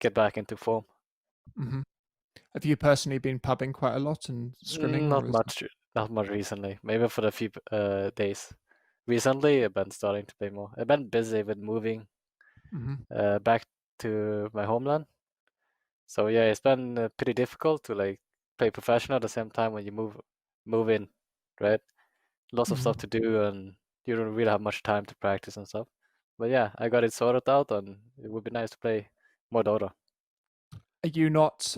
Get back into form. Mm-hmm. Have you personally been pubbing quite a lot and scrimming? Not much recently. Maybe for a few days. Recently, I've been starting to play more. I've been busy with moving back to my homeland. So yeah, it's been pretty difficult to like play professional at the same time when you move in, right? Lots of stuff to do, and you don't really have much time to practice and stuff. But yeah, I got it sorted out, and it would be nice to play more Dota. Are you not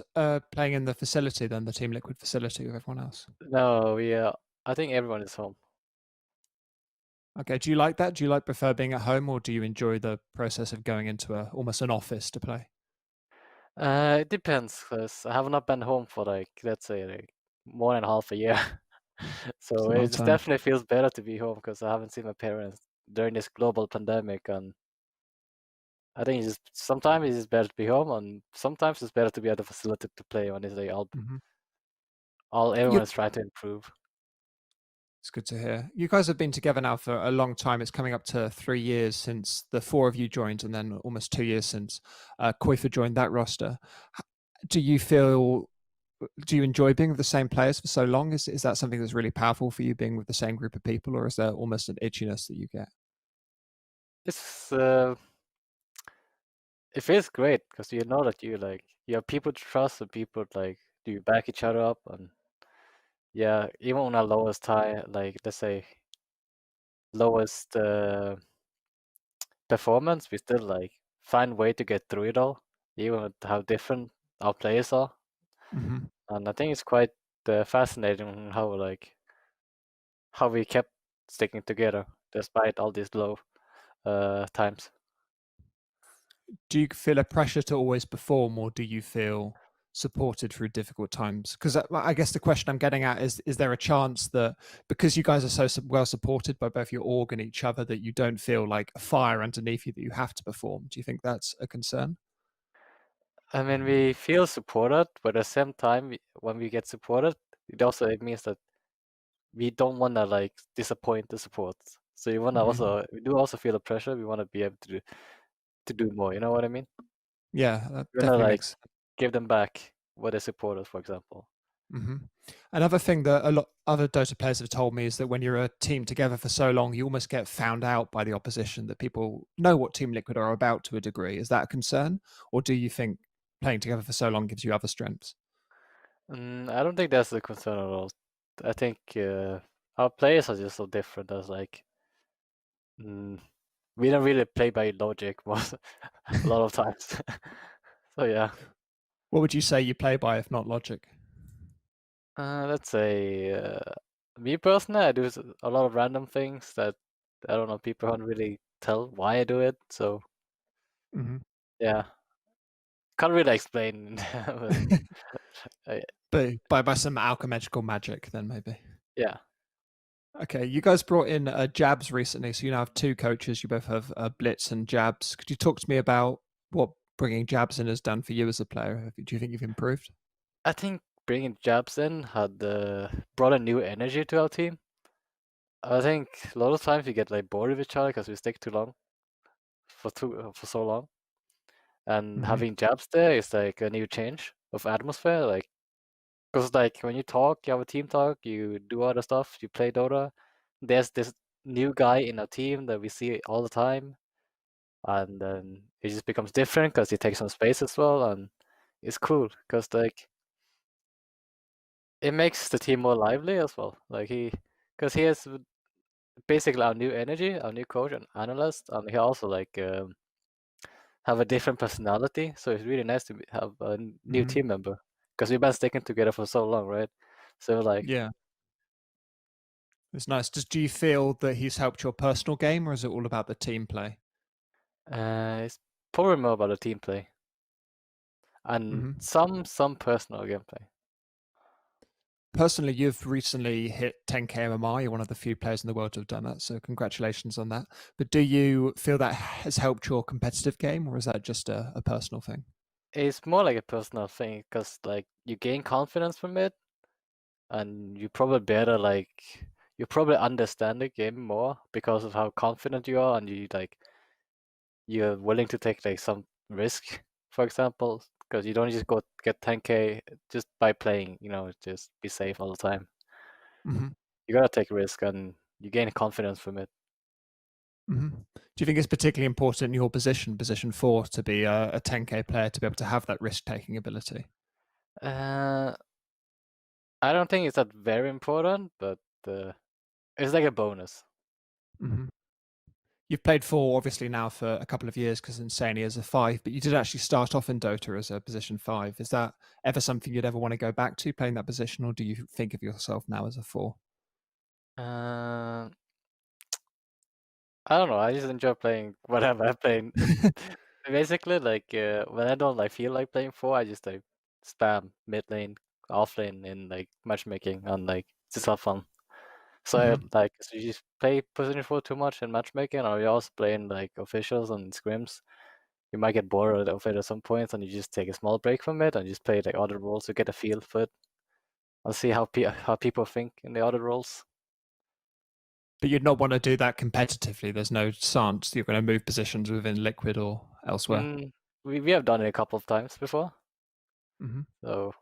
playing in the facility then, the Team Liquid facility with everyone else? No, I think everyone is home. Okay, do you like that? Do you prefer being at home, or do you enjoy the process of going into almost an office to play? It depends, because I have not been home for like, let's say, like more than half a year. It's So a long it time. definitely feels better to be home because I haven't seen my parents during this global pandemic, and I think sometimes it's better to be home, and sometimes it's better to be at the facility to play when it's like everyone is trying to improve. It's good to hear. You guys have been together now for a long time. It's coming up to 3 years since the four of you joined, and then almost 2 years since Koifa joined that roster. Do you enjoy being with the same players for so long? Is that something that's really powerful for you, being with the same group of people, or is there almost an itchiness that you get? It's it feels great because you know that you have people to trust, and people like do you back each other up, and yeah, even on our lowest high, like let's say lowest performance, we still like find way to get through it all, even with how different our players are. And I think it's quite fascinating how we kept sticking together despite all these low times. Do you feel a pressure to always perform, or do you feel supported through difficult times? Because I guess the question I'm getting at is there a chance that because you guys are so well supported by both your org and each other, that you don't feel like a fire underneath you that you have to perform? Do you think that's a concern? I mean, we feel supported, but at the same time, when we get supported, it means that we don't want to like disappoint the support. So we want to we do also feel the pressure. We want to be able to do more. You know what I mean? Yeah, that We want to definitely like makes. give them back what they support us, for example. Hmm. Another thing that a lot other Dota players have told me is that when you're a team together for so long, you almost get found out by the opposition, that people know what Team Liquid are about to a degree. Is that a concern, or do you think playing together for so long gives you other strengths? I don't think that's a concern at all. I think our players are just so different. As like mm, we don't really play by logic most a lot of times. So yeah, What would you say you play by if not logic? let's say me personally, I do a lot of random things that I don't know. People can't really tell why I do it. So Hmm. yeah, can't really explain. But uh, But by some alchemical magic, then maybe. yeah, Okay, you guys brought in Jabs recently, so you now have two coaches. You both have Blitz and Jabs. Could you talk to me about what bringing Jabs in has done for you as a player? Do you think you've improved? I think bringing Jabs in had brought a new energy to our team. I think a lot of times we get like bored with each other because we stick too long for so long. And Hmm. having Jabs there is like a new change of atmosphere. Like, because like when you talk, you have a team talk, you do other stuff, you play Dota. There's this new guy in our team that we see all the time, and then it just becomes different because he takes some space as well, and it's cool because like it makes the team more lively as well. Like because he has basically our new energy, our new coach and analyst, and he also like have a different personality. So it's really nice to have a new Hmm. team member because we've been sticking together for so long, right? So like, Yeah, it's nice. Do you feel that he's helped your personal game, or is it all about the team play? it's probably more about the team play and Hmm. some personal gameplay. Personally, you've recently hit 10k MMR. You're one of the few players in the world to have done that, so congratulations on that. But do you feel that has helped your competitive game, or is that just a personal thing? It's more like a personal thing because like you gain confidence from it, and you probably better like you probably understand the game more because of how confident you are, and you're willing to take like some risk, for example, because you don't just go get 10k just by playing, just be safe all the time. Hmm. You gotta take risk and you gain confidence from it. Hmm. Do you think it's particularly important in your position 4, to be a 10k player, to be able to have that risk taking ability? Uh, I don't think it's that very important, but it's like a bonus. Hmm. You've played 4 obviously now for a couple of years, because Insania is a 5, but you did actually start off in Dota as a position 5. Is that ever something you'd ever want to go back to, playing that position, or do you think of yourself now as a 4? Uh, I don't know. I just enjoy playing whatever I play. Basically, like when I don't like feel like playing four, I just like spam mid lane, off lane in like matchmaking and like just have fun. So Hmm. so you just play position four too much in matchmaking, or you also playing like officials and scrims. You might get bored of it at some points, and you just take a small break from it and just play like other roles to get a feel for it and see how people think in the other roles. But you'd not want to do that competitively. There's no chance you're going to move positions within Liquid or elsewhere. Mm, we have done it a couple of times before, Hmm. so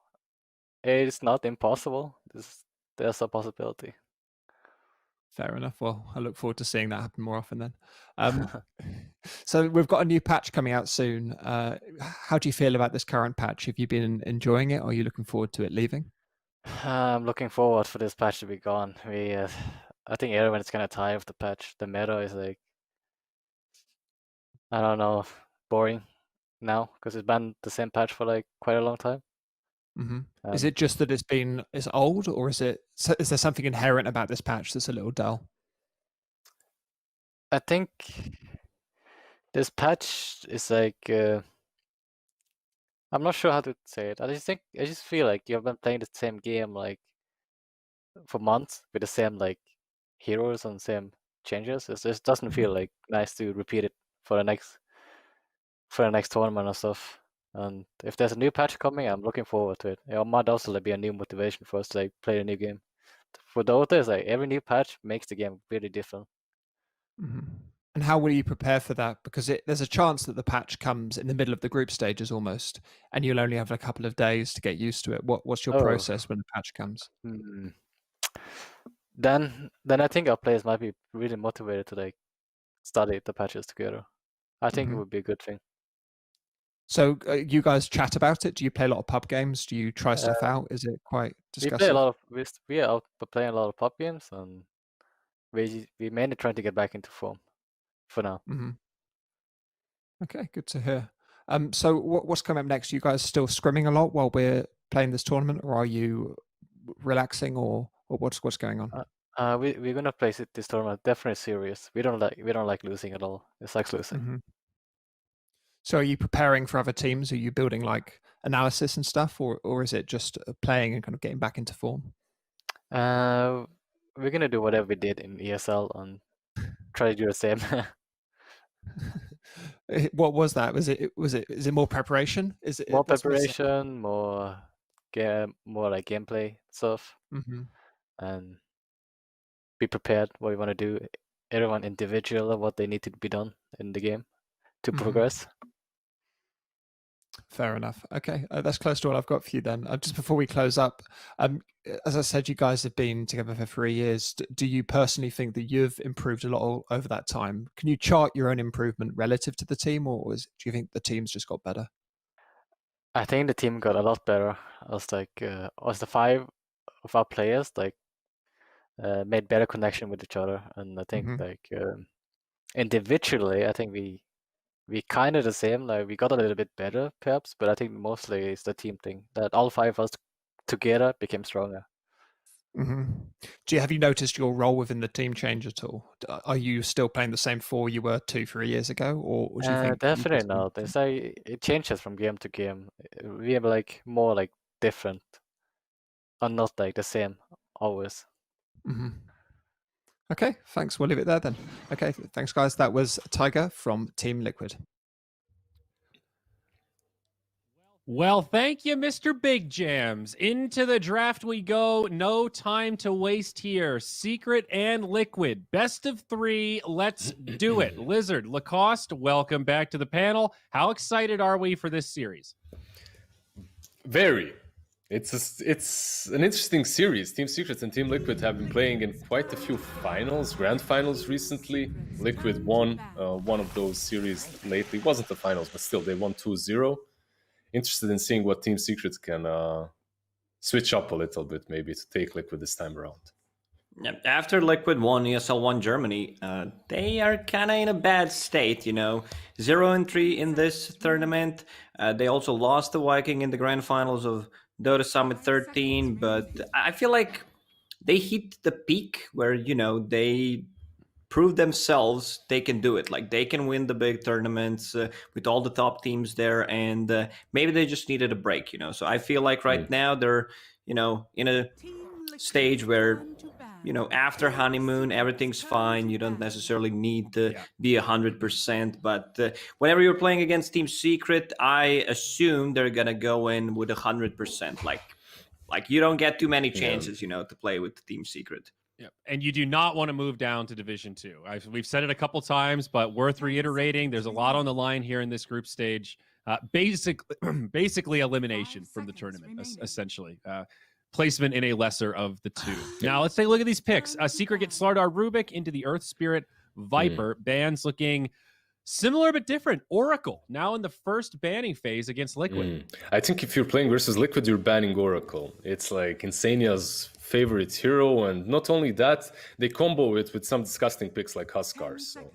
it's not impossible. There's a possibility. Fair enough. Well, I look forward to seeing that happen more often then. Um, so we've got a new patch coming out soon. How do you feel about this current patch? Have you been enjoying it, or are you looking forward to it leaving? I'm looking forward for this patch to be gone. I think everyone's kind of tired of the patch. The meta is like, I don't know, boring now because it's been the same patch for like quite a long time. Hmm. Is And it just that it's old, or is there something inherent about this patch that's a little dull? I think this patch is like, I'm not sure how to say it. I just feel like you've been playing the same game like for months with the same like heroes and same changes. It just doesn't feel Hmm. like nice to repeat it for the next tournament and stuff. And if there's a new patch coming, I'm looking forward to it. It might also like, be a new motivation for us to like play a new game. for Dota, it's like every new patch makes the game really different. And how will you prepare for that? Because there's a chance that the patch comes in the middle of the group stages almost, and you'll only have a couple of days to get used to it. What's your Oh, process when the patch comes? then I think our players might be really motivated to like study the patches together. I think it would be a good thing. So you guys chat about it? Do you play a lot of pub games? Do you try stuff Uh, out? Is it quite we play a discussive? lot of we are out playing a lot of pub games, and we mainly trying to get back into form for now. Okay, good to hear. So what's coming up next? You guys still scrimming a lot while we're playing this tournament, or are you relaxing, or what's going on? We're gonna play this tournament definitely serious. We don't like losing at all. It sucks losing. So are you preparing for other teams? Are you building like analysis and stuff, or is it just playing and kind of getting back into form? We're gonna do whatever we did in ESL and try to do the same. What was that? Is it more preparation? Is it More what's preparation, more like gameplay stuff, and be prepared what we want to do. Everyone individual what they need to be done in the game to progress. Fair enough. Okay, that's close to all I've got for you then. Just before we close up, as I said, you guys have been together for 3 years. Do you personally think that you've improved a lot over that time? Can you chart your own improvement relative to the team, or do you think the team's just got better? I think the team got a lot better. As the 5 of our players made better connection with each other, and I think individually, I think we kind of the same. Like we got a little bit better, perhaps, but I think mostly it's the team thing that all 5 of us together became stronger. Have you noticed your role within the team change at all? Are you still playing the same 4 you were 2-3 years ago, or do you think Definitely not. It's like it changes from game to game. We are like more like different, and not like the same always. Okay, thanks. We'll leave it there then. Okay, thanks, guys. That was Tiger from Team Liquid. Well, thank you, Mr. Big Jams. Into the draft we go. No time to waste here. Secret and Liquid. Best of 3. Let's do it. Lizard, Lacoste, welcome back to the panel. How excited are we for this series? Very. It's an interesting series. Team Secret and Team Liquid have been playing in quite a few grand finals recently. Liquid won one of those series lately. It wasn't the finals, but still, they won 2-0. Interested in seeing what Team Secret can switch up a little bit, maybe to take Liquid this time around. After Liquid won ESL 1 Germany, they are kind of in a bad state, 0-3 in this tournament. They also lost to Viking in the grand finals of Dota Summit 13, but I feel like they hit the peak where, they prove themselves they can do it. Like they can win the big tournaments with all the top teams there, and maybe they just needed a break, So I feel like right now they're, in a stage where, after honeymoon, everything's fine. You don't necessarily need to be 100%. But whenever you're playing against Team Secret, I assume they're gonna go in with 100%. Like you don't get too many chances, to play with Team Secret. Yeah. And you do not want to move down to Division 2. We've said it a couple times, but worth reiterating. There's a lot on the line here in this group stage. Basically elimination from the tournament, essentially. Placement in a lesser of the 2. Now, let's take a look at these picks. Secret gets Slardar Rubik into the Earth Spirit Viper. Bans looking similar but different. Oracle, now in the first banning phase against Liquid. I think if you're playing versus Liquid, you're banning Oracle. It's like Insania's favorite hero, and not only that, they combo it with some disgusting picks like Huskar. So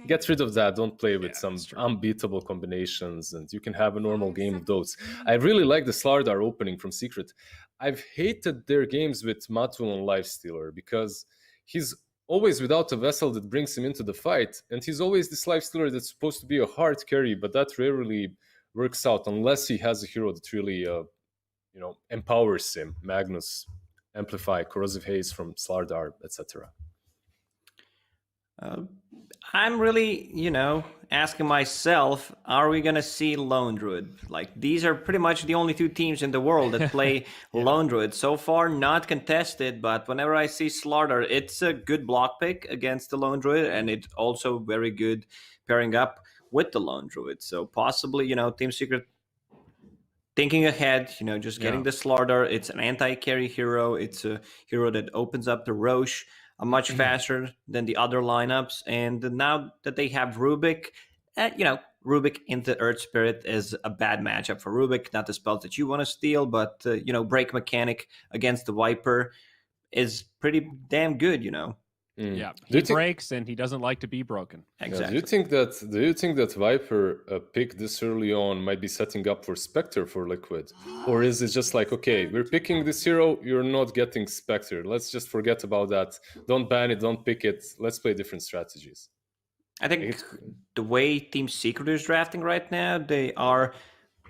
get rid of that. Don't play with some unbeatable combinations, and you can have a normal game of those. I really like the Slardar opening from Secret. I've hated their games with Matul and Lifestealer because he's always without a vessel that brings him into the fight, and he's always this Lifestealer that's supposed to be a hard carry, but that rarely works out unless he has a hero that really empowers him. Magnus, Amplify, Corrosive Haze from Slardar, etc. I'm really, asking myself, are we going to see Lone Druid? Like, these are pretty much the only two teams in the world that play Lone Druid. So far, not contested, but whenever I see Slaughter, it's a good block pick against the Lone Druid, and it's also very good pairing up with the Lone Druid. So possibly, Team Secret thinking ahead, just getting the Slaughter. It's an anti-carry hero. It's a hero that opens up the Roche much faster than the other lineups. And now that they have Rubik, Rubik into Earth Spirit is a bad matchup for Rubik. Not the spells that you want to steal, but, Break Mechanic against the Viper is pretty damn good, Yeah, he breaks and he doesn't like to be broken. Exactly. Do you think that Viper pick this early on might be setting up for Spectre for Liquid, or is it just like, okay, we're picking this hero, you're not getting Spectre, let's just forget about that, don't ban it, don't pick it, let's play different strategies? I think the way Team Secret is drafting right now, they are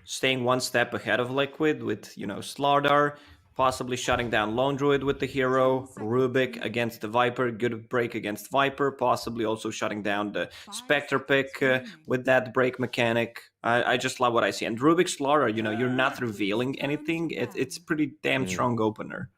staying one step ahead of Liquid with, Slardar, possibly shutting down Lone Druid with the hero, Rubik against the Viper, good break against Viper, possibly also shutting down the Spectre pick with that break mechanic. I just love what I see. And Rubik Slaughter, you're not revealing anything. It's pretty damn strong opener.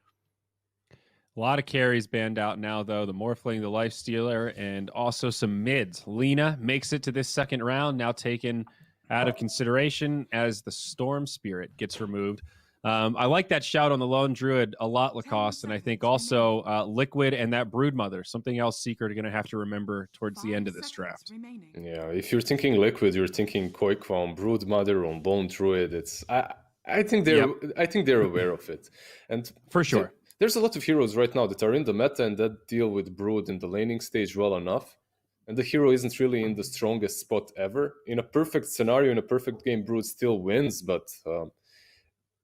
A lot of carries banned out now, though. The Morphling, the Lifestealer, and also some mids. Lina makes it to this second round, now taken out of consideration as the Storm Spirit gets removed. I like that shout on the Lone Druid a lot, Lacoste, and I think also Liquid and that Broodmother, something else Secret are going to have to remember towards the end of this draft. Yeah, if you're thinking Liquid, you're thinking Koikwa on Broodmother, on Lone Druid. I think they're aware of it, and for sure. There's a lot of heroes right now that are in the meta and that deal with Brood in the laning stage well enough. And the hero isn't really in the strongest spot ever. In a perfect scenario, in a perfect game, Brood still wins, but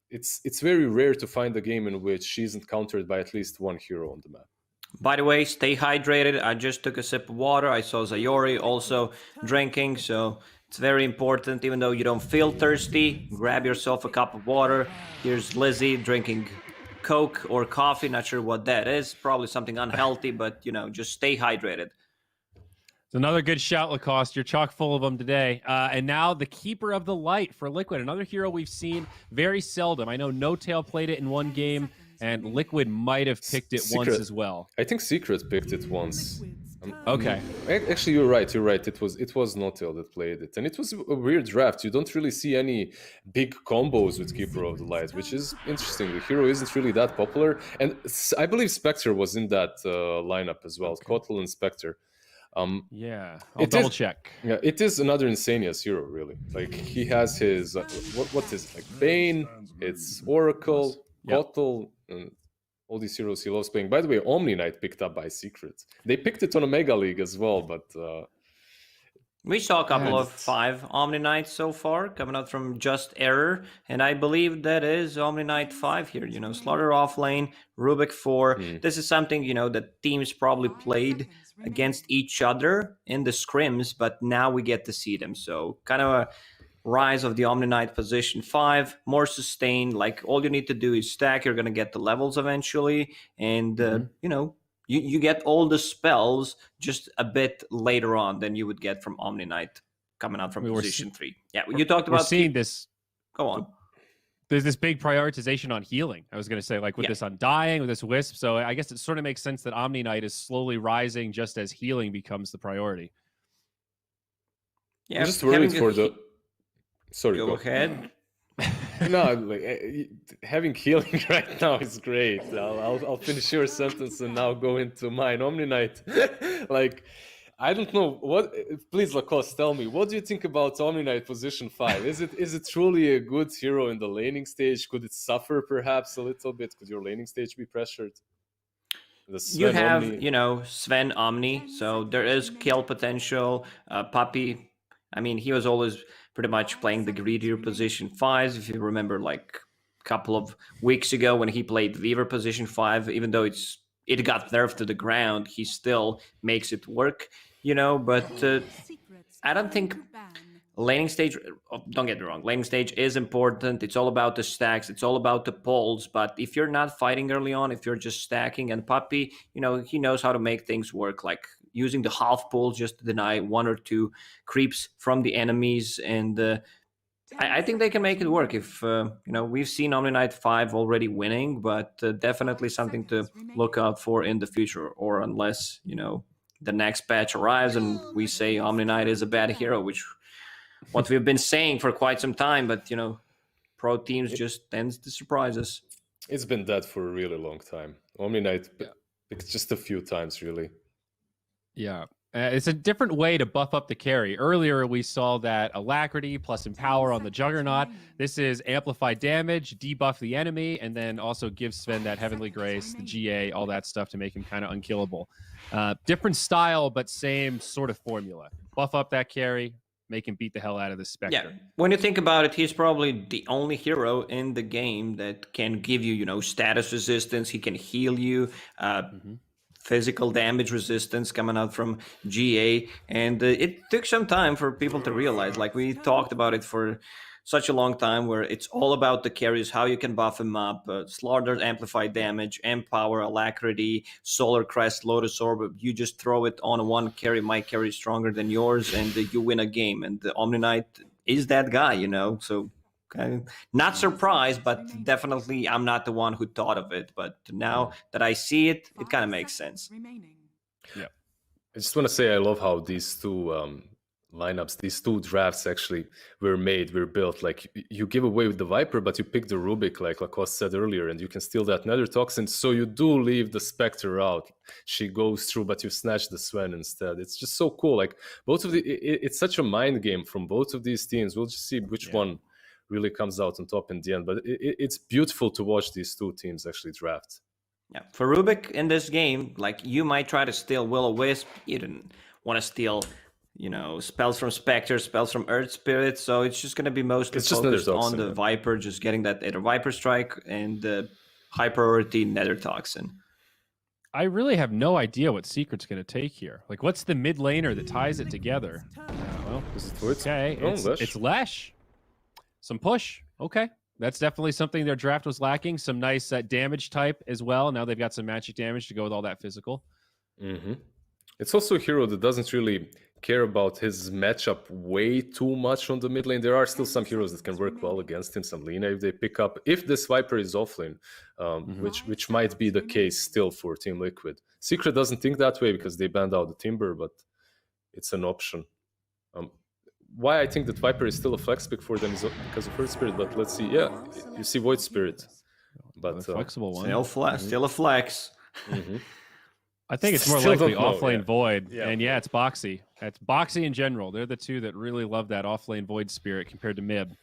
it's very rare to find a game in which she isn't countered by at least one hero on the map. By the way, stay hydrated. I just took a sip of water. I saw Zayori also drinking, so it's very important. Even though you don't feel thirsty, grab yourself a cup of water. Here's Lizzie drinking Coke or coffee, not sure what that is, probably something unhealthy, but just stay hydrated. It's another good shout, Lacoste. You're chock full of them today. And now the Keeper of the Light for Liquid, another hero we've seen very seldom. I know No Tail played it in one game, and Liquid might have picked it once as well. I think Secret picked it once. Okay. Actually, you're right. It was No Tail that played it, and it was a weird draft. You don't really see any big combos with Keeper of the Light, which is interesting. The hero isn't really that popular, and I believe Spectre was in that lineup as well. Okay. Kotl and Spectre. I'll double check. Yeah, it is another Insania's hero, really. Like he has his what is it? Like Bane? It's Oracle, Kotl, and all these heroes he loves playing. By the way, Omni Knight picked up by Secret. They picked it on a Mega League as well, but we saw a couple of 5 Omni Knights so far coming out from Just Error, and I believe that is Omni Knight 5 here. Slaughter off lane, Rubik 4. This is something that teams probably played against each other in the scrims, but now we get to see them. So kind of a rise of the Omni Knight position 5, more sustained. Like all you need to do is stack. You're going to get the levels eventually, and you get all the spells just a bit later on than you would get from Omni Knight coming out from position 3. Yeah, you talked about seeing this. Go on. There's this big prioritization on healing. I was going to say, like with this Undying, with this Wisp. So I guess it sort of makes sense that Omni Knight is slowly rising just as healing becomes the priority. Yeah, I'm just worried for the. Sorry, go ahead. No, like having healing right now is great. I'll finish your sentence and now go into mine. Omni Knight, like. I don't know what. Please, Lacoste, tell me, what do you think about Omni Knight position 5? Is it truly a good hero in the laning stage? Could it suffer perhaps a little bit? Could your laning stage be pressured? You have, Sven Omni, so there is kill potential. Puppy, I mean, he was always pretty much playing the greedier position 5s. If you remember, like a couple of weeks ago when he played Weaver position 5, even though it got nerfed to the ground, he still makes it work. But I don't think laning stage, don't get me wrong, laning stage is important. It's all about the stacks. It's all about the pulls. But if you're not fighting early on, if you're just stacking, and Puppy, he knows how to make things work. Like using the half pulls just to deny 1 or 2 creeps from the enemies. And I think they can make it work. If we've seen Omni Knight 5 already winning, but definitely something to look out for in the future. Or unless the next patch arrives and we say Omni Knight is a bad hero, which what we've been saying for quite some time. But pro teams just tends to surprise us. It's been dead for a really long time. Omni Knight, it's just a few times, really. Yeah. It's a different way to buff up the carry. Earlier, we saw that Alacrity plus Empower on the Juggernaut. This is amplify damage, debuff the enemy, and then also give Sven that Heavenly Grace, the GA, all that stuff to make him kind of unkillable. Different style, but same sort of formula. Buff up that carry, make him beat the hell out of the Spectre. Yeah, when you think about it, he's probably the only hero in the game that can give you, status resistance. He can heal you, physical damage resistance coming out from GA. And it took some time for people to realize, like we talked about it for such a long time, where it's all about the carries, how you can buff him up, Slaughter's amplify damage, Empower, Alacrity, Solar Crest, Lotus Orb. You just throw it on one carry, my carry is stronger than yours, and you win a game. And the Omni Knight is that guy, so not surprised, but definitely I'm not the one who thought of it. But now that I see it, it kind of makes sense. Yeah, I just want to say I love how these two lineups, these two drafts actually were built. Like, you give away with the Viper, but you pick the Rubik, like Lacoste said earlier, and you can steal that Nether Toxin. So you do leave the Spectre out. She goes through, but you snatch the Sven instead. It's just so cool. Like, both of it's such a mind game from both of these teams. We'll just see which one really comes out on top in the end. But it's beautiful to watch these two teams actually draft. Yeah, for Rubik in this game, like, you might try to steal Will-O-Wisp. You didn't want to steal spells from Spectre, spells from Earth Spirit. So it's just going to be mostly focused on the Viper, just getting that either Viper Strike and the high priority Nether Toxin. I really have no idea what Secret's going to take here. Like, what's the mid laner that ties it together? Well, it's Lesh. Some push. Okay. That's definitely something their draft was lacking. Some nice damage type as well. Now they've got some magic damage to go with all that physical. Mm-hmm. It's also a hero that doesn't really care about his matchup way too much on the mid lane. There are still some heroes that can work well against him, some Lina if they pick up, if this Viper is offlane, which might be the case still for Team Liquid. Secret doesn't think that way because they banned out the Timber, but it's an option. Why I think that Viper is still a flex pick for them is because of Earth Spirit, but let's see. Yeah, you see Void Spirit. But a flexible one. Still a flex. Mm-hmm. I think it's more likely offlane Void. Yeah. And it's Boxy. It's Boxy in general. They're the two that really love that offlane Void Spirit compared to Mib.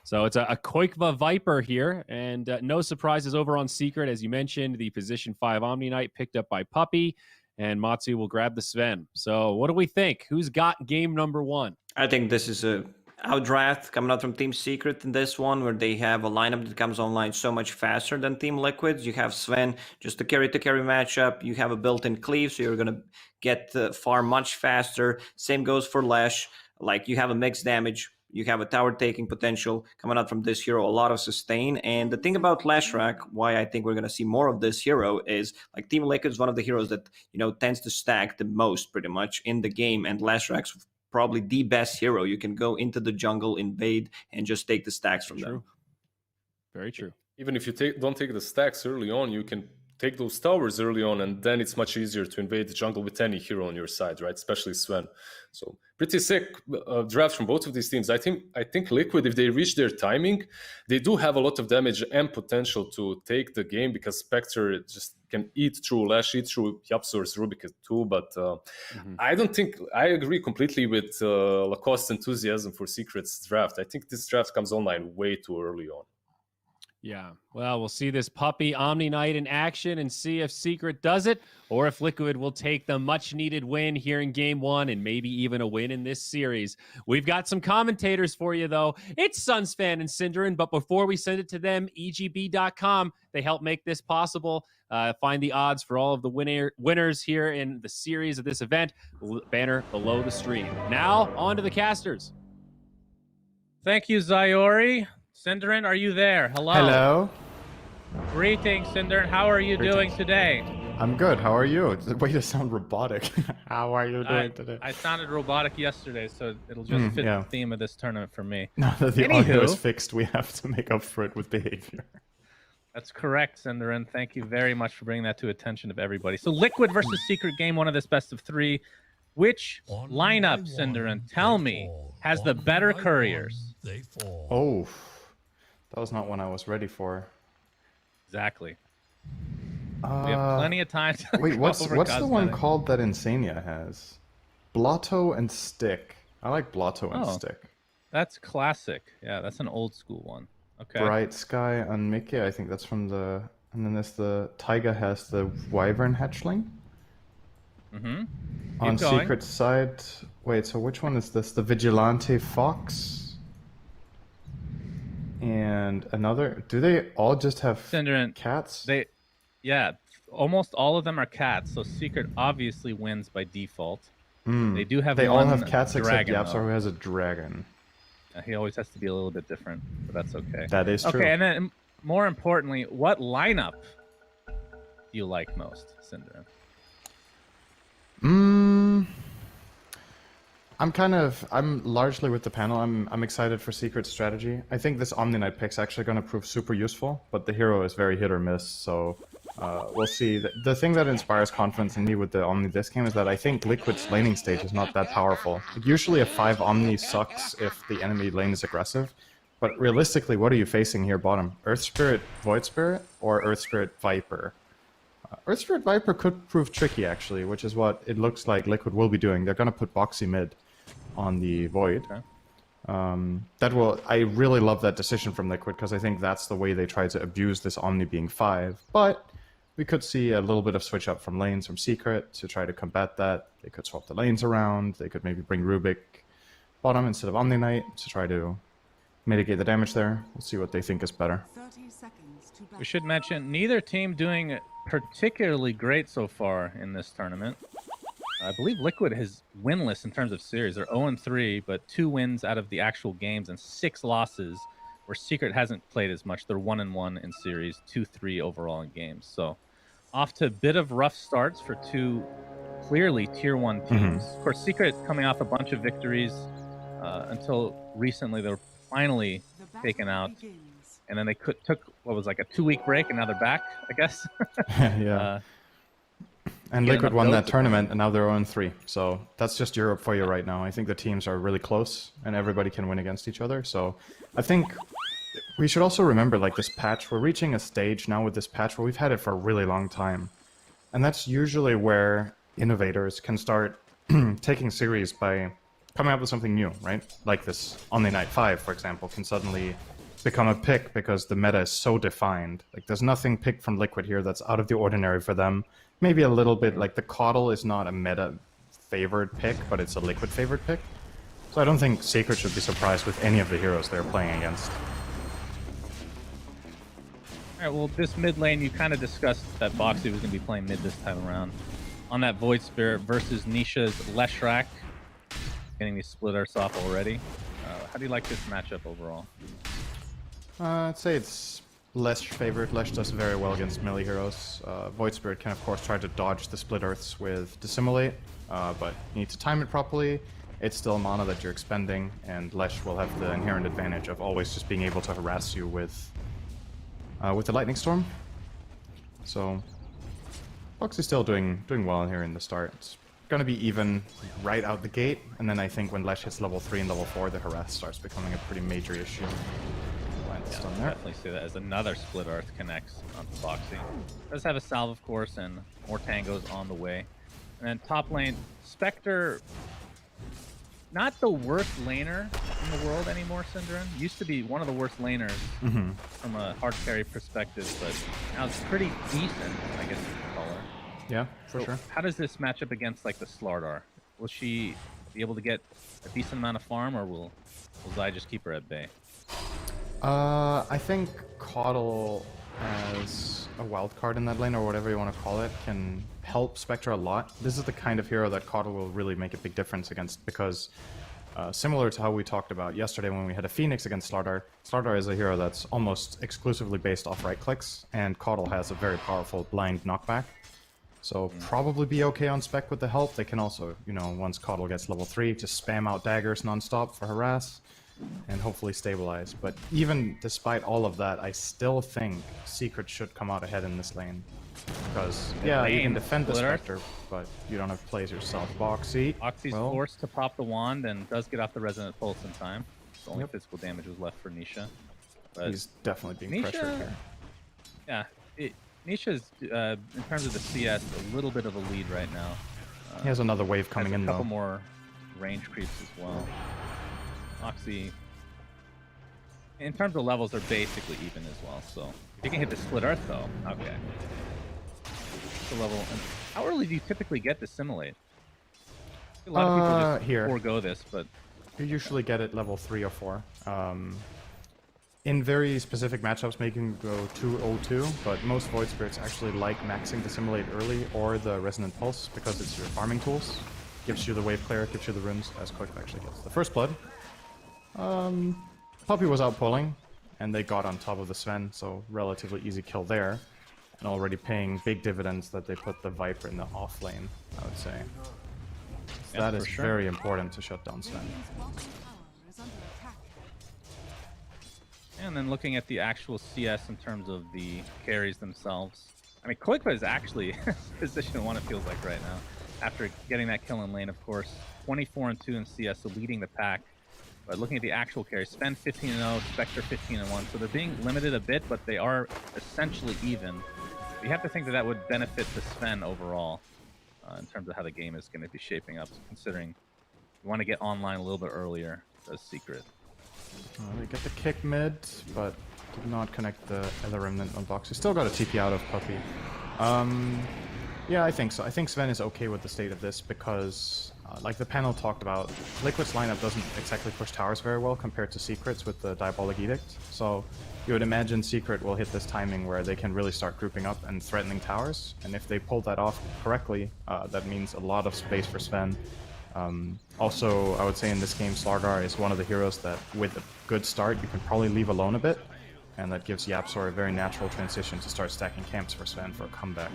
So it's a Koikva Viper here. And no surprises over on Secret. As you mentioned, the position 5 Omni Knight picked up by Puppey. And Matsu will grab the Sven. So what do we think? Who's got game number 1? I think this is a outdraft coming out from Team Secret in this one, where they have a lineup that comes online so much faster than Team Liquid. You have Sven, just a carry-to-carry matchup. You have a built-in cleave, so you're going to get far much faster. Same goes for Lesh. Like, you have a mixed damage. You have a tower-taking potential coming out from this hero, a lot of sustain. And the thing about Lashrak, why I think we're going to see more of this hero, is like Team Liquid is one of the heroes that, tends to stack the most pretty much in the game. And Lashrak's probably the best hero. You can go into the jungle, invade, and just take the stacks from them. Very true. Even if you don't take the stacks early on, you can take those towers early on, and then it's much easier to invade the jungle with any hero on your side, right? Especially Sven. So pretty sick draft from both of these teams. I think Liquid, if they reach their timing, they do have a lot of damage and potential to take the game, because Spectre just can eat through Lash, eat through Yapsur's Rubik too. But I don't think I agree completely with Lacoste's enthusiasm for Secret's draft. I think this draft comes online way too early on. Yeah, well, we'll see this Puppey Omni Knight in action and see if Secret does it, or if Liquid will take the much-needed win here in Game 1 and maybe even a win in this series. We've got some commentators for you, though. It's Sunsfan and Cinderin, but before we send it to them, EGB.com, they help make this possible. Find the odds for all of the winners here in the series of this event. Banner below the stream. Now, on to the casters. Thank you, Zayori. Cinderin, are you there? Hello. Hello. Greetings, Cinderin. How are you doing today? I'm good. How are you? The way to sound robotic. How are you doing today? I sounded robotic yesterday, so it'll just fit yeah. the theme of this tournament for me. Now that the audio is fixed, we have to make up for it with behavior. That's correct, Cinderin. Thank you very much for bringing that to attention of everybody. So Liquid versus Secret game 1 of this best of 3. Which lineup, Cinderin, tell me, has the better couriers? Oh, that was not one I was ready for. Exactly. We have plenty of time to Wait, what's the one cosmetic. called that Insania has? Blotto and Stick. I like Blotto and Stick. That's classic. Yeah, that's an old school one. Okay. Bright Sky and Mickey, I think that's from the... And then there's the... Taiga has the Wyvern Hatchling. Mm-hmm. On Secret side... Wait, so which one is this? The Vigilante Fox? And another... Do they all just have Cinderin, cats? Yeah, almost all of them are cats, so Secret obviously wins by default. They do have They all one have cats dragon, except Yapsar, though. who has a dragon. He always has to be a little bit different, but that's okay. That is true. Okay, and then more importantly, what lineup do you like most, Cinderin? I'm largely with the panel. I'm excited for Secret strategy. I think this Omni Knight pick's actually going to prove super useful, but the hero is very hit or miss, so we'll see. The thing that inspires confidence in me with the Omni this game is that I think Liquid's laning stage is not that powerful. Usually a 5 Omni sucks if the enemy lane is aggressive, but realistically, what are you facing here bottom? Earth Spirit, Void Spirit, or Earth Spirit Viper? Earth Spirit Viper could prove tricky, actually, which is what it looks like Liquid will be doing. They're going to put Boxy mid on the Void. Okay. I really love that decision from Liquid, because I think that's the way they try to abuse this Omni being 5. But we could see a little bit of switch up from lanes from Secret to try to combat that. They could swap the lanes around. They could maybe bring Rubik bottom instead of Omni Knight to try to mitigate the damage there. We'll see what they think is better. 30 seconds to We should mention neither team doing particularly great so far in this tournament. I believe Liquid is winless in terms of series. They're 0-3, but 2 wins out of the actual games and 6 losses, where Secret hasn't played as much. They're 1-1 in series, 2-3 overall in games. So off to a bit of rough starts for 2 clearly tier 1 teams. Of course, Secret coming off a bunch of victories until recently. They were finally taken out. And then they took, what was like a 2-week break, and now they're back, I guess. Yeah. And Liquid won that tournament, and now they're 0-3. So that's just Europe for you right now. I think the teams are really close, and everybody can win against each other. So I think we should also remember, like, this patch. We're reaching a stage now with this patch where we've had it for a really long time. And that's usually where innovators can start taking series by coming up with something new, right? Like this Omni Knight 5, for example, can suddenly become a pick because the meta is so defined. Like, there's nothing picked from Liquid here that's out of the ordinary for them. Maybe a little bit, like the Coddle is not a meta favored pick, but it's a Liquid favored pick. So I don't think Secret should be surprised with any of the heroes they're playing against. Alright, well, this mid lane, you kind of discussed that Boxy was going to be playing mid this time around. On that Void Spirit versus Nisha's Leshrac. Getting these split arts off already. How do you like this matchup overall? I'd say it's Lesh favored. Lesh does very well against melee heroes. Void Spirit can, of course, try to dodge the split earths with Dissimulate, but you need to time it properly. It's still mana that you're expending, and Lesh will have the inherent advantage of always just being able to harass you with the Lightning Storm. So Fox is still doing well here in the start. It's gonna be even right out the gate, and then I think when Lesh hits level 3 and level 4, the harass starts becoming a pretty major issue. Yeah, definitely see that as another split earth connects onto Foxy. Does have a salve, of course, and more tangos on the way. And then top lane, Spectre, not the worst laner in the world anymore, Cinderin. Used to be one of the worst laners from a hard carry perspective, but now it's pretty decent, I guess you could call her. Yeah, for sure. How does this match up against like the Slardar? Will she be able to get a decent amount of farm, or will Zai just keep her at bay? I think Coddle as a wild card in that lane, or whatever you want to call it, can help Spectre a lot. This is the kind of hero that Coddle will really make a big difference against, because similar to how we talked about yesterday when we had a Phoenix against Slardar, Slardar is a hero that's almost exclusively based off right clicks, and Coddle has a very powerful blind knockback. So probably be okay on spec with the help. They can also, you know, once Coddle gets level 3, just spam out daggers non-stop for harass and hopefully stabilize. But even despite all of that, I still think Secret should come out ahead in this lane. Because, yeah, you can defend the Spectre, but you don't have plays yourself. Boxy. Boxy's forced to pop the wand and does get off the Resonant Pulse in time. The only physical damage was left for Nisha. But he's definitely being pressured here. Yeah, Nisha's, in terms of the CS, a little bit of a lead right now. He has another wave coming in, though. A couple more range creeps as well. Moxie, in terms of levels, they're basically even as well. So if you can hit the Split Earth, though, okay. The level. And how early do you typically get to Simulate? A lot of people just forego this, but you usually get it level 3 or 4. In very specific matchups, making go 2-0-2, but most Void Spirits actually like maxing the Simulate early or the Resonant Pulse because it's your farming tools. Gives you the wave clear, gives you the runes, as Quick actually gets the first blood. Puppy was out pulling, and they got on top of the Sven, so relatively easy kill there. And already paying big dividends that they put the Viper in the off lane, I would say. So that is very important to shut down Sven. And then looking at the actual CS in terms of the carries themselves. I mean, Koikva is actually position 1, it feels like right now. After getting that kill in lane, of course. 24-2 in CS, so leading the pack. But looking at the actual carries, Sven 15-0, Spectre 15-1. So they're being limited a bit, but they are essentially even. You have to think that that would benefit the Sven overall in terms of how the game is going to be shaping up, considering you want to get online a little bit earlier as Secret. They get the kick mid, but did not connect the other remnant on box. He still got a TP out of Puppy. Yeah, I think so. I think Sven is okay with the state of this because, like the panel talked about, Liquid's lineup doesn't exactly push towers very well compared to Secret's with the Diabolic Edict. So you would imagine Secret will hit this timing where they can really start grouping up and threatening towers. And if they pull that off correctly, that means a lot of space for Sven. Also, I would say in this game, Slargar is one of the heroes that, with a good start, you can probably leave alone a bit. And that gives YapzOr a very natural transition to start stacking camps for Sven for a comeback.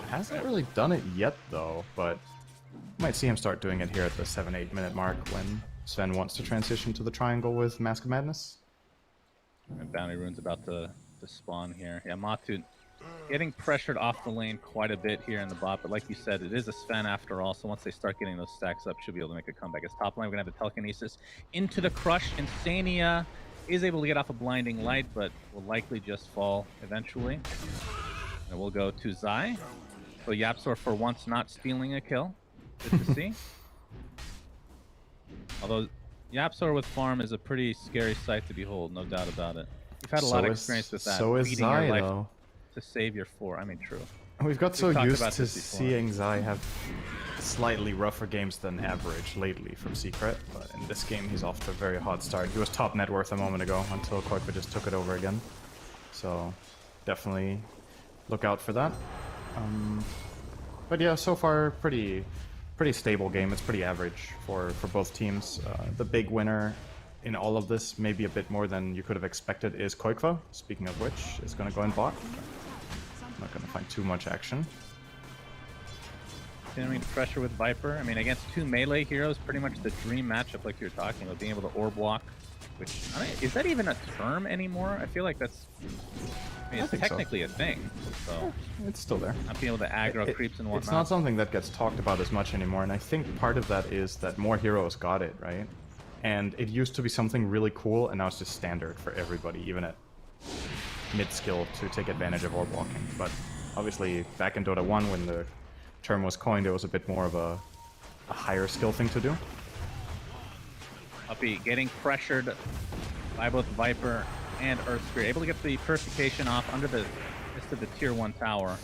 Hasn't really done it yet, though, but you might see him start doing it here at the 7-8 minute mark when Sven wants to transition to the triangle with Mask of Madness. And Bounty Rune's about to spawn here. Yeah, Matu getting pressured off the lane quite a bit here in the bot, but like you said, it is a Sven after all, so once they start getting those stacks up, should be able to make a comeback. As top lane, we're going to have the Telekinesis into the Crush. Insania is able to get off a Blinding Light, but will likely just fall eventually. And we'll go to Zai. So YapzOr for once not stealing a kill. Good to see. Although YapzOr with farm is a pretty scary sight to behold, no doubt about it. You've had a lot of experience with that. So is Zai, though. To save your 4. I mean, true. We've got so used to seeing Zai have slightly rougher games than average lately from Secret, but in this game he's off to a very hot start. He was top net worth a moment ago until Koikva just took it over again. So definitely look out for that. But yeah, so far pretty stable game. It's pretty average for both teams. The big winner in all of this, maybe a bit more than you could have expected, is Koikva, speaking of which, is going to go in bot. Not going to find too much action. Continuing pressure with Viper. I mean, against 2 melee heroes, pretty much the dream matchup like you're talking about, being able to orb walk, which, I mean, is that even a term anymore? I feel like that's, I mean, it's technically a thing, so. It's still there. Not being able to aggro creeps and whatnot. It's not something that gets talked about as much anymore, and I think part of that is that more heroes got it, right? And it used to be something really cool, and now it's just standard for everybody, even at mid-skill, to take advantage of orb walking. But obviously, back in Dota 1, when the term was coined, it was a bit more of a higher skill thing to do. Uppy getting pressured by both Viper and Earthspear, able to get the Purification off under the midst of the tier 1 tower.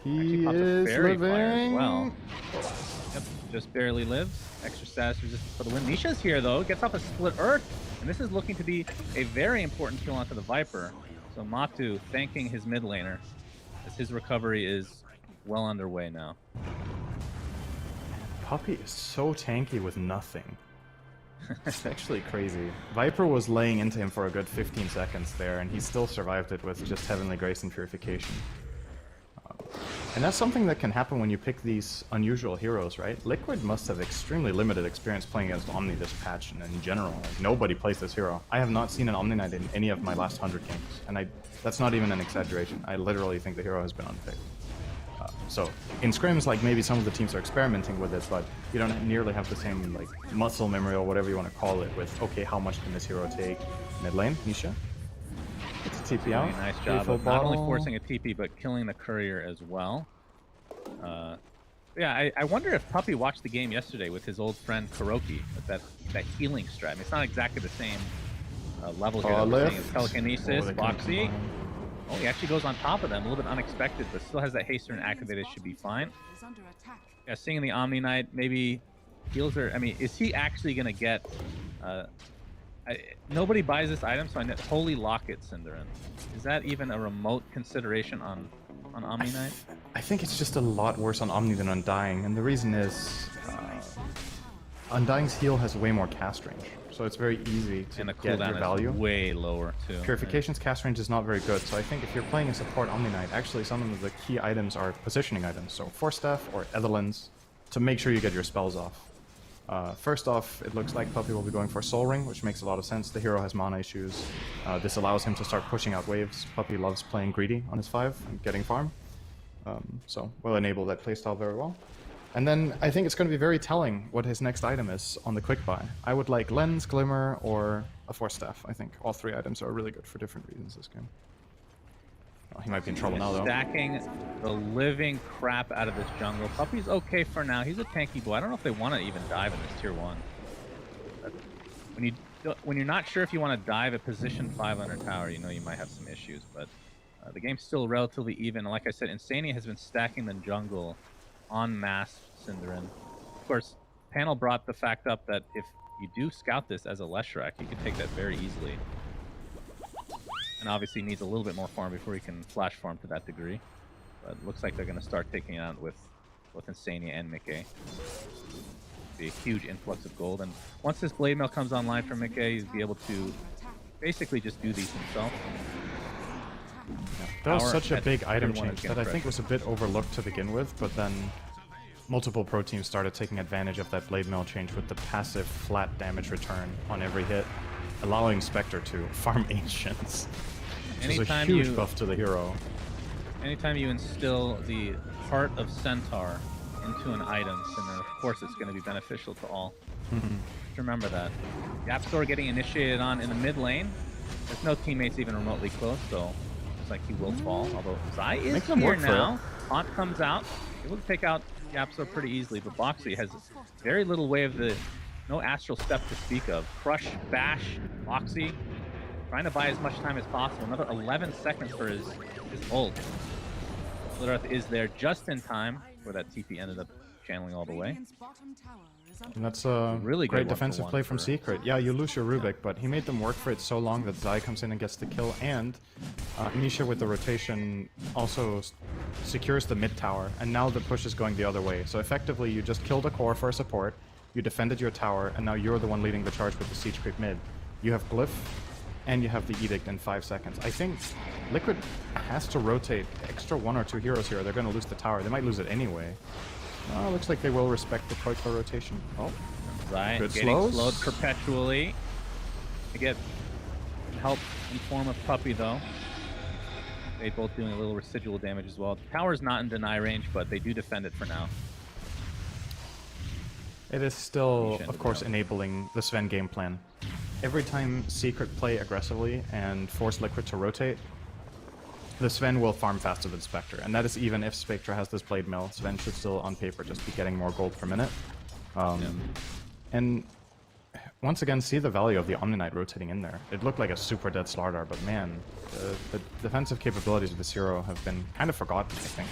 He is living. As well. Yep, just barely lives. Extra status resistance for the win. Nisha's here though, gets off a Split Earth, and this is looking to be a very important kill onto the Viper. So Matu thanking his mid laner as his recovery is well underway now. Puppy is so tanky with nothing. It's actually crazy. Viper was laying into him for a good 15 seconds there, and he still survived it with just Heavenly Grace and Purification. And that's something that can happen when you pick these unusual heroes, right? Liquid must have extremely limited experience playing against Omni this patch, and in general, like, nobody plays this hero. I have not seen an Omni Knight in any of my last 100 games, and that's not even an exaggeration. I literally think the hero has been unpicked. So in scrims, like, maybe some of the teams are experimenting with it, but you don't nearly have the same like muscle memory or whatever you want to call it with, okay, how much can this hero take mid lane? Nisha? It's a TP out. Nice job of not only forcing a TP, but killing the courier as well. Yeah, I wonder if Puppy watched the game yesterday with his old friend Kuroki, with that healing strat. I mean, it's not exactly the same level here that we're seeing as Telekinesis, Boxy. Oh, he actually goes on top of them, a little bit unexpected, but still has that haste turn activated, should be fine. Yeah, seeing the Omni Knight, maybe heals are... I mean, is he actually going to get... nobody buys this item, so I know Holy Locket Cinderin. Is that even a remote consideration on Omni Knight? I think it's just a lot worse on Omni than Undying, and the reason is Undying's heal has way more cast range, so it's very easy to and the get your cooldown value. is way lower too. Purification's cast range is not very good, so I think if you're playing a support Omni Knight, actually some of the key items are positioning items, so Force Staff or Ethelins, to make sure you get your spells off. First off, it looks like Puppy will be going for Soul Ring, which makes a lot of sense. The hero has mana issues. This allows him to start pushing out waves. Puppy loves playing greedy on his 5 and getting farm. So we'll enable that playstyle very well. And then I think it's going to be very telling what his next item is on the quick buy. I would like Lens, Glimmer, or a Force Staff. I think all 3 items are really good for different reasons this game. Oh, he might be in trouble now, though. Stacking the living crap out of this jungle. Puppy's okay for now. He's a tanky boy. I don't know if they want to even dive in this tier 1. When you're not sure if you want to dive a position 5 under tower, you know you might have some issues. But the game's still relatively even. And like I said, Insania has been stacking the jungle en masse, Cinderin. Of course, panel brought the fact up that if you do scout this as a Leshrac, you can take that very easily. And obviously needs a little bit more farm before he can flash farm to that degree. But it looks like they're going to start taking it out with both Insania and Mickey. Be a huge influx of gold. And once this Blade Mail comes online for Mickey, he'll be able to basically just do these himself. That was such a big item change that I think was a bit overlooked to begin with, but then multiple pro teams started taking advantage of that Blade Mail change with the passive flat damage return on every hit, allowing Spectre to farm Ancients, which is a huge buff to the hero. Anytime you instill the Heart of Centaur into an item, then of course it's going to be beneficial to all. Just remember that. The App Store getting initiated on in the mid lane. There's no teammates even remotely close, so looks like he will fall. Although Zai is here now. Haunt comes out. Able to take out the App Store pretty easily, but Boxy has very little way of no astral step to speak of. Crush, bash, Boxy, trying to buy as much time as possible. Another 11 seconds for his ult. Lilith is there just in time where that TP ended up channeling all the way. And that's a really great defensive play from Secret. Yeah, you lose your Rubik, but he made them work for it so long that Zai comes in and gets the kill, and Nisha with the rotation also secures the mid tower, and now the push is going the other way. So effectively, you just killed a core for a support, you defended your tower, and now you're the one leading the charge with the siege creep mid. You have Glyph, and you have the Edict in 5 seconds. I think Liquid has to rotate extra 1 or 2 heroes here. They're going to lose the tower. They might lose it anyway. Looks like they will respect the Koikla rotation. Oh, right. Getting slowed perpetually. They get help in form of Puppy, though. They both doing a little residual damage as well. The tower's not in deny range, but they do defend it for now. It is still, of course, enabling the Sven game plan. Every time Secret play aggressively and force Liquid to rotate, the Sven will farm faster than Spectre, and that is even if Spectre has this Blade Mill. Sven should still, on paper, just be getting more gold per minute. And once again, see the value of the Omni Knight rotating in there. It looked like a super dead Slardar, but man, the defensive capabilities of this hero have been kind of forgotten, I think.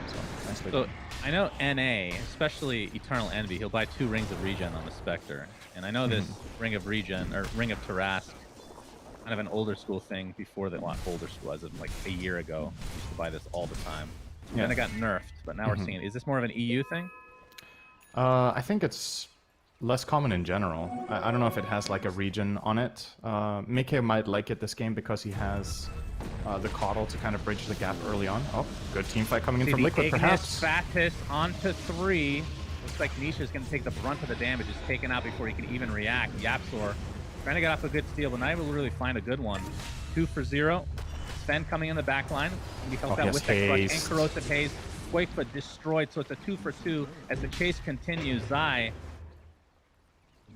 So, nicely done. I know NA, especially Eternal Envy, he'll buy 2 rings of regen on the Spectre. And I know this ring of regen, or ring of Tarask, kind of an older school thing before they want older school, as of like a year ago. We used to buy this all the time. Yeah. Then it got nerfed, but now we're seeing it. Is this more of an EU thing? I think it's less common in general. I don't know if it has like a region on it. Mickey might like it this game because he has the Coddle to kind of bridge the gap early on. Oh, good team fight coming in See from the Liquid, Ignis perhaps. Fatis onto 3. Looks like Nisha's going to take the brunt of the damage. Is taken out before he can even react. Yapzor trying to get off a good steal, but not able to really find a good one. 2 for 0. Sven coming in the back line. He helped out with that crush and corrosive haze. Quake, but destroyed, so it's a 2 for 2 as the chase continues. Zai,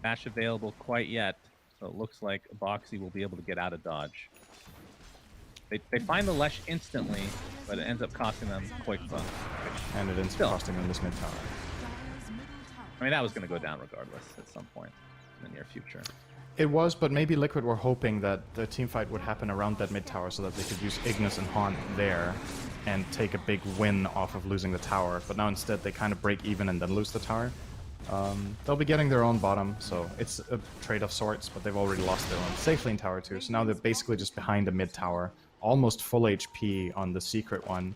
dash available quite yet, so it looks like Boxy will be able to get out of dodge. They find the Lesh instantly, but it ends up costing them Quakeba. And it ends up costing them this mid tower. I mean, that was going to go down regardless at some point in the near future. It was, but maybe Liquid were hoping that the team fight would happen around that mid tower so that they could use Ignis and Haunt there and take a big win off of losing the tower. But now instead they kind of break even and then lose the tower. They'll be getting their own bottom, so it's a trade of sorts, but they've already lost their own safe lane tower too. So now they're basically just behind the mid tower, almost full HP on the secret one.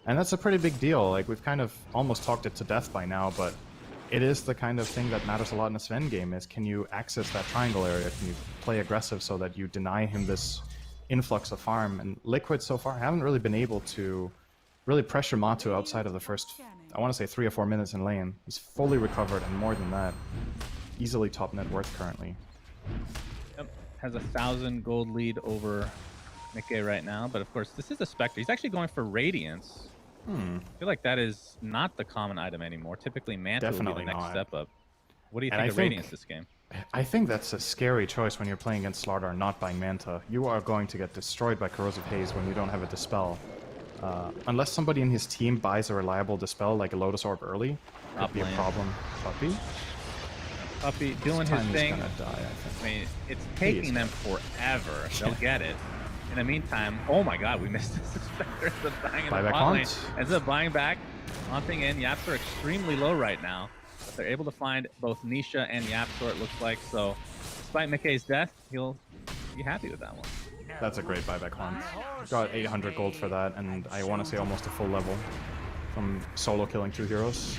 And that's a pretty big deal. Like, we've kind of almost talked it to death by now, but it is the kind of thing that matters a lot in a Sven game, is can you access that triangle area? Can you play aggressive so that you deny him this influx of farm? And Liquid so far haven't really been able to really pressure Matu outside of the first, I want to say 3 or 4 minutes in lane. He's fully recovered and more than that. Easily top net worth currently. Yep. Has 1,000 gold lead over Mickey right now, but of course this is a Spectre. He's actually going for Radiance. I feel like that is not the common item anymore. Typically Manta would be the next step up. What do you think of Radiance this game? I think that's a scary choice when you're playing against Slardar not buying Manta. You are going to get destroyed by Corrosive Haze when you don't have a Dispel. Unless somebody in his team buys a reliable Dispel like a Lotus Orb early, could be a problem. Puppey doing his thing. Gonna die, I think. I mean, it's taking them forever. They'll get it. In the meantime, oh my god, we missed this Spectre. Ends up dying in the bot lane. Ends up buying back, haunting in. Yapzor extremely low right now, but they're able to find both Nisha and Yapzor, it looks like. So, despite Mickey's death, he'll be happy with that one. That's a great buyback hunt. Got 800 gold for that, and I want to say almost a full level from solo killing 2 heroes.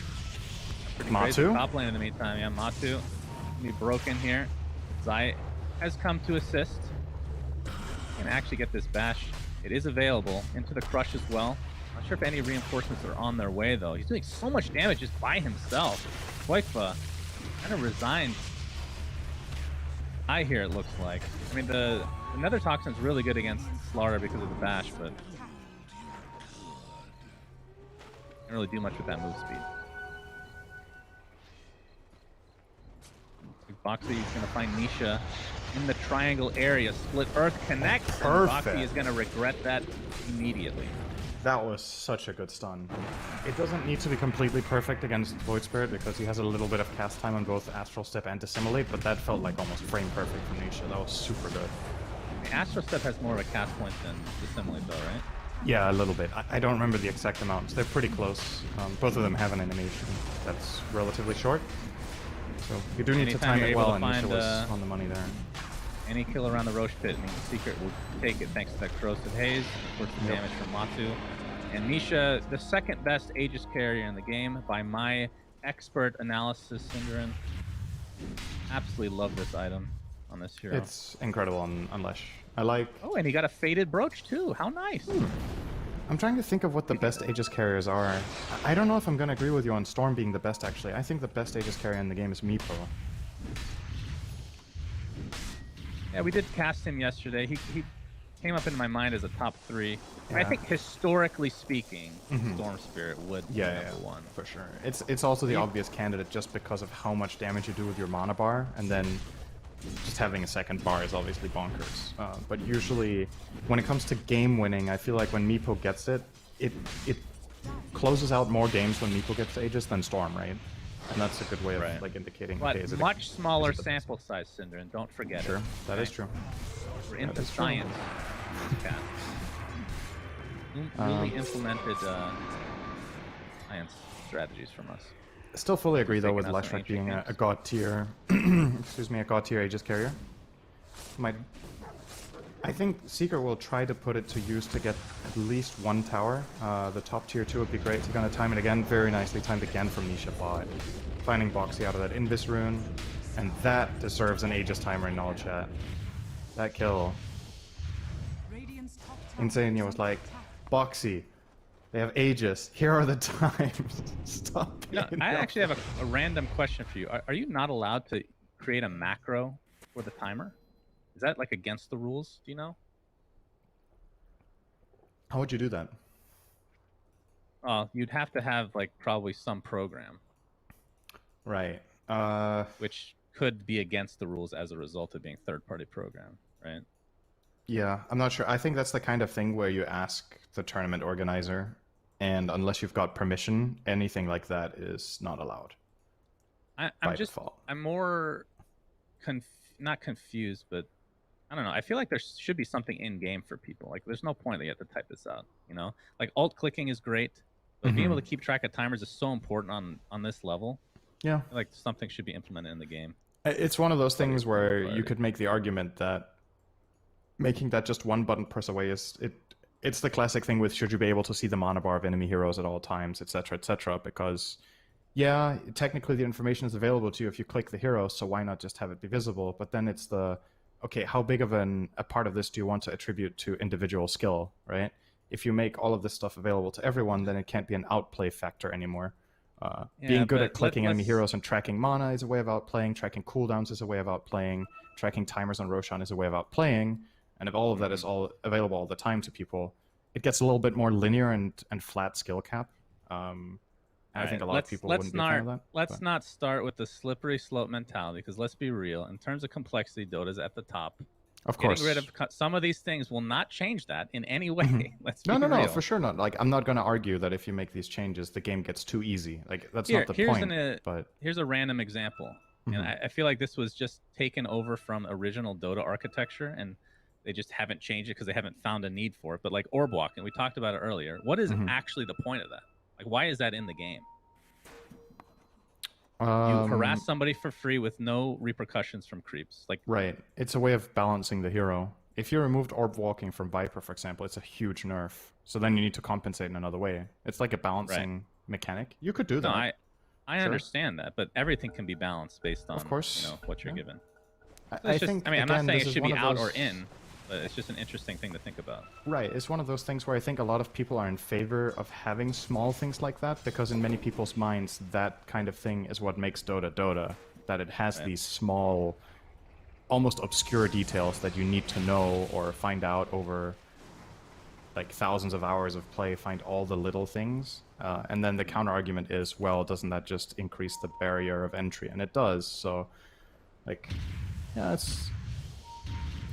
Matu? Top lane in the meantime, yeah, Matu be broken here. Zai has come to assist. Can actually get this bash. It is available into the crush as well. Not sure if any reinforcements are on their way though. He's doing so much damage just by himself. Quaifa kind of resigned. I hear it looks like. I mean, the Nether Toxin's really good against Slardar because of the bash, but can't really do much with that move speed. Boxy is going to find Nisha in the triangle area. Split Earth connects, and Boxy is going to regret that immediately. That was such a good stun. It doesn't need to be completely perfect against Void Spirit because he has a little bit of cast time on both Astral Step and Dissimulate, but that felt like almost frame perfect from Nisha. That was super good. The Astral Step has more of a cast point than Dissimulate though, right? Yeah, a little bit. I don't remember the exact amounts. They're pretty close. Both of them have an animation that's relatively short. So you do need to time it well, and Nisha was on the money there. Any kill around the Roche Pit means Secret will take it thanks to that Corrosive Haze. Of course, the damage from Matu. And Nisha, the second best Aegis carrier in the game by my expert analysis, Synderen. Absolutely love this item on this hero. It's incredible on Lesh. I like... Oh, and he got a Faded Brooch too. How nice. I'm trying to think of what the best Aegis carriers are. I don't know if I'm going to agree with you on Storm being the best, actually. I think the best Aegis carrier in the game is Meepo. Yeah, we did cast him yesterday. He came up in my mind as a top 3. And I think historically speaking, Storm Spirit would be number 1. For sure. It's also the obvious candidate just because of how much damage you do with your mana bar, and then just having a second bar is obviously bonkers. But usually, when it comes to game winning, I feel like when Meepo gets it, it closes out more games when Meepo gets Aegis than Storm, right? And that's a good way of like indicating. But okay, much smaller sample size, Cinder, and don't forget it. That is true. We're into science. Really implemented science strategies from us. Still fully agree though with Leshrac being a god tier, excuse me, a god tier Aegis carrier. I think Seeker will try to put it to use to get at least 1 tower. The top tier 2 would be great. He's gonna time it again, very nicely timed again from Nisha bot. Finding Boxy out of that Invis rune, and that deserves an Aegis timer in Null Chat. That kill. Insania was like, Boxy, they have Aegis. Here are the times. Stop. You know, I actually have a random question for you. Are you not allowed to create a macro for the timer? Is that like against the rules? Do you know? How would you do that? You'd have to have like probably some program, Right. which could be against the rules as a result of being third-party program, right? Yeah, I'm not sure. I think that's the kind of thing where you ask the tournament organizer, and unless you've got permission, anything like that is not allowed. I'm more not confused, but I don't know. I feel like there should be something in game for people. Like, there's no point that you have to type this out. You know, like alt clicking is great, but being able to keep track of timers is so important on this level. Yeah, I feel like something should be implemented in the game. It's one of those things where you could make the argument that making that just one button press away it's the classic thing with should you be able to see the mana bar of enemy heroes at all times, etc., because yeah, technically the information is available to you if you click the hero, so why not just have it be visible? But then it's okay, how big of a part of this do you want to attribute to individual skill, right? If you make all of this stuff available to everyone, then it can't be an outplay factor anymore. Being good at clicking enemy heroes and tracking mana is a way of outplaying, tracking cooldowns is a way of outplaying, tracking timers on Roshan is a way of outplaying, and if all of that is all available all the time to people, it gets a little bit more linear and flat skill cap. I think a lot of people wouldn't be a fan of that. Let's not start with the slippery slope mentality, because let's be real. In terms of complexity, Dota's at the top. Of course. Getting rid of some of these things will not change that in any way. Let's be No, real. for sure not. Like, I'm not going to argue that if you make these changes, the game gets too easy. Like, that's not the point. But here's a random example. And I feel like this was just taken over from original Dota architecture, and they just haven't changed it because they haven't found a need for it. But like orb walking, we talked about it earlier. What is actually the point of that? Like, why is that in the game? You harass somebody for free with no repercussions from creeps. Like, right. It's a way of balancing the hero. If you removed orb walking from Viper, for example, it's a huge nerf. So then you need to compensate in another way. It's like a balancing mechanic. You could do that. No, I understand that, but everything can be balanced based on, of course, you know, what you're given. I think, I'm not saying it should be out or in, but it's just an interesting thing to think about. Right. It's one of those things where I think a lot of people are in favor of having small things like that, because in many people's minds, that kind of thing is what makes Dota Dota. That it has these small, almost obscure details that you need to know or find out over like thousands of hours of play, find all the little things. And then the counter argument is, well, doesn't that just increase the barrier of entry? And it does. So, like, yeah,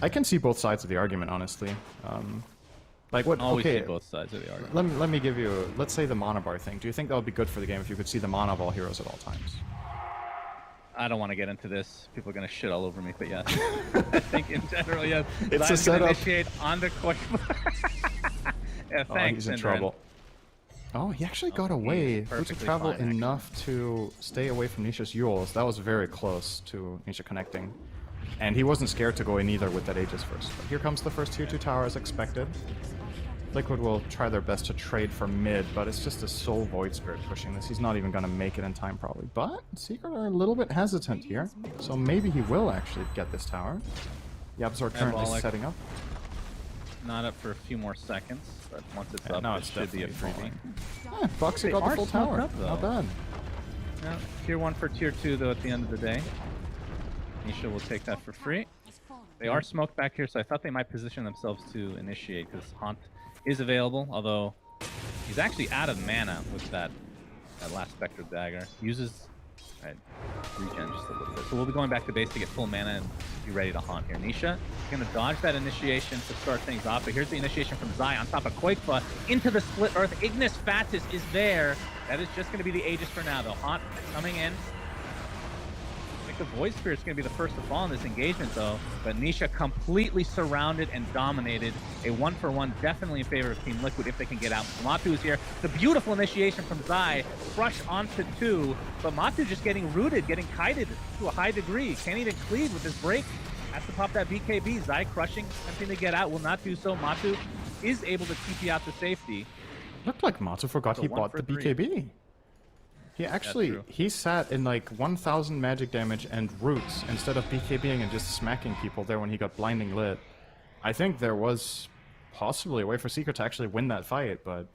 I can see both sides of the argument, honestly. Like, what? Always okay, see both sides of the argument. let me give you. Let's say the mana bar thing. Do you think that would be good for the game if you could see the mana of all heroes at all times? I don't want to get into this. People are gonna shit all over me, but yes, I think in general, yes. It's a setup. Initiate on the coin. Yeah, thanks. Oh, he's in trouble. Oh, he actually got away. He to travel enough to stay away from Nisha's Yules. That was very close to Nisha connecting. And he wasn't scared to go in either with that Aegis first. But here comes the first tier 2 tower as expected. Liquid will try their best to trade for mid, but it's just a Soul Void Spirit pushing this. He's not even going to make it in time, probably. But Secret are a little bit hesitant here, so maybe he will actually get this tower. The Absor currently setting up. Not up for a few more seconds, but once it's up, no, it should be a freebie. Yeah, Boxy got the full tower. Up, not bad. Yeah, tier 1 for tier 2, though, at the end of the day. Nisha will take that for free. They are smoked back here, so I thought they might position themselves to initiate, because Haunt is available, although he's actually out of mana with that last Spectre Dagger. Uses regen just a little bit. So we'll be going back to base to get full mana and be ready to Haunt here. Nisha going to dodge that initiation to start things off, but here's the initiation from Zai on top of Koikfa into the Split Earth. Ignis Fatis is there. That is just going to be the Aegis for now, though. Haunt coming in. The Void Spirit's going to be the first to fall in this engagement, though. But Nisha completely surrounded and dominated. A 1-for-1 definitely in favor of Team Liquid if they can get out. Matu is here. The beautiful initiation from Zai. Crush onto 2. But Matu just getting rooted, getting kited to a high degree. Can't even cleave with his break. Has to pop that BKB. Zai crushing, attempting to get out. Will not do so. Matu is able to TP out to safety. Looked like Matu forgot he bought the BKB. He actually, he sat in like 1000 magic damage and roots instead of BKBing and just smacking people there when he got blinding lit. I think there was possibly a way for Secret to actually win that fight, but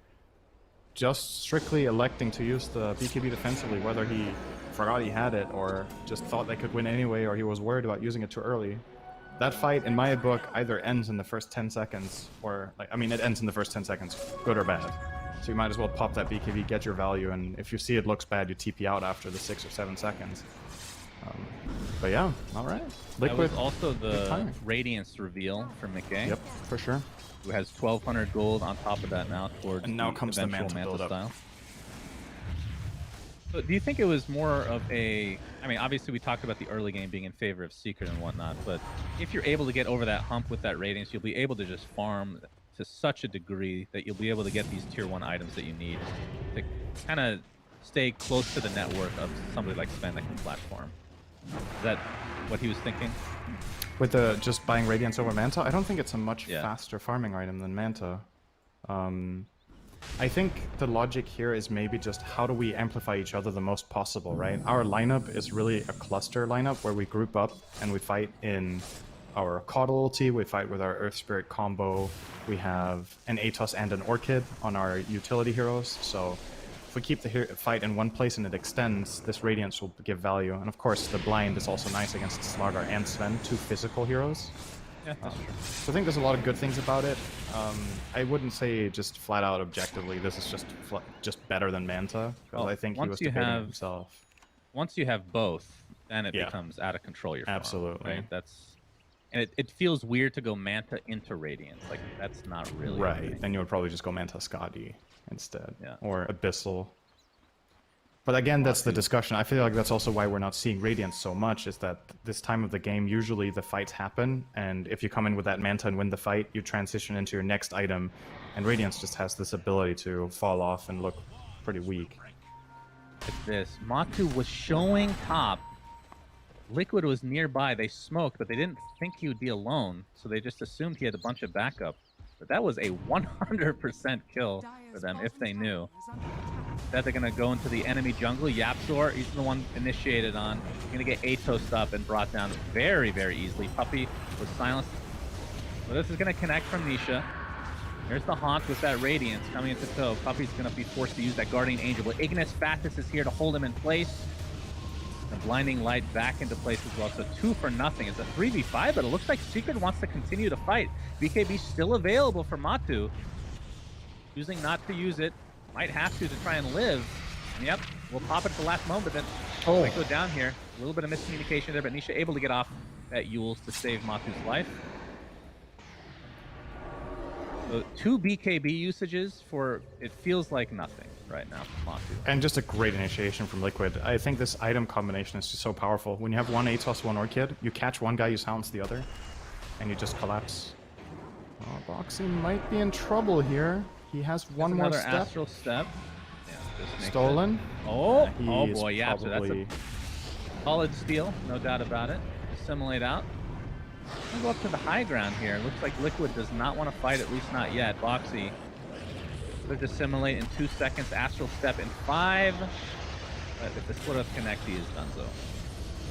just strictly electing to use the BKB defensively, whether he forgot he had it or just thought they could win anyway, or he was worried about using it too early. That fight, in my book, either ends in the first 10 seconds, or, like, I mean, it ends in the first 10 seconds, good or bad. So you might as well pop that BKB, get your value, and if you see it looks bad, you TP out after the 6 or 7 seconds. But yeah, alright. Liquid. That was also the Radiance reveal for McKay. Yep, for sure. Who has 1,200 gold on top of that now towards And now the comes the eventual Manta build-up. style. So do you think it was more of a... I mean, obviously we talked about the early game being in favor of Secret and whatnot, but if you're able to get over that hump with that Radiance, you'll be able to just farm to such a degree that you'll be able to get these tier 1 items that you need to kind of stay close to the network of somebody like Sven that can platform. Is that what he was thinking? With the just buying Radiance over Manta, I don't think it's a much faster farming item than Manta. I think the logic here is maybe just how do we amplify each other the most possible, right? Our lineup is really a cluster lineup where we group up and we fight in our Coddle ulti, we fight with our Earth Spirit combo, we have an Atos and an Orchid on our utility heroes, so if we keep the fight in one place and it extends, this Radiance will give value. And of course, the Blind is also nice against Slargar and Sven, 2 physical heroes. Yeah, that's true. So I think there's a lot of good things about it. I wouldn't say just flat out objectively, this is just better than Manta, because I think he was debating himself. Once you have both, then it becomes out of control. Your farm, absolutely, right? And it feels weird to go Manta into Radiance. Like, that's not really right. Then you would probably just go Manta Skadi instead, yeah. Or Abyssal. But again, that's the discussion. I feel like that's also why we're not seeing Radiance so much, is that this time of the game, usually the fights happen, and if you come in with that Manta and win the fight, you transition into your next item, and Radiance just has this ability to fall off and look pretty weak. Like this. Matu was showing top. Liquid was nearby. They smoked, but they didn't think he would be alone, so they just assumed he had a bunch of backup. But that was a 100% kill for them, if they knew. That they're going to go into the enemy jungle. Yapzor, he's the one initiated on. Going to get Atos up and brought down very, very easily. Puppey was silenced. So this is going to connect from Nisha. There's the Haunt with that Radiance coming into tow. Puppey's going to be forced to use that Guardian Angel, but Ignis Fatus is here to hold him in place. The Blinding Light back into place as well. So 2 for nothing. It's a 3v5, but it looks like Secret wants to continue to fight. BKB still available for Matu. Choosing not to use it. Might have to try and live. And yep, we'll pop it at the last moment, but then might go down here. A little bit of miscommunication there, but Nisha able to get off that Yules to save Matu's life. So 2 BKB usages for, it feels like nothing right now for Matu. And just a great initiation from Liquid. I think this item combination is just so powerful. When you have 1 Atos, 1 Orchid, you catch one guy, you silence the other, and you just collapse. Oh, Bo3 might be in trouble here. He has one more step. Astral step. Yeah, Stolen. Oh boy, yeah, so that's a solid steal, no doubt about it. Assimilate out. I'm gonna go up to the high ground here. Looks like Liquid does not want to fight, at least not yet. Bo3. They're dissimilate in 2 seconds. Astral step in 5. But if the split up connect, he is done so.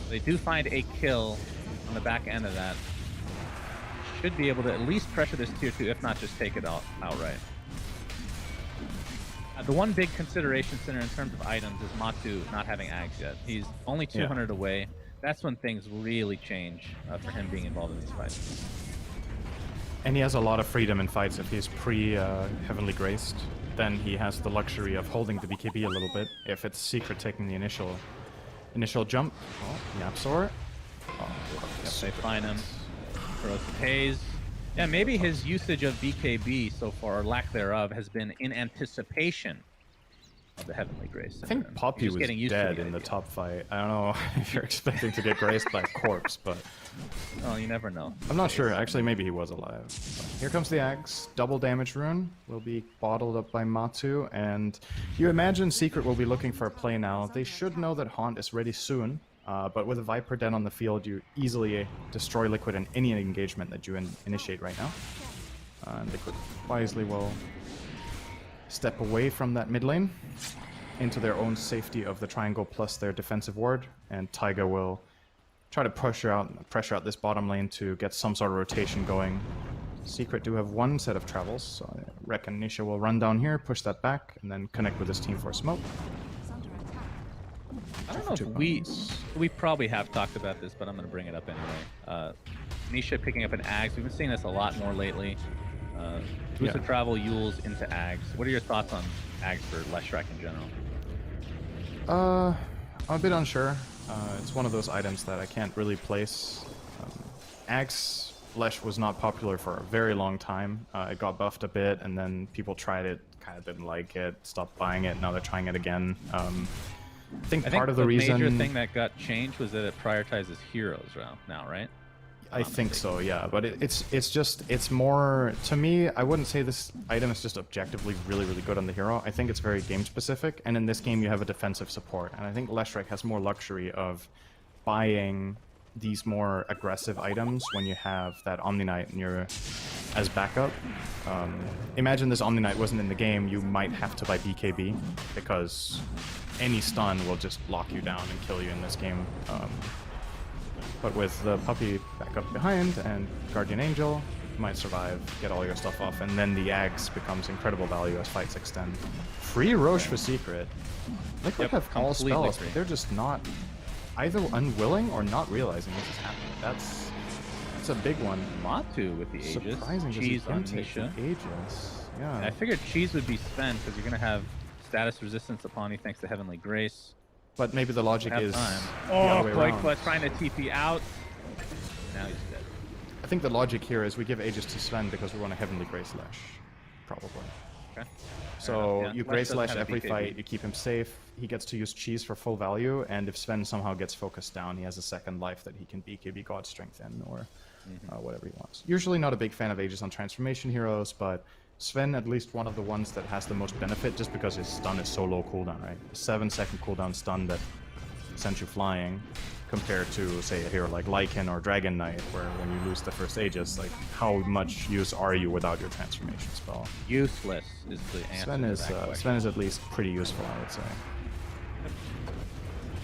They do find a kill on the back end of that. Should be able to at least pressure this tier 2, if not just take it out outright. The one big consideration center in terms of items is Matu not having Ags yet. He's only 200 away. That's when things really change for him being involved in these fights. And he has a lot of freedom in fights. If he's pre-Heavenly Graced, then he has the luxury of holding the BKB a little bit. If it's Secret taking the initial jump. Oh, Yapzor. Oh, yep, they find him. Throws the haze. Yeah, maybe his usage of BKB so far, or lack thereof, has been in anticipation of the Heavenly Grace. I think Poppy was dead in the top fight. I don't know if you're expecting to get graced by a corpse, but... Oh, you never know. I'm not sure. Actually, maybe he was alive. But here comes the Axe. Double damage rune will be bottled up by Matu, and you imagine Secret will be looking for a play now. They should know that Haunt is ready soon. But with a Viper Den on the field, you easily destroy Liquid in any engagement that you initiate right now. Liquid wisely will step away from that mid lane into their own safety of the triangle plus their defensive ward, and Taiga will try to pressure out this bottom lane to get some sort of rotation going. Secret do have one set of travels, so I reckon Nisha will run down here, push that back, and then connect with his team for a smoke. I don't know if we probably have talked about this, but I'm going to bring it up anyway. Nisha picking up an Ags. We've been seeing this a lot more lately. Boost of travel, Yules into Ags. What are your thoughts on Ags for Leshrac in general? I'm a bit unsure. It's one of those items that I can't really place. Ags Lesh was not popular for a very long time. It got buffed a bit, and then people tried it, kind of didn't like it, stopped buying it, now they're trying it again. I think part of the reason... major thing that got changed was that it prioritizes heroes now, right? I think so, yeah. But it's more, to me, I wouldn't say this item is just objectively really, really good on the hero. I think it's very game specific, and in this game you have a defensive support. And I think Leshrac has more luxury of buying these more aggressive items when you have that Omni Knight in your as backup. Imagine this Omni Knight wasn't in the game, you might have to buy BKB, because any stun will just lock you down and kill you in this game. But with the puppy back up behind and Guardian Angel, you might survive, get all your stuff off, and then the Ags becomes incredible value as fights extend. Free Roche for Secret. Liquid have all spells, but they're just not either unwilling or not realizing this is happening. That's a big one. Matu with the Aegis. Surprising to Cheese see him on take the Nisha. Aegis. Yeah. I figured Cheese would be Sven because you're going to have status resistance upon you thanks to Heavenly Grace. But maybe the logic is the Oh, other way around. Koikwa trying to TP out. Now he's dead. I think the logic here is we give Aegis to Sven because we want a Heavenly Grace Lash. Probably. Okay. So Yeah. you Lesh Grace doesn't Lash have a every BKB. fight, you keep him safe, he gets to use Cheese for full value, and if Sven somehow gets focused down, he has a second life that he can BKB God Strength in, or whatever he wants. Usually not a big fan of Aegis on transformation heroes, but Sven at least one of the ones that has the most benefit just because his stun is so low cooldown, right? A 7-second cooldown stun that sends you flying, compared to, say, a hero like Lycan or Dragon Knight, where when you lose the first Aegis, like, how much use are you without your transformation spell? Useless is the answer. Sven is at least pretty useful, I would say.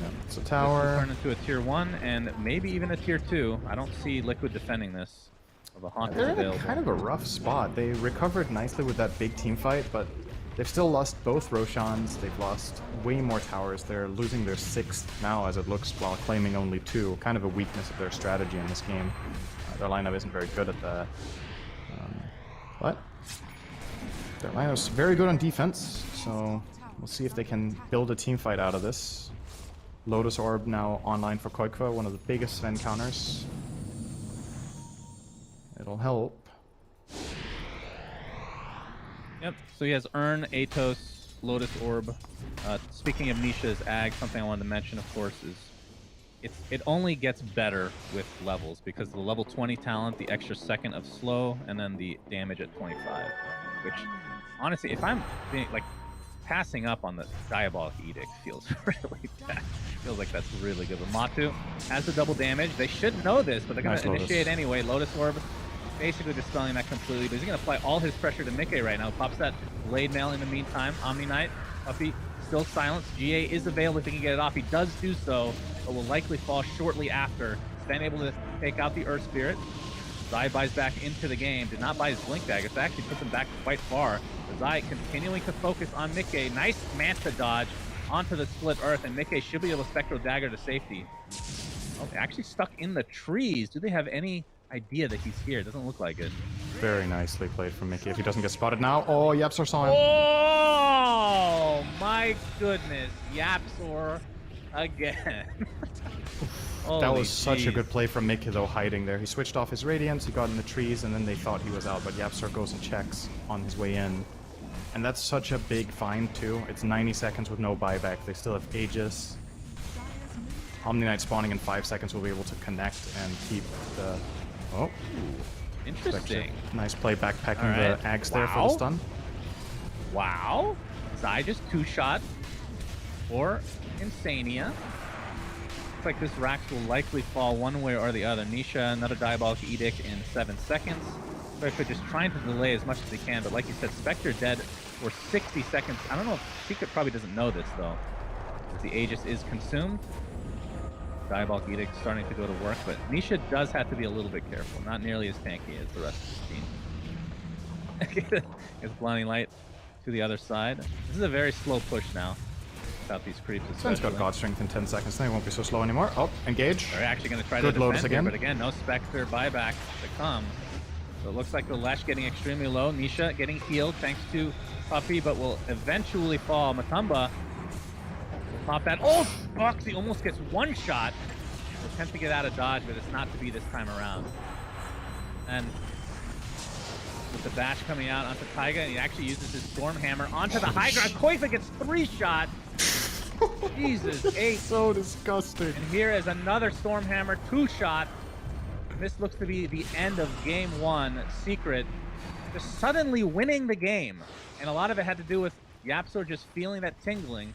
Yeah, it's a This tower. will turn into a tier 1 and maybe even a tier 2. I don't see Liquid defending this. The Haunt is They're in available. kind of a rough spot. They recovered nicely with that big team fight, but they've still lost both Roshans. They've lost way more towers. They're losing their 6th now, as it looks, while claiming only 2. Kind of a weakness of their strategy in this game. Their lineup isn't very good at that. But their lineup's very good on defense, so we'll see if they can build a team fight out of this. Lotus Orb now online for Koikwa, one of the biggest Sven counters. It'll help. Yep, so he has Urn, Atos, Lotus Orb. Speaking of Nisha's Ag, something I wanted to mention, of course, is it only gets better with levels because the level 20 talent, the extra second of slow, and then the damage at 25. Which, honestly, if I'm being, like, passing up on the Diabolic Edict feels really bad. Feels like that's really good. But Matu has the double damage. They should know this, but they're going to initiate anyway. Lotus Orb basically dispelling that completely, but he's going to apply all his pressure to Mickey right now. Pops that Blade Mail in the meantime. Omni Knight, Puppy, still silenced. GA is available if he can get it off. He does do so, but will likely fall shortly after. Sven able to take out the Earth Spirit. Zai buys back into the game. Did not buy his Blink Dagger. It actually puts him back quite far. Zai continuing to focus on Mickey. Nice Manta dodge onto the Split Earth, and Mickey should be able to Spectral Dagger to safety. Oh, they're actually stuck in the trees. Do they have any idea that he's here? It doesn't look like it. Very nicely played from Mickey. If he doesn't get spotted now, oh, Yapsor saw him. Oh my goodness, Yapsor again. That was such a good play from Mickey, though, hiding there. He switched off his Radiance, he got in the trees, and then they thought he was out, but Yapsor goes and checks on his way in. And that's such a big find, too. It's 90 seconds with no buyback. They still have Aegis. Omni Knight spawning in 5 seconds will be able to connect and keep the... Oh. Interesting. Nice play backpacking the Ags there for the stun. Wow. Zai just 2-shot for Insania. Looks like this Rax will likely fall one way or the other. Nisha, another Diabolic Edict in 7 seconds. They're just trying to delay as much as they can, but like you said, Spectre dead for 60 seconds. I don't know if Secret probably doesn't know this, though. As the Aegis is consumed. Diabolic Edict starting to go to work, but Nisha does have to be a little bit careful. Not nearly as tanky as the rest of his team. It's blinding light to the other side. This is a very slow push now. Without these creeps, Sven's got especially. God Strength in 10 seconds, then he won't be so slow anymore. Oh, engage. They're actually going to try Good to Lotus defend here, again. but again, no Spectre buyback to come. So it looks like the Lesh getting extremely low. Nisha getting healed thanks to Puppy, but will eventually fall. Matumba will pop that. Oh, Foxy almost gets one shot. Will attempt to get out of dodge, but it's not to be this time around. And with the bash coming out onto Taiga, and he actually uses his Storm Hammer onto the high ground. Koifa gets 3 shots. Jesus, 8. So disgusting. And here is another Storm Hammer, 2 shot. This looks to be the end of game 1. Secret just suddenly winning the game. And a lot of it had to do with Yapsor just feeling that tingling,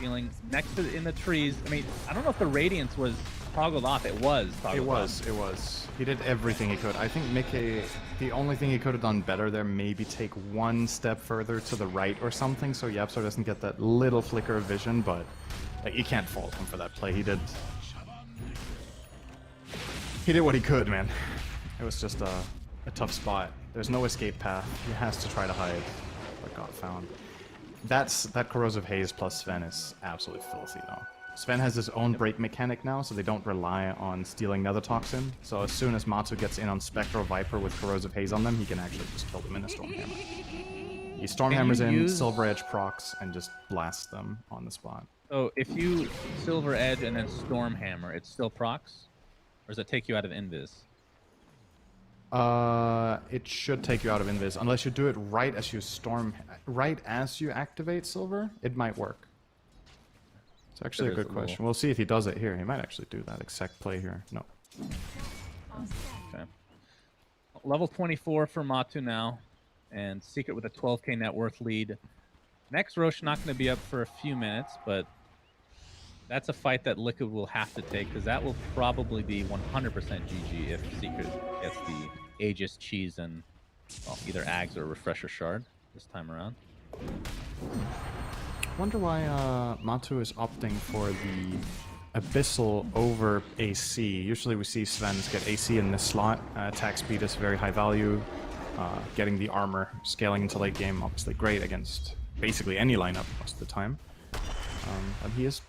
feeling next to in the trees. I mean, I don't know if the Radiance was toggled off. It was toggled off. It was. He did everything he could. I think Mickey, the only thing he could have done better there, maybe take one step further to the right or something, so Yapsor doesn't get that little flicker of vision, but like, you can't fault him for that play. He did what he could, man. It was just a tough spot. There's no escape path. He has to try to hide what got found. That Corrosive Haze plus Sven is absolutely filthy, though. Sven has his own break mechanic now, so they don't rely on stealing Nether Toxin. So as soon as Matu gets in on Spectral Viper with Corrosive Haze on them, he can actually just kill them in a Stormhammer. He Stormhammers in, Silver Edge procs, and just blasts them on the spot. So if you Silver Edge and then Stormhammer, it's still procs? Or does it take you out of Invis? It should take you out of Invis, unless you do it right as you activate Silver. It might work. It's actually a good question. We'll see if he does it here. He might actually do that exact play here. No. Okay. Level 24 for Matu now, and Secret with a 12k net worth lead. Next Roche not going to be up for a few minutes, but that's a fight that Liquid will have to take, because that will probably be 100% GG if Secret gets the Aegis cheese and, well, either Ags or Refresher Shard this time around. Wonder why Matu is opting for the Abyssal over AC. Usually we see Sven's get AC in this slot. Attack speed is very high value. Getting the armor, scaling into late game, obviously great against basically any lineup most of the time. But he is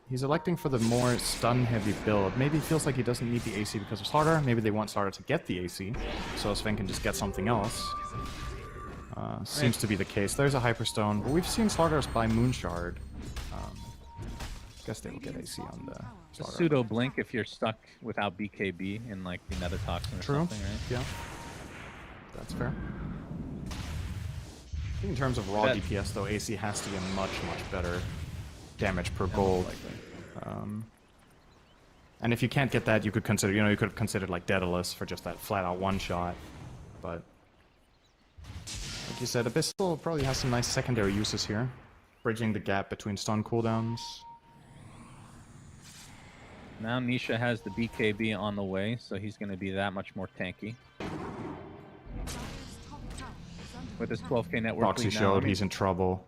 he's electing for the more stun-heavy build. Maybe he feels like he doesn't need the AC because of Slaughter. Maybe they want Slaughter to get the AC, so Sven can just get something else. Seems to be the case. There's a Hyperstone, but we've seen Slaughter's buy Moonshard. Guess they will get AC on the Slaughter. Pseudo blink if you're stuck without BKB in like the Nether Toxin or something, right? Yeah. That's fair. I think in terms of raw DPS though, AC has to be a much better damage per gold. And if you can't get that, you could consider, you could have considered like Daedalus for just that flat out one shot. But like you said, Abyssal probably has some nice secondary uses here. Bridging the gap between stun cooldowns. Now Nisha has the BKB on the way, so he's going to be that much more tanky. With his 12k network Proxy showed he's in trouble.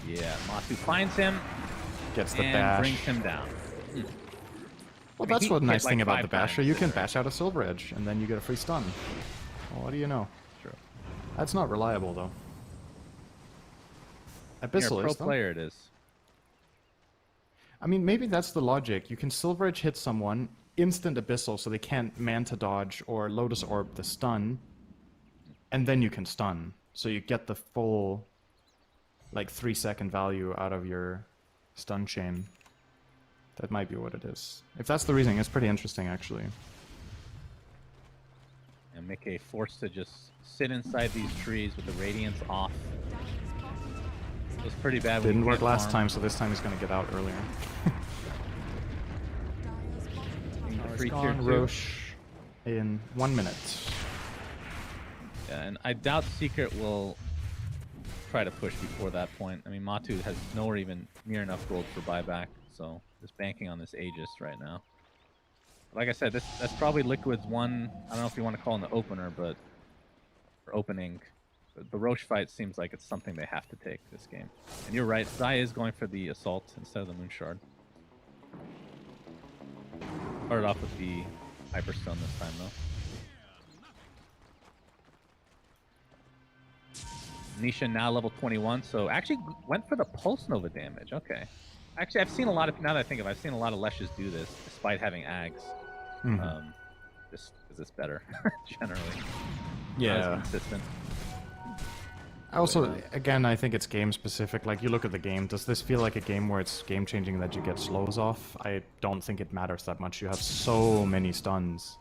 Yeah, Matu finds him, gets the and bash. brings him down. Well, that's what nice thing about the basher. You can bash out a Silver Edge, and then you get a free stun. Well, what do you know? True. That's not reliable, though. Abyssal Pro is, though. player it is. I mean, maybe that's the logic. You can Silver Edge hit someone, instant Abyssal, so they can't Manta dodge or Lotus Orb the stun, and then you can stun. So you get the full, like, 3-second value out of your stun chain. That might be what it is. If that's the reasoning, it's pretty interesting, actually. And Mickey forced to just sit inside these trees with the Radiance off. It was pretty bad. Didn't work last time, so this time he's going to get out earlier. Free tier Gone, 2. Roche in 1 minute. Yeah, and I doubt Secret will try to push before that point. I mean, Matu has nowhere even near enough gold for buyback, so just banking on this Aegis right now. Like I said, that's probably Liquid's one, I don't know if you want to call it an opener, but for opening. The Roche fight seems like it's something they have to take this game. And you're right, Zai is going for the Assault instead of the Moonshard. Started off with the Hyperstone this time, though. Nisha now level 21, so actually went for the Pulse Nova damage. Okay. Actually, I've seen a lot of, now that I think of it, I've seen a lot of Leshes do this despite having Ags. Just because it's better, generally. Yeah. Not as consistent. Also, again, I think it's game specific. Like, you look at the game, does this feel like a game where it's game changing that you get slows off? I don't think it matters that much. You have so many stuns.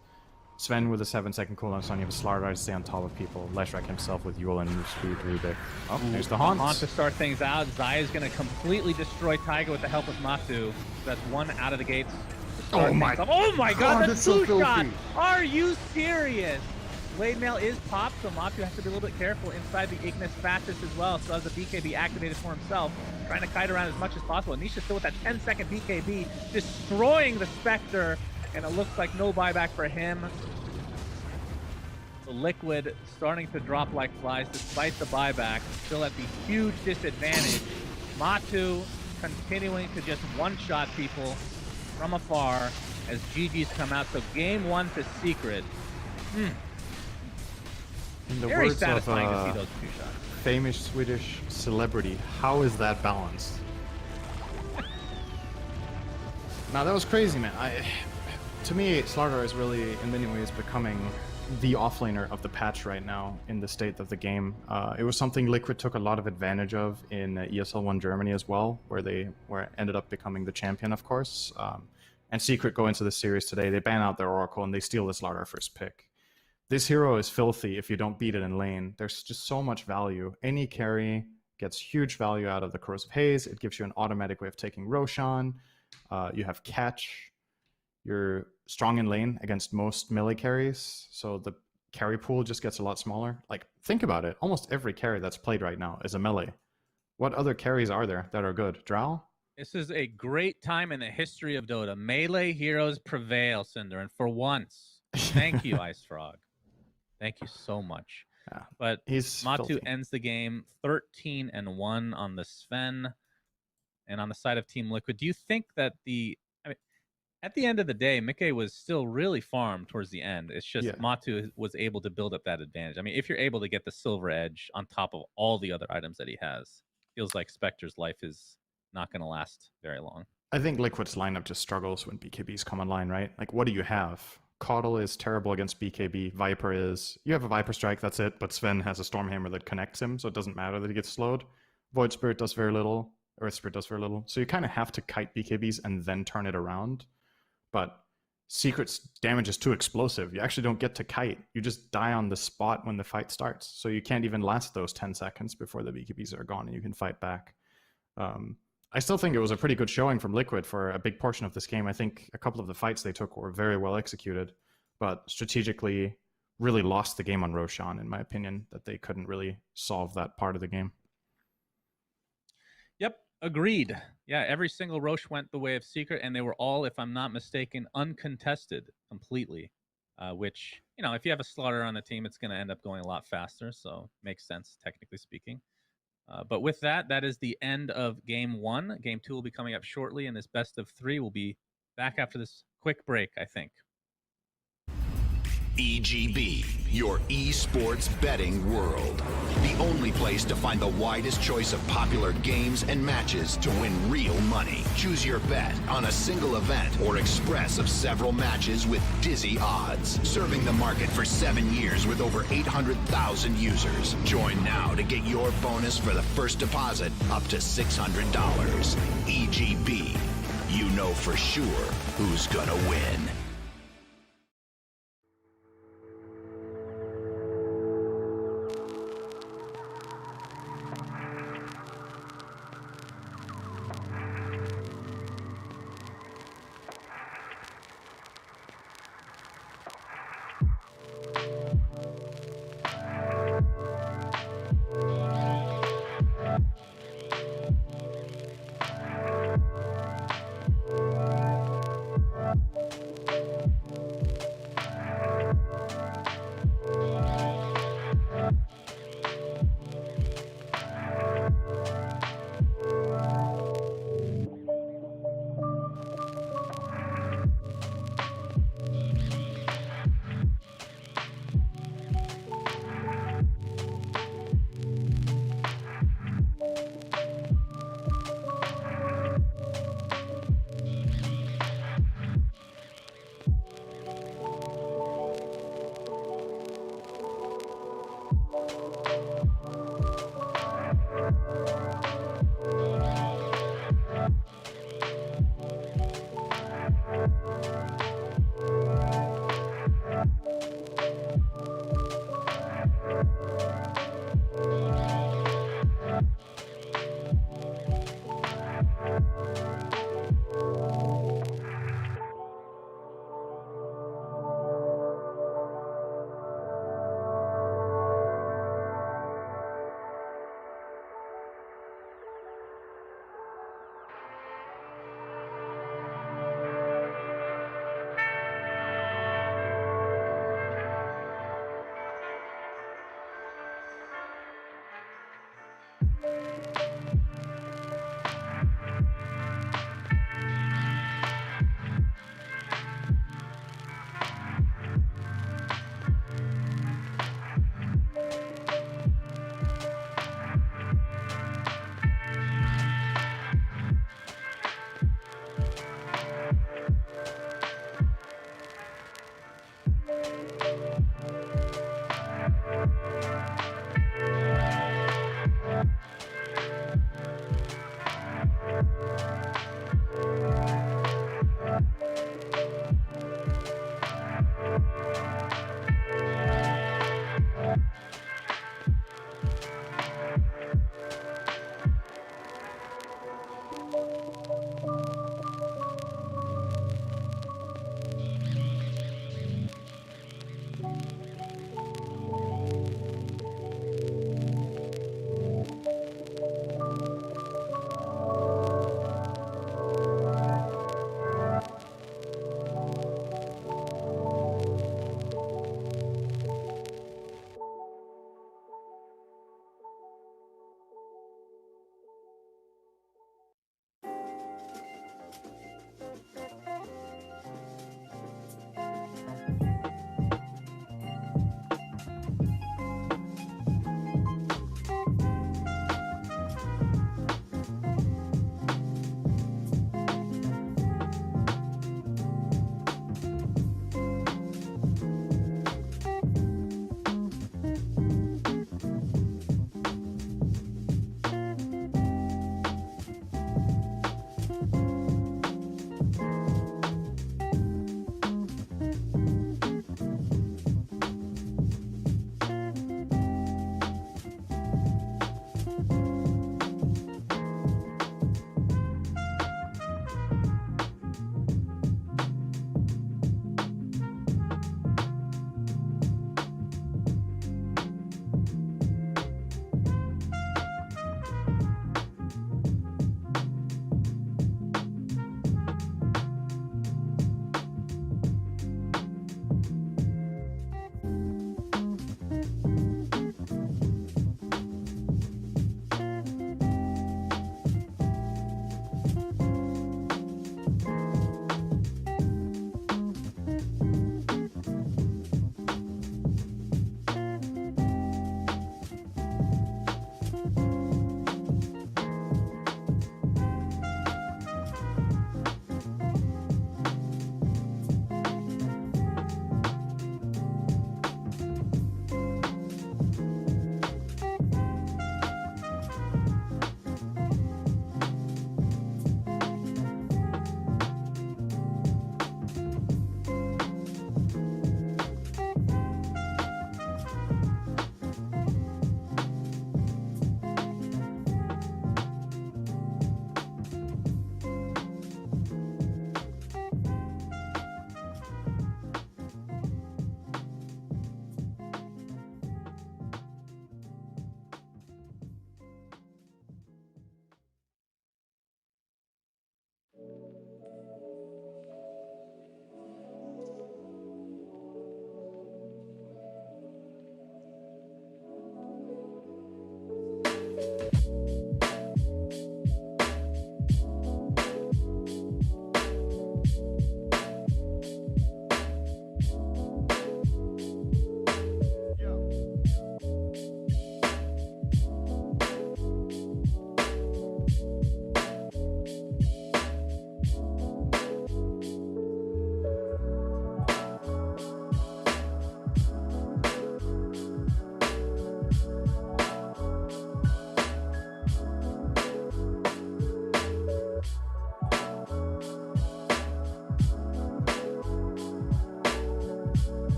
Sven with a 7-second cooldown stun, you have a Slardar to stay on top of people. Leshrac himself with Yule and move speed, Rubik. Oh, there's the Haunt. Haunt to start things out. Zaya is going to completely destroy Taiga with the help of Matu. That's one out of the gates. Oh my God, that's so two shot! filthy. Are you serious? Blade Mail is popped, so Matu has to be a little bit careful inside the Ignis Fascist as well. So has the BKB activated for himself, trying to kite around as much as possible. Nisha still with that 10-second BKB, destroying the Spectre, and it looks like no buyback for him. So Liquid starting to drop like flies despite the buyback, still at the huge disadvantage. Matu continuing to just one-shot people from afar as GG's come out. So game 1 to Secret. In the Very words satisfying of to see those 2 shots. famous Swedish celebrity, how is that balanced? Now that was crazy, man. To me, Slardar is really, in many ways, becoming the offlaner of the patch right now in the state of the game. It was something Liquid took a lot of advantage of in ESL 1 Germany as well, where they ended up becoming the champion, of course. And Secret go into the series today. They ban out their Oracle and they steal the Slardar first pick. This hero is filthy if you don't beat it in lane. There's just so much value. Any carry gets huge value out of the Corrosive Haze. It gives you an automatic way of taking Roshan. You have catch. You're strong in lane against most melee carries, so the carry pool just gets a lot smaller. Like, think about it. Almost every carry that's played right now is a melee. What other carries are there that are good? Drow? This is a great time in the history of Dota. Melee heroes prevail, Cinder, and for once, thank you, Ice Frog. Thank you so much. Yeah, but Matu filthy. ends the game 13-1 on the Sven, and on the side of Team Liquid. Do you think that at the end of the day, Mickey was still really farmed towards the end. It's just Matu was able to build up that advantage. I mean, if you're able to get the silver edge on top of all the other items that he has, feels like Spectre's life is not going to last very long. I think Liquid's lineup just struggles when BKBs come online, right? Like, what do you have? Caudle is terrible against BKB. Viper is... You have a Viper Strike, that's it, but Sven has a Stormhammer that connects him, so it doesn't matter that he gets slowed. Void Spirit does very little. Earth Spirit does very little. So you kind of have to kite BKBs and then turn it around. But Secret's damage is too explosive. You actually don't get to kite. You just die on the spot when the fight starts. So you can't even last those 10 seconds before the BKBs are gone and you can fight back. I still think it was a pretty good showing from Liquid for a big portion of this game. I think a couple of the fights they took were very well executed, but strategically really lost the game on Roshan, in my opinion, that they couldn't really solve that part of the game. Yep, agreed. Yeah, every single Roche went the way of Secret, and they were all, if I'm not mistaken, uncontested completely, which, you know, if you have a Slaughter on the team, it's going to end up going a lot faster, so makes sense, technically speaking. But with that, that is the end of Game 1. Game 2 will be coming up shortly, and this best of 3 will be back after this quick break, I think. EGB, your esports betting world. The only place to find the widest choice of popular games and matches to win real money. Choose your bet on a single event or express of several matches with dizzy odds. Serving the market for 7 years with over 800,000 users. Join now to get your bonus for the first deposit up to $600. EGB, you know for sure who's gonna win.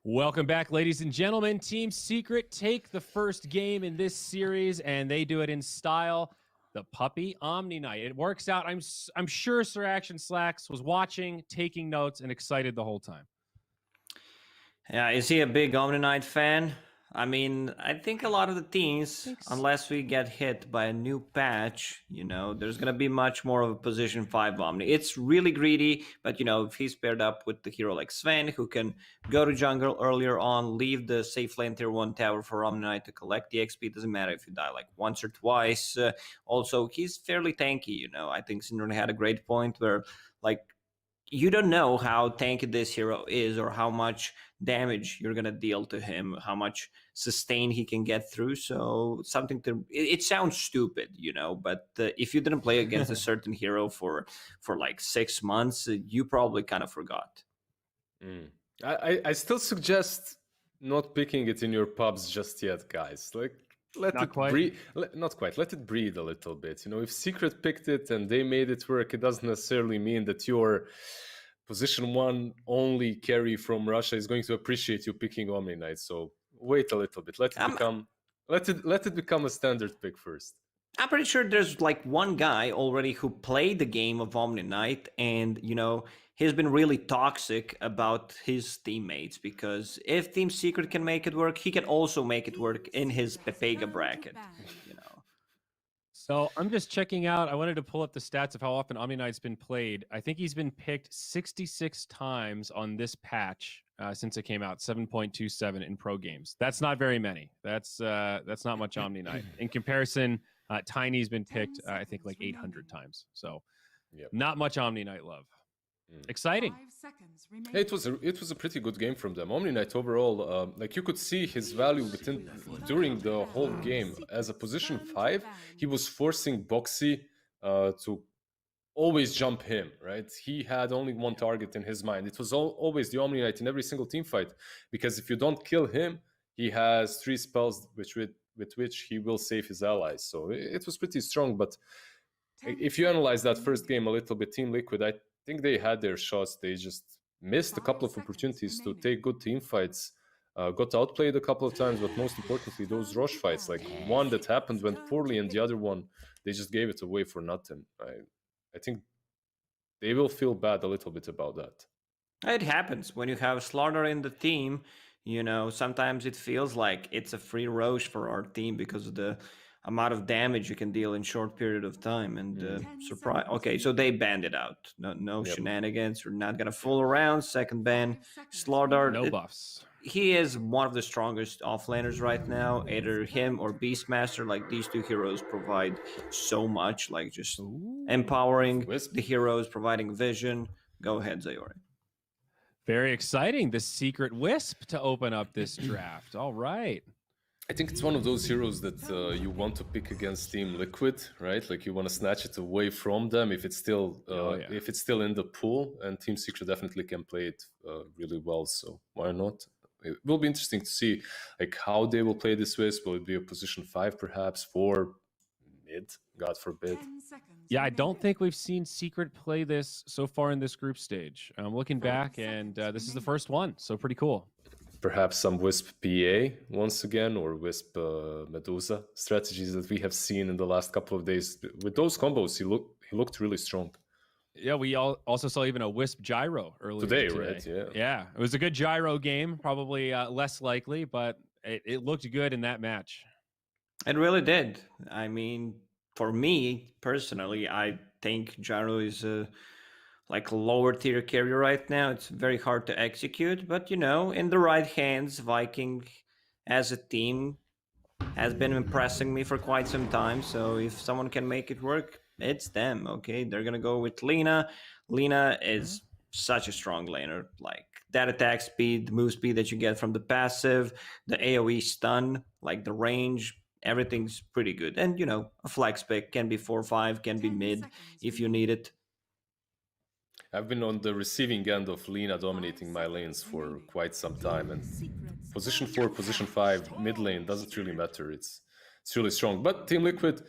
Welcome back, ladies and gentlemen. Team Secret take the first game in this series, and they do it in style. The Puppy Omni Night. It works out. I'm sure Sir Action Slacks was watching, taking notes, and excited the whole time. Yeah, is he a big Omni Knight fan? I mean, I think a lot of the teams, unless we get hit by a new patch, there's going to be much more of a position 5 Omni. It's really greedy, but, if he's paired up with the hero like Sven, who can go to jungle earlier on, leave the safe lane tier 1 tower for Omni Knight to collect the XP, doesn't matter if you die like once or twice. Also, he's fairly tanky, I think Syndrome had a great point where, like, you don't know how tanky this hero is or how much damage you're going to deal to him, how much sustain he can get through. So it sounds stupid, but if you didn't play against a certain hero for like 6 months, you probably kind of forgot. I still suggest not picking it in your pubs just yet, guys. Like, let it breathe. Not quite. Let it breathe a little bit. If Secret picked it and they made it work, it doesn't necessarily mean that your position 1 only carry from Russia is going to appreciate you picking Omni Knight. So wait a little bit. Let it become a standard pick first. I'm pretty sure there's like one guy already who played the game of Omni Knight, and he's been really toxic about his teammates, because if Team Secret can make it work, he can also make it work in his Pepega bracket. So I'm just checking out. I wanted to pull up the stats of how often Omni Knight's been played. I think he's been picked 66 times on this patch since it came out, 7.27 in pro games. That's not very many. That's not much Omni Knight. In comparison, Tiny's been picked, I think, like 800 times. So not much Omni Knight love. Exciting. It was a pretty good game from them. Omni Knight overall, like, you could see his value during the whole game. As a position 5, he was forcing Boxy to always jump him, right? He had only one target in his mind. It was always the Omni Knight in every single team fight, because if you don't kill him, he has 3 spells with which he will save his allies. So it was pretty strong. But if you analyze that first game a little bit, Team Liquid, I think they had their shots. They just missed a couple of opportunities to take good team fights. Got outplayed a couple of times, but most importantly, those rush fights, like one that happened went poorly, and the other one, they just gave it away for nothing. I think they will feel bad a little bit about that. It happens when you have Slaughter in the team. Sometimes it feels like it's a free roach for our team because of the amount of damage you can deal in short period of time. And surprise. Okay, so they banned it out. No shenanigans. We're not gonna fool around. Second ban. Slaughter. No buffs. He is one of the strongest offlaners right now. Either him or Beastmaster. Like, these 2 heroes provide so much. Like, just empowering the heroes, providing vision. Go ahead, Zayori. Very exciting. The Secret Wisp to open up this draft. All right. I think it's one of those heroes that you want to pick against Team Liquid, right? Like, you want to snatch it away from them if it's still in the pool, and Team Secret definitely can play it really well. So why not? It will be interesting to see like how they will play this Wisp. Will it be a position 5, perhaps 4, mid? God forbid. Yeah, I don't think we've seen Secret play this so far in this group stage. I'm looking back, and this is the first one, so pretty cool. Perhaps some Wisp PA once again, or Wisp Medusa strategies that we have seen in the last couple of days. With those combos, he looked really strong. Yeah, we also saw even a Wisp Gyro earlier today. Right? Yeah, it was a good Gyro game, probably less likely, but it looked good in that match. It really did. I mean, for me personally, I think Gyro is like a lower tier carrier right now. It's very hard to execute, but in the right hands, Viking as a team has been impressing me for quite some time. So if someone can make it work, it's them. Okay, they're gonna go with Lina. Lina is such a strong laner. Like, that attack speed, the move speed that you get from the passive, the AoE stun, like the range, everything's pretty good. And a flex pick can be 4-5, can be mid if you need it. I've been on the receiving end of Lina dominating my lanes for quite some time, and position 4, position 5, mid lane doesn't really matter. It's really strong. But Team Liquid,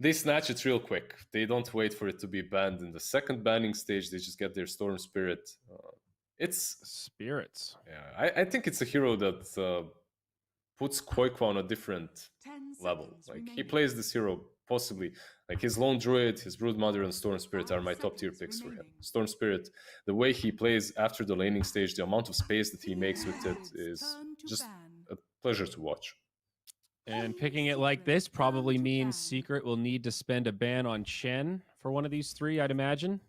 they snatch it real quick. They don't wait for it to be banned in the second banning stage. They just get their Storm Spirit. It's Spirits. yeah. I think it's a hero that puts Koikwa on a different level. Like he plays this hero possibly like his Lone Druid, his Broodmother, and Storm Spirit are my top tier picks for him. Storm Spirit, the way he plays after the laning stage, the amount of space that he makes with it is just a pleasure to watch. And picking it like this probably means Secret will need to spend a ban on Chen for one of these three, I'd imagine.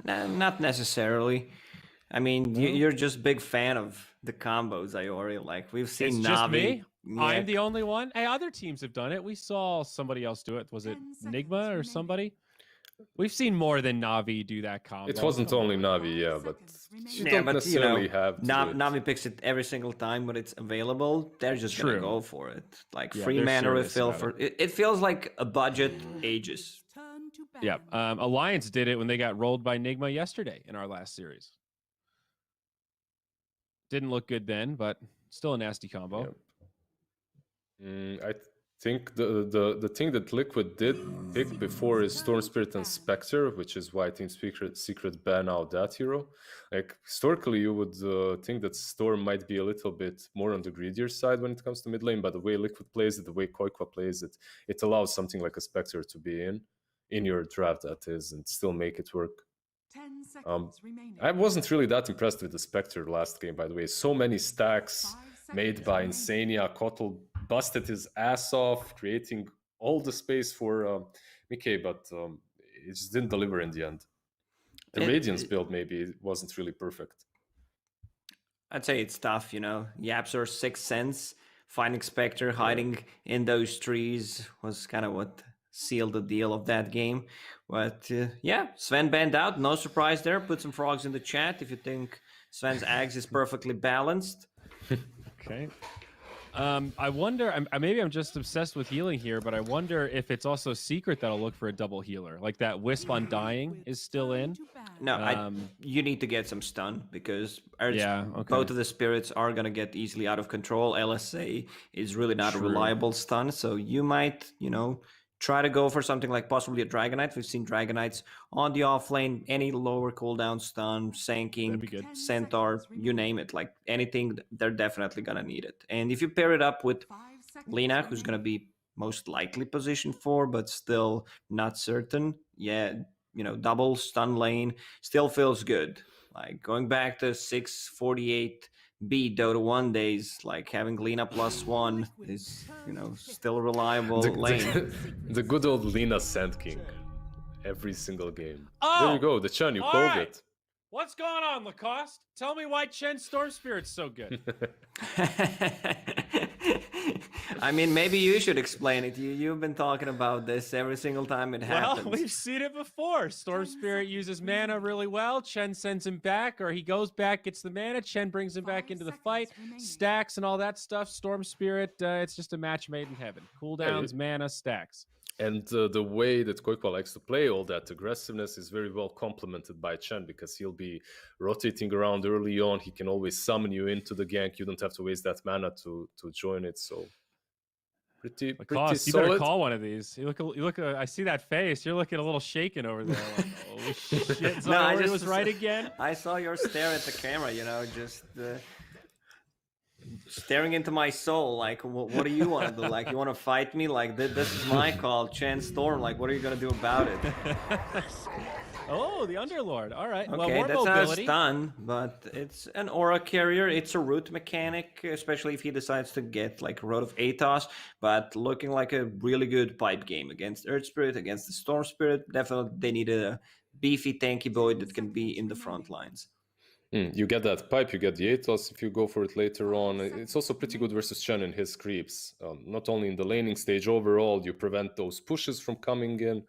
Not necessarily. I mean, you're just big fan of the combos, Iori. Like we've seen It's Navi. just me. Yeah. I'm the only one. Hey, other teams have done it. We saw somebody else do it. Was it Nigma or somebody? We've seen more than Navi do that combo. It wasn't only Navi, yeah, but you don't but necessarily have to do it. Navi picks it every single time when it's available. They're just True. gonna go for it. Like Yeah, free they're mana serious refill about for it feels like a budget Aegis. Yeah. Alliance did it when they got rolled by Nigma yesterday in our last series. Didn't look good then, but still a nasty combo. Yep. I think the thing that Liquid did pick before is Storm Spirit and Spectre, which is why Team Secret ban out that hero. Like historically, you would think that Storm might be a little bit more on the greedier side when it comes to mid lane, but the way Liquid plays it, the way Koikwa plays it, it allows something like a Spectre to be in your draft, that is, and still make it work. I wasn't really that impressed with the Spectre last game, by the way. So many stacks made by Insania. Kotl busted his ass off, creating all the space for Mickey, but it just didn't deliver in the end. The Radiance build maybe wasn't really perfect. I'd say it's tough, you know. Yap's 6 cents, finding Spectre hiding in those trees was kind of what sealed the deal of that game. But yeah, Sven banned out. No surprise there. Put some frogs in the chat if you think Sven's Ags is perfectly balanced. Okay. I wonder, maybe I'm just obsessed with healing here, but I wonder if it's also Secret that'll look for a double healer. Like that Wisp on Dying is still in. No, you need to get some stun because okay. both of the spirits are going to get easily out of control. LSA is really not a reliable stun, so you might, try to go for something like possibly a Dragonite. We've seen Dragonites on the offlane, any lower cooldown stun, Sanking, Centaur, you name it. Like anything, they're definitely going to need it. And if you pair it up with Lina, who's going to be most likely positioned for, but still not certain, double stun lane still feels good. Like going back to 648 B Dota 1 days, like having Lina +1 is, still reliable lane. The good old Lina Sand King. Every single game. Oh! There you go, the Chen, you called it. What's going on, Lacoste? Tell me why Chen's Storm Spirit's so good. I mean, maybe you should explain it. You've been talking about this every single time it happens. Well, we've seen it before. Storm Spirit uses mana really well. Chen sends him back, or he goes back, gets the mana. Chen brings him back into the fight. Stacks and all that stuff. Storm Spirit, it's just a match made in heaven. Cooldowns, mana, stacks. And the way that Koikwa likes to play all that aggressiveness is very well complemented by Chen, because he'll be rotating around early on. He can always summon you into the gank. You don't have to waste that mana to join it. So pretty Lacoste, you solid. better call one of these. You look. I see that face. You're looking a little shaken over there. Like, oh shit! So I was right again. I saw your stare at the camera. Just. Staring into my soul, like, what do you want to do? Like, you want to fight me? Like, this is my call, Chen Storm. Like, what are you gonna do about it? Oh, the Underlord. All right. Okay, well, more that's mobility. not a stun, but it's an aura carrier. It's a root mechanic, especially if he decides to get like Road of Atos. But looking like a really good pipe game against Earth Spirit, against the Storm Spirit. Definitely, they need a beefy tanky boy that can be in the front lines. You get that pipe, you get the Atos if you go for it later on. It's also pretty good versus Chen and his creeps. Not only in the laning stage, overall, you prevent those pushes from coming in.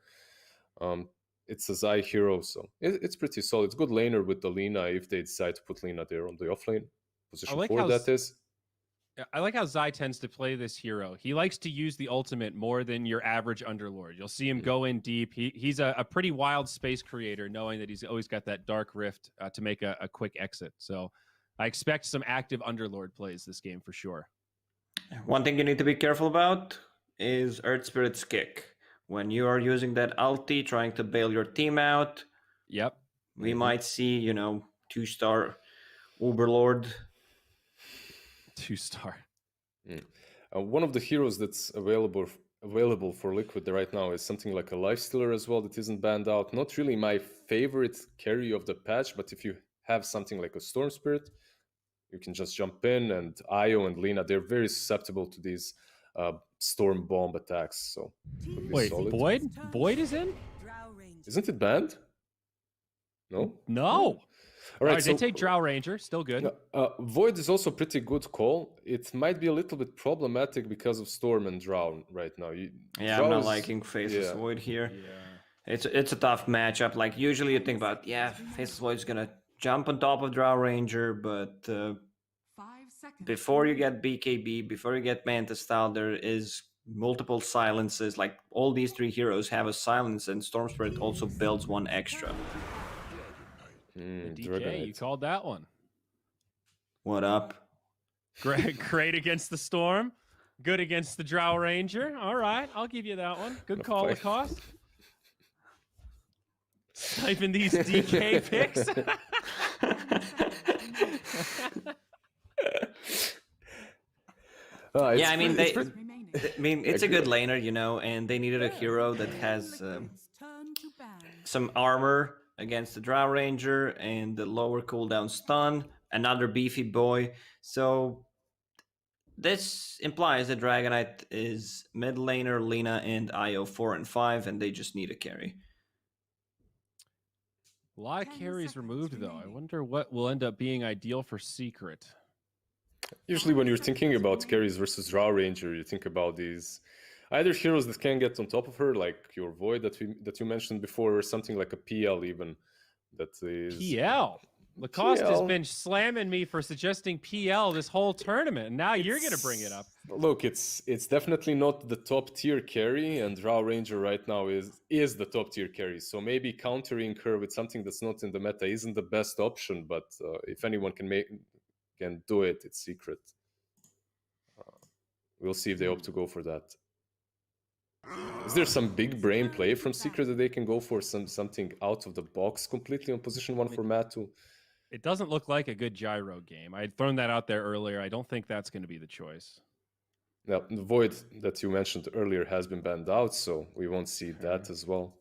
It's a Zai hero, so it's pretty solid. It's good laner with the Lina if they decide to put Lina there on the offlane. Position 4, that is. I like how Zai tends to play this hero. He likes to use the ultimate more than your average Underlord. You'll see him go in deep. He's a pretty wild space creator, knowing that he's always got that Dark Rift to make a quick exit. So I expect some active Underlord plays this game for sure. One thing you need to be careful about is Earth Spirit's kick. When you are using that ulti, trying to bail your team out, yep, We might see, 2-star Uberlord. 2-star. One of the heroes that's available for Liquid right now is something like a Lifestealer as well that isn't banned out. Not really my favorite carry of the patch, but if you have something like a Storm Spirit, you can just jump in, and Io and Lina, they're very susceptible to these Storm Bomb attacks. So Wait, solid. Void is in? Isn't it banned? No? No. All right, they take Drow Ranger, still good. Void is also a pretty good call. It might be a little bit problematic because of Storm and Drow right now. I'm not liking Faceless Void here. Yeah. It's a tough matchup. Like, usually you think about, Faceless Void's gonna jump on top of Drow Ranger, but before you get BKB, before you get Manta Style, there is multiple silences. Like, all these 3 heroes have a silence, and Storm Spirit also builds one extra. DK, you called that one. What up? Great against the Storm. Good against the Drow Ranger. All right, I'll give you that one. Good call, Lacoste. Sniping these DK picks. It's a good laner, and they needed a hero that has some armor against the Drow Ranger and the lower cooldown stun, another beefy boy. So this implies that Dragonite is mid laner, Lina and Io 4 and 5, and they just need a carry. A lot of carries removed, though. I wonder what will end up being ideal for Secret. Usually when you're thinking about carries versus Drow Ranger, you think about these either heroes that can get on top of her, like your Void that you mentioned before, or something like a PL even. That is PL. Lacoste has been slamming me for suggesting PL this whole tournament, and now you're going to bring it up. Look, it's definitely not the top tier carry, and Drow Ranger right now is the top tier carry. So maybe countering her with something that's not in the meta isn't the best option. But if anyone can do it, it's Secret. We'll see if they opt to go for that. Is there some big brain play from Secret that they can go for something out of the box completely on position 1 for Matu? It doesn't look like a good gyro game. I had thrown that out there earlier. I don't think that's going to be the choice. Now, the Void that you mentioned earlier has been banned out, so we won't see that as well.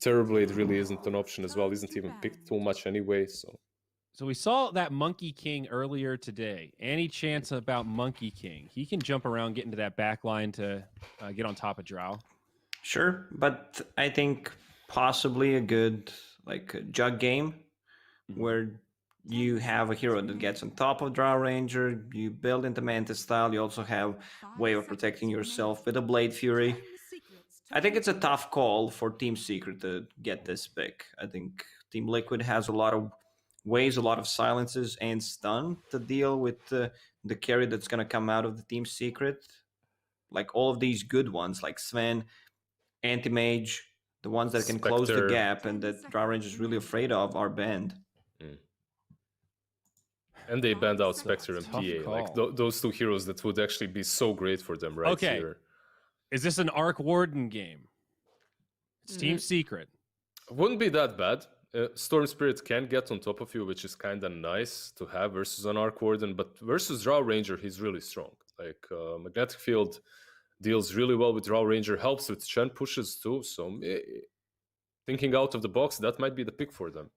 Terribly, it really isn't an option as well. Isn't even picked too much anyway, So we saw that Monkey King earlier today. Any chance about Monkey King? He can jump around, get into that back line to get on top of Drow. Sure, but I think possibly a good jug game where you have a hero that gets on top of Drow Ranger, you build into Manta Style, you also have way of protecting yourself with a Blade Fury. I think it's a tough call for Team Secret to get this pick. I think Team Liquid has a lot of ways, a lot of silences and stun to deal with the carry that's going to come out of the Team Secret. Like all of these good ones, like Sven, Anti-Mage, the ones that can close the gap and that Drow Ranger is really afraid of are banned. And they banned out Spectre and PA. Like those 2 heroes that would actually be so great for them right here. Is this an Arc Warden game? It's Team Secret. Wouldn't be that bad. Storm Spirit can get on top of you, which is kind of nice to have versus an Arc Warden, but versus Drow Ranger, he's really strong. Like, Magnetic Field deals really well with Drow Ranger, helps with Chen pushes too, so thinking out of the box, that might be the pick for them.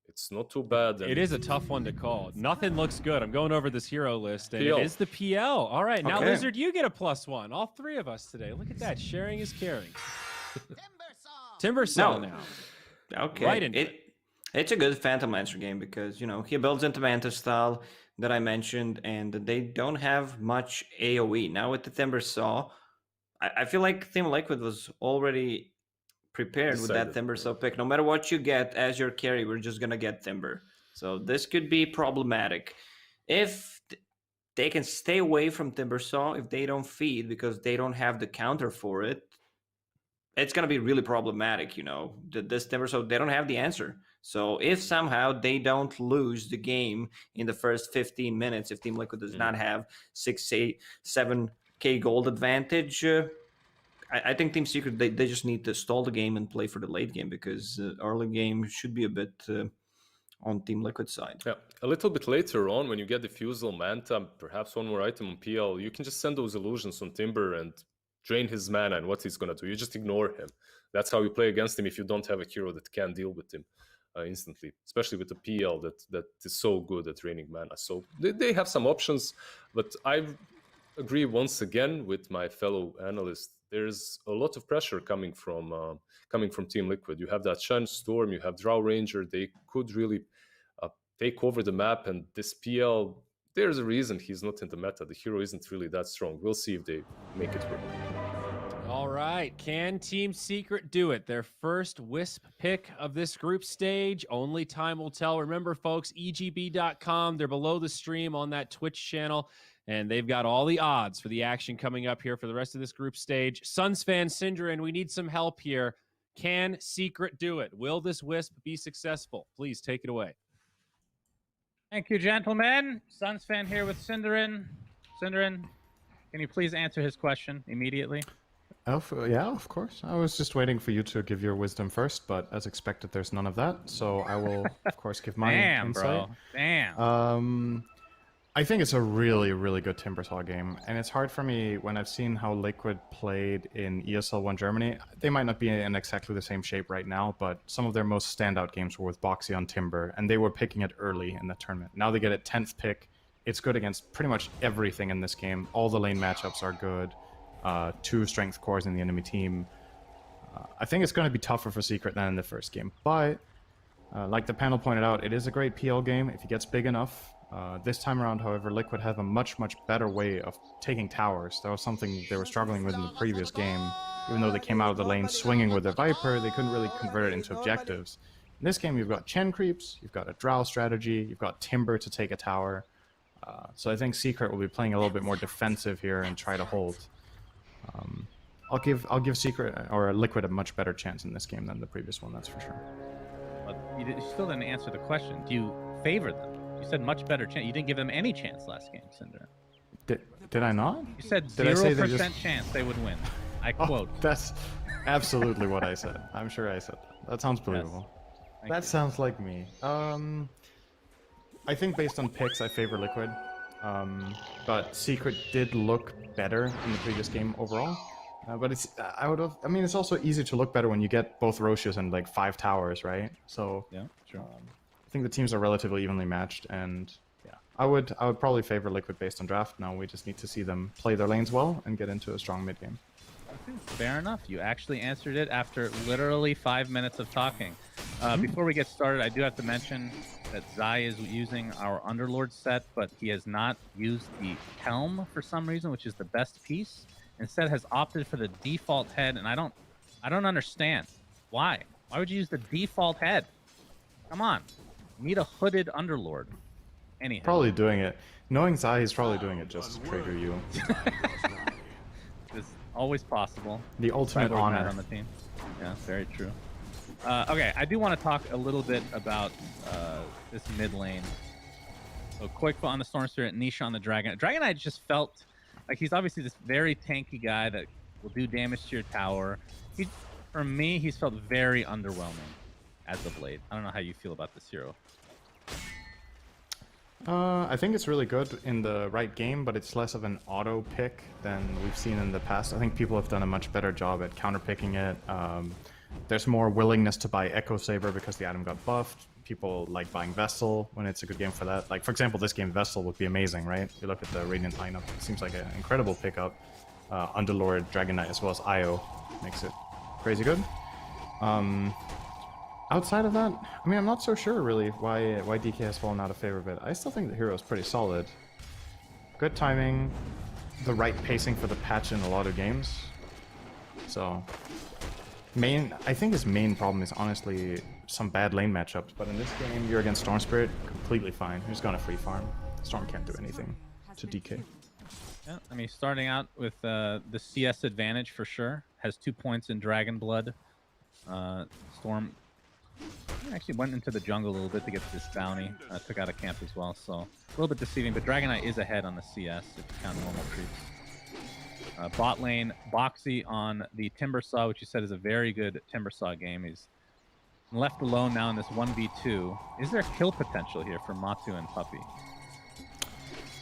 It's not too bad. It is a tough one to call. Nothing looks good. I'm going over this hero list, and it is the PL. All right, now Lizard, you get a +1. All 3 of us today. Look at that. Sharing is caring. Timbersaw now. Okay. Right it's a good Phantom Lancer game because, he builds into Manta Style that I mentioned, and they don't have much AoE. Now with the Timbersaw, I feel like Team Liquid was already prepared with that Timbersaw pick. No matter what you get as your carry, we're just going to get Timber. So this could be problematic. If they can stay away from Timbersaw, if they don't feed because they don't have the counter for it, it's going to be really problematic, this Timbersaw, they don't have the answer. So if somehow they don't lose the game in the first 15 minutes, if Team Liquid does not have 7K gold advantage, I think Team Secret, they just need to stall the game and play for the late game, because early game should be a bit on Team Liquid side. Yeah, a little bit later on, when you get Diffusal, Manta, perhaps one more item on PL, you can just send those illusions on Timber and drain his mana, and what he's going to do, you just ignore him. That's how you play against him if you don't have a hero that can deal with him instantly, especially with the PL that is so good at draining mana. So they have some options, but I agree once again with my fellow analyst. There's a lot of pressure coming from Team Liquid. You have that Shen Storm, you have Drow Ranger. They could really take over the map, and this PL, there's a reason he's not in the meta. The hero isn't really that strong. We'll see if they make it work. All right, can Team Secret do it? Their first Wisp pick of this group stage. Only time will tell. Remember, folks, egb.com. They're below the stream on that Twitch channel, and they've got all the odds for the action coming up here for the rest of this group stage. Suns fan Synderen, we need some help here. Can Secret do it? Will this Wisp be successful? Please take it away. Thank you, gentlemen. Suns fan here with Synderen. Synderen, can you please answer his question immediately? Yeah, of course. I was just waiting for you to give your wisdom first, but as expected, there's none of that. So I will, of course, give my insight. Bro. Damn. I think it's a really, really good Timbersaw game, and it's hard for me when I've seen how Liquid played in ESL 1 Germany. They might not be in exactly the same shape right now, but some of their most standout games were with Boxy on Timber, and they were picking it early in the tournament. Now they get a 10th pick. It's good against pretty much everything in this game. All the lane matchups are good. 2 strength cores in the enemy team. I think it's going to be tougher for Secret than in the first game, but like the panel pointed out, it is a great PL game if he gets big enough. This time around, however, Liquid have a much better way of taking towers. That was something they were struggling with in the previous game. Even though they came out of the lane swinging with their Viper, they couldn't really convert it into objectives. In this game, you've got Chen creeps, you've got a Drow strategy, you've got Timber to take a tower. So I think Secret will be playing a little bit more defensive here and try to hold. I'll give Secret or Liquid a much better chance in this game than the previous one, that's for sure. But you still didn't answer the question. Do you favor them? You said much better chance. You didn't give them any chance last game, Synderen. Did I not? You said Did I say 0% chance they would win. I quote. That's absolutely what I said. I'm sure I said that. That sounds believable. Yes. That sounds like me. I think based on picks, I favor Liquid. But Secret did look better in the previous game overall. But it's also easy to look better when you get both Roshios and like 5 towers, right? So Yeah, sure. I think the teams are relatively evenly matched, and yeah, I would probably favor Liquid based on draft. Now we just need to see them play their lanes well and get into a strong mid game. Fair enough. You actually answered it after literally 5 minutes of talking. Before we get started, I do have to mention that Zai is using our Underlord set, but he has not used the Helm for some reason, which is the best piece. Instead, has opted for the default head, and I don't understand why. Why would you use the default head? Come on, you need a hooded Underlord. Anyhow, Probably doing it. Knowing Zai, he's probably doing it just to trigger you. it's always possible. The ultimate Cyborg Matt honor. on the team. Yeah, very true. Okay, I do want to talk a little bit about this mid lane. So Koikfa on the Storm Spirit, Nisha on the Dragon. Dragon Knight just felt like he's obviously this very tanky guy that will do damage to your tower. For me, he's felt very underwhelming as of late. I don't know how you feel about this hero. I think it's really good in the right game, but it's less of an auto pick than we've seen in the past. I think people have done a much better job at counter picking it. There's more willingness to buy Echo Saber because the item got buffed. People like buying Vestal when it's a good game for that. Like, for example, this game Vestal would be amazing, right? You look at the Radiant lineup, it seems like an incredible pickup. Underlord, Dragon Knight, as well as Io makes it crazy good. Outside of that, I mean, I'm not so sure really why DK has fallen out of favor, but I still think the hero is pretty solid. Good timing, the right pacing for the patch in a lot of games. So, I think his main problem is honestly some bad lane matchups, but in this game, you're against Storm Spirit, completely fine. You're just gonna free farm. Storm can't do anything to DK. Yeah, I mean, starting out with the CS advantage for sure. Has 2 points in Dragon Blood. Storm actually went into the jungle a little bit to get this bounty. Took out a camp as well, so a little bit deceiving. But Dragon Knight is ahead on the CS if you count normal creeps. Bot lane, Boxy on the Timbersaw, which you said is a very good Timbersaw game. He's left alone now in this 1v2. Is there kill potential here for Matu and Puppy?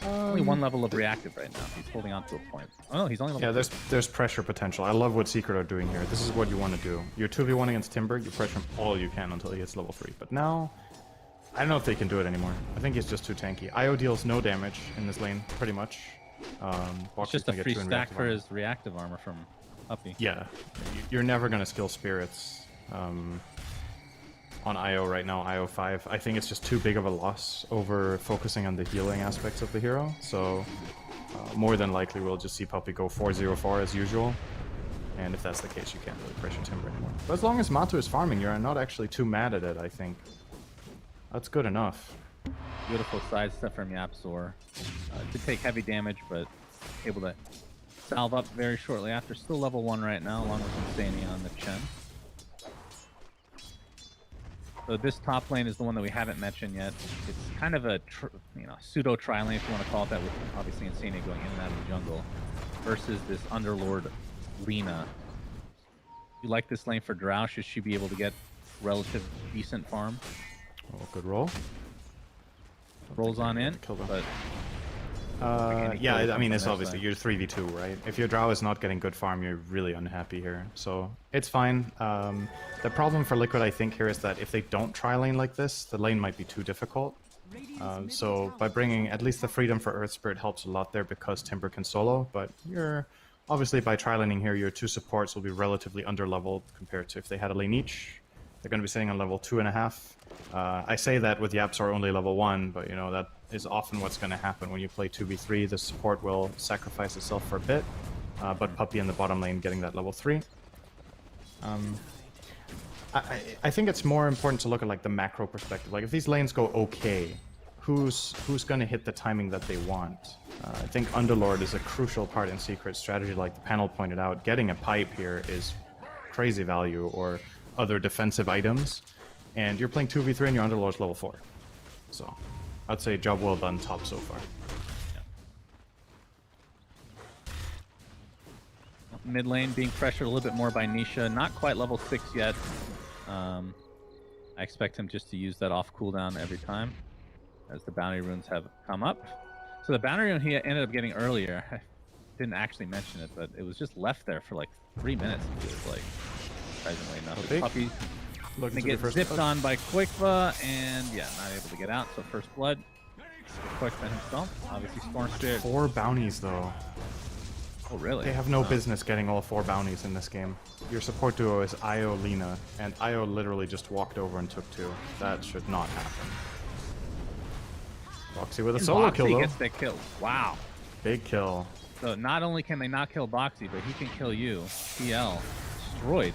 Only one level of reactive right now. He's holding on to a point. Oh no, he's only level Yeah, there's pressure potential. I love what Secret are doing here. This is what you want to do. You're 2v1 against Timber, you pressure him all you can until he gets level 3. But now, I don't know if they can do it anymore. I think he's just too tanky. IO deals no damage in this lane, pretty much. It's just a free stack for his reactive armor from Puppy. Yeah, you're never going to skill Spirits on IO right now, IO 5. I think it's just too big of a loss over focusing on the healing aspects of the hero. So more than likely we'll just see Puppy go 4-0-4 as usual. And if that's the case, you can't really pressure Timber anymore. But as long as Matu is farming, you're not actually too mad at it, I think. That's good enough. Beautiful side step from Yapzor. Did take heavy damage, but able to salve up very shortly after. Still level 1 right now, along with Insania on the Chen. So this top lane is the one that we haven't mentioned yet. It's kind of a pseudo tri lane, if you want to call it that, with obviously Insania going in and out of the jungle, versus this Underlord Lina. You like this lane for Drow? Should she be able to get relative decent farm? Oh, good roll. Rolls on in, but yeah, I mean, it's obviously you're 3v2, right? If your Drow is not getting good farm, you're really unhappy here. So it's fine. The problem for Liquid, I think, here is that if they don't try lane like this, the lane might be too difficult. So by bringing at least the freedom for Earth Spirit helps a lot there because Timber can solo. But you're obviously by tri laning here, your 2 supports will be relatively underleveled compared to if they had a lane each. They're going to be sitting on level 2.5. I say that with Yapzor only level 1, but you know that is often what's going to happen when you play 2v3. The support will sacrifice itself for a bit, but Puppy in the bottom lane getting that level 3. I think it's more important to look at like the macro perspective. Like if these lanes go okay, who's going to hit the timing that they want? I think Underlord is a crucial part in Secret strategy. Like the panel pointed out, getting a pipe here is crazy value, or other defensive items, and you're playing 2v3 and your Underlord's level 4. So I'd say job well done top so far. Mid lane being pressured a little bit more by Nisha, not quite level 6 yet. I expect him just to use that off cooldown every time as the bounty runes have come up. So the bounty rune he ended up getting earlier, I didn't actually mention it, but it was just left there for like 3 minutes, it feels like. Surprisingly enough. Puppy looking to get zipped on by Quikva, and yeah, not able to get out. So first blood, Quikva himself, obviously Storm Spirit. 4 bounties though. Oh really? They have no business getting all 4 bounties in this game. Your support duo is Io Lina, and Io literally just walked over and took 2. That should not happen. Boxy with a solo kill though. Boxy gets the kill. Wow. Big kill. So not only can they not kill Boxy, but he can kill you. PL destroyed.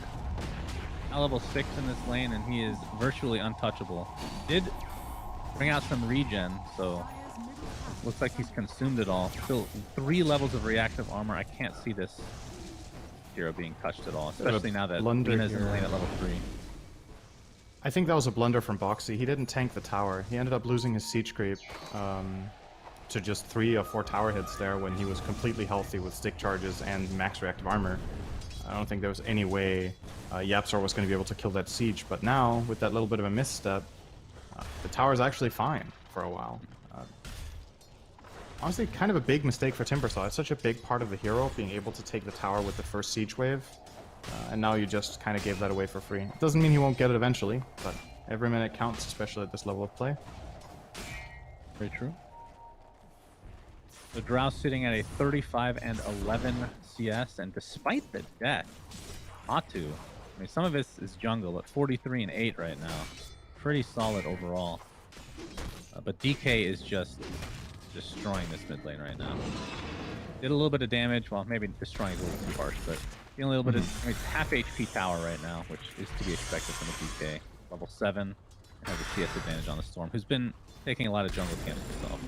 Now level 6 in this lane, and he is virtually untouchable. Did bring out some regen, so looks like he's consumed it all. Still 3 levels of reactive armor. I can't see this hero being touched at all, especially now that Lina's in the lane at level 3. I think that was a blunder from Boxy. He didn't tank the tower. He ended up losing his siege creep to just 3 or 4 tower hits there when he was completely healthy with stick charges and max reactive armor. I don't think there was any way Yapzor was going to be able to kill that siege, but now, with that little bit of a misstep, the tower is actually fine for a while. Honestly, kind of a big mistake for Timbersaw. It's such a big part of the hero, being able to take the tower with the first siege wave, and now you just kind of gave that away for free. It doesn't mean he won't get it eventually, but every minute counts, especially at this level of play. Very true. The Drow sitting at a 35 and 11 CS, and despite the death, Matu, I mean, some of it is jungle, but 43 and 8 right now. Pretty solid overall. But DK is just destroying this mid lane right now. Did a little bit of damage, well, maybe destroying is a little too harsh, but dealing a little bit of, I mean, half HP tower right now, which is to be expected from a DK. Level 7, has a CS advantage on the Storm, who's been taking a lot of jungle camps himself.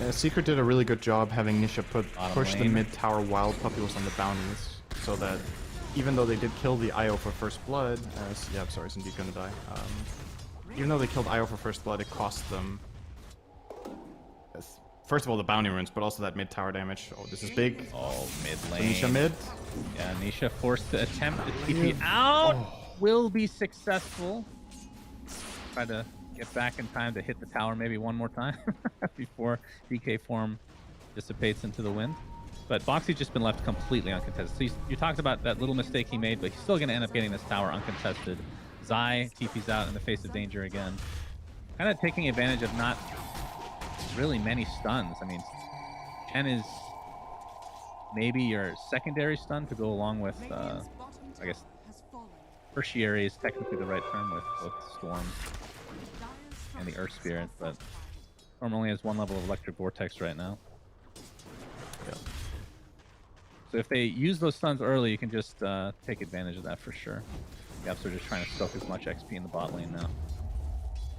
Yeah, Secret did a really good job having Nisha push the mid tower while Puppy was on the bounties, so that even though they did kill the IO for first blood, yeah, I'm sorry, is indeed gonna die. Even though they killed IO for first blood, it cost them first of all, the bounty runes, but also that mid tower damage. Oh, this is big. Oh, mid So lane. Nisha mid. Yeah, Nisha forced to attempt to TP out. Will be successful. Try to get back in time to hit the tower maybe one more time before DK form dissipates into the wind. But Bo3's just been left completely uncontested. So you talked about that little mistake he made, but he's still going to end up getting this tower uncontested. Zai TP's out in the face of danger again. Kind of taking advantage of not really many stuns. I mean, 10 is maybe your secondary stun to go along with, I guess, tertiary is technically the right term with both Storm and the Earth Spirit, but Storm only has one level of Electric Vortex right now. Yeah. So if they use those stuns early, you can just take advantage of that for sure. Yaps are just trying to soak as much XP in the bot lane now.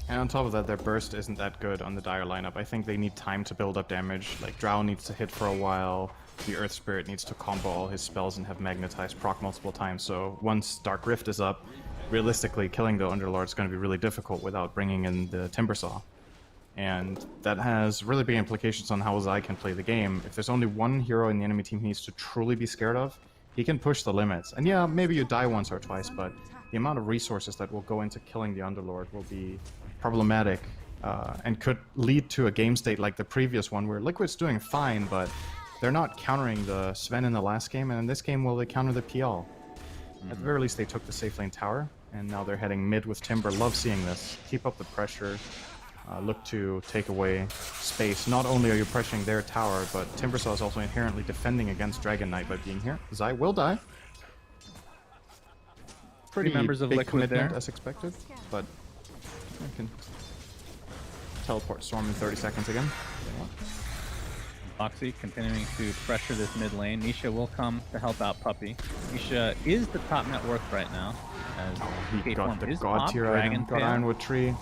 And on top of that, their burst isn't that good on the Dire lineup. I think they need time to build up damage. Like, Drow needs to hit for a while. The Earth Spirit needs to combo all his spells and have Magnetize proc multiple times. So once Dark Rift is up, realistically, killing the Underlord is going to be really difficult without bringing in the Timbersaw. And that has really big implications on how Zai can play the game. If there's only one hero in the enemy team he needs to truly be scared of, he can push the limits. And yeah, maybe you die once or twice, but the amount of resources that will go into killing the Underlord will be problematic and could lead to a game state like the previous one where Liquid's doing fine, but they're not countering the Sven in the last game, and in this game, will they counter the PL? At the very least, they took the safe lane tower, and now they're heading mid with Timber. Love seeing this. Keep up the pressure. Look to take away space. Not only are you pressuring their tower, but Timbersaw is also inherently defending against Dragon Knight by being here. Zai will die. Pretty members of big Liquid commitment there. as expected, but I can teleport Storm in 30 seconds again. Bo3 continuing to pressure this mid lane. Nisha will come to help out Puppey. Nisha is the top net worth right now. As He DK got form the is God top, tier item, Dragon got Tail. Ironwood Tree.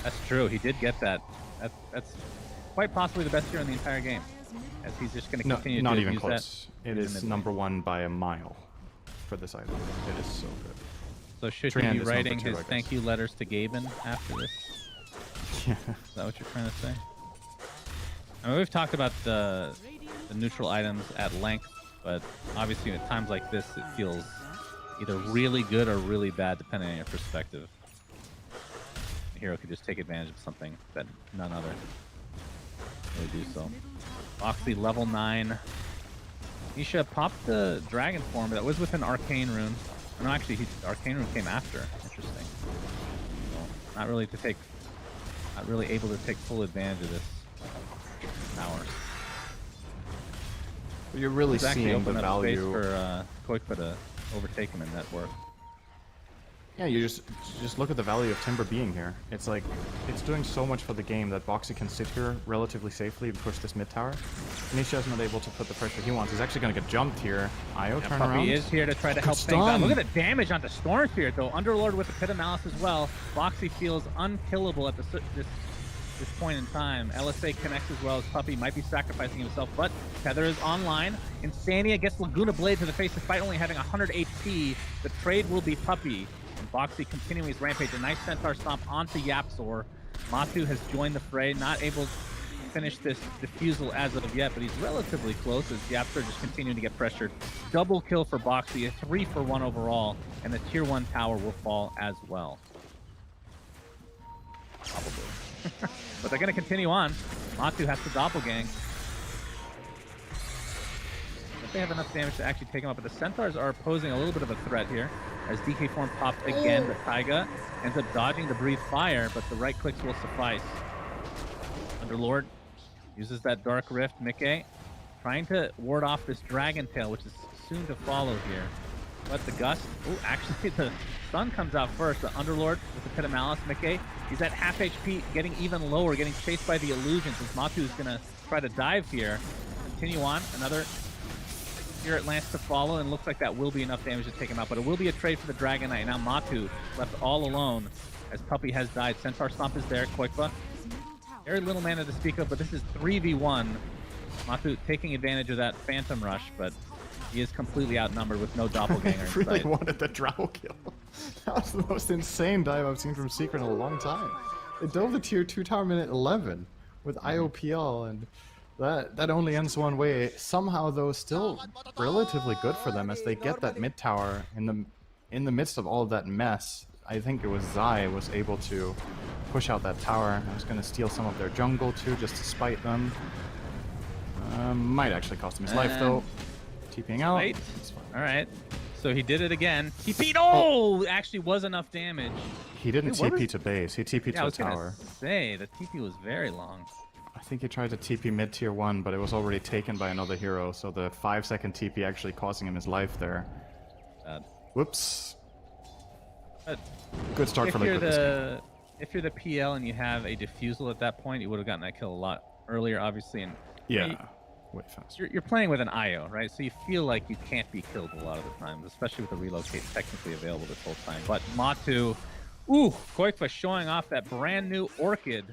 That's true. He did get that. That's quite possibly the best tier in the entire game. As he's just going to No, continue not to even use close. that. It in the is mid lane. number one by a mile for this item. It is so good. So should Treant he be is number writing two, his I guess. thank you letters to Gaben after this? Yeah. Is that what you're trying to say? I mean, we've talked about the neutral items at length, but obviously at times like this, it feels either really good or really bad, depending on your perspective. The hero could just take advantage of something that none other really do so. Bo3 level 9. Nisha popped the dragon form, but that was with an arcane rune. No, actually, arcane rune came after. Interesting. So, not really able to take full advantage of this tower. You're really It's actually seeing the opened up space value. for Koikpa to overtake him in net worth. Yeah, you just look at the value of Timber being here. It's like, it's doing so much for the game that Bo3 can sit here relatively safely and push this mid tower. Nisha's not able to put the pressure he wants. He's actually going to get jumped here. Io turn around. Puppey is here to try to help things out. Look at the damage onto Storm Spirit, though. Underlord with the Pit of Malice as well. Bo3 feels unkillable at this point in time. LSA connects as well as Puppey might be sacrificing himself, but Tether is online. Insania gets Laguna Blade to the face despite only having 100 HP. The trade will be Puppey. And Bo3 continuing his rampage. A nice Centaur Stomp onto Yapzor. Matu has joined the fray, not able to finish this defusal as of yet, but he's relatively close as Yapzor just continuing to get pressured. Double kill for Bo3, a 3-for-1 overall, and the tier 1 tower will fall as well. Probably. But they're going to continue on. Matu has to doppelgang. If they have enough damage to actually take him up, but the Centaurs are posing a little bit of a threat here. As DK form popped again, the Taiga ends up dodging the Breathe Fire, but the right clicks will suffice. Underlord uses that Dark Rift. Mickey trying to ward off this Dragon Tail, which is soon to follow here. But the Gust, oh, actually the Sun comes out first. The Underlord with the Pit of Malice. Mickey, he's at half HP, getting even lower, getting chased by the Illusions as Matu is going to try to dive here. Continue on, another Spirit Lance to follow, and looks like that will be enough damage to take him out, but it will be a trade for the Dragon Knight. Now Matu left all alone as Puppey has died. Centaur Stomp is there. Koikpa, very little mana to speak of, but this is 3v1. Matu taking advantage of that Phantom Rush, but he is completely outnumbered with no doppelganger. I really wanted the Drow kill. That was the most insane dive I've seen from Secret in a long time. It dove the tier 2 tower minute 11. with IOPL, and that only ends one way. Somehow, though, still relatively good for them as they get that mid tower in the midst of all of that mess. I think it was Zai was able to push out that tower. I was going to steal some of their jungle too, just to spite them. Might actually cost him his life though. TPing out. Wait. All right. So he did it again. TP'd. Oh, actually was enough damage. He didn't TP to base. He TP'd to I a was gonna tower. say the TP was very long. I think he tried to TP mid tier 1, but it was already taken by another hero, so the 5-second TP actually costing him his life there. Whoops. Good start for Liquid this game. If you're the PL and you have a defusal at that point, you would have gotten that kill a lot earlier, obviously. And Yeah, way faster. you're playing with an IO, right? So you feel like you can't be killed a lot of the time, especially with the relocate technically available this whole time. But Matu, Koikfa showing off that brand new Orchid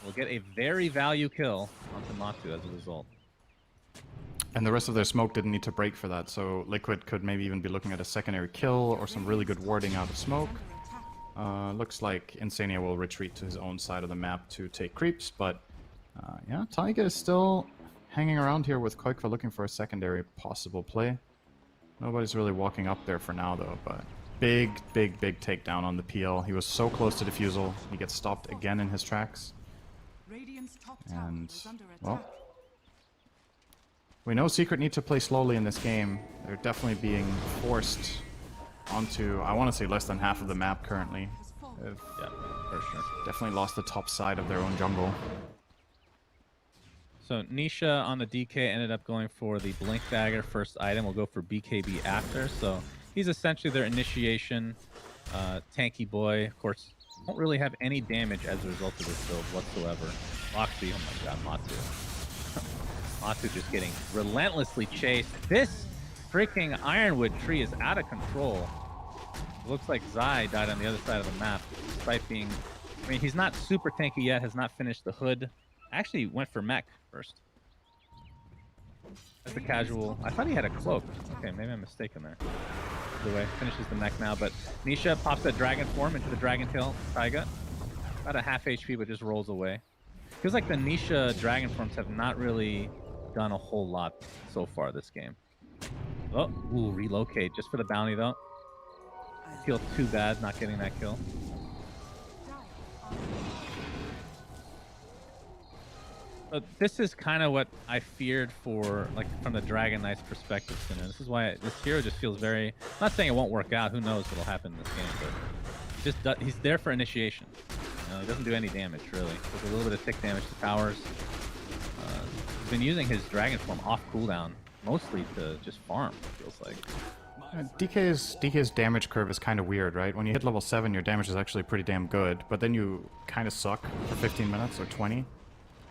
will get a very value kill onto Matu as a result. And the rest of their smoke didn't need to break for that, so Liquid could maybe even be looking at a secondary kill or some really good warding out of smoke. Looks like Insania will retreat to his own side of the map to take creeps, but yeah, Taiga is still hanging around here with Koikva looking for a secondary possible play. Nobody's really walking up there for now though, but big takedown on the PL. He was so close to defusal. He gets stopped again in his tracks. And, well, we know Secret need to play slowly in this game. They're definitely being forced onto, I want to say, less than half of the map currently. They've For sure. definitely lost the top side of their own jungle. So Nisha on the DK ended up going for the Blink Dagger first item. We'll go for BKB after. So he's essentially their initiation tanky boy. Of course, won't really have any damage as a result of this build whatsoever. Loxy, oh my god, Matu. Matu just getting relentlessly chased. This freaking Ironwood tree is out of control. It looks like Zai died on the other side of the map, despite being... I mean, he's not super tanky yet, has not finished the hood. Actually went for mech first. That's a casual... I thought he had a cloak. Okay, maybe I'm mistaken there. Either way, finishes the mech now, but Nisha pops that dragon form into the dragon tail Taiga. About a half HP, but just rolls away. Feels like the Nisha dragon forms have not really done a whole lot so far this game. Oh, ooh, relocate just for the bounty though. I feel too bad not getting that kill. But this is kind of what I feared for, like, from the Dragon Knight's perspective. And this is why this hero just feels very... I'm not saying it won't work out. Who knows what'll happen in this game, but he's there for initiation. You know, he doesn't do any damage really. Does a little bit of tick damage to towers. He's been using his dragon form off cooldown mostly to just farm. It feels like. DK's damage curve is kind of weird, right? When you hit level 7, your damage is actually pretty damn good, but then you kind of suck for 15 minutes or 20,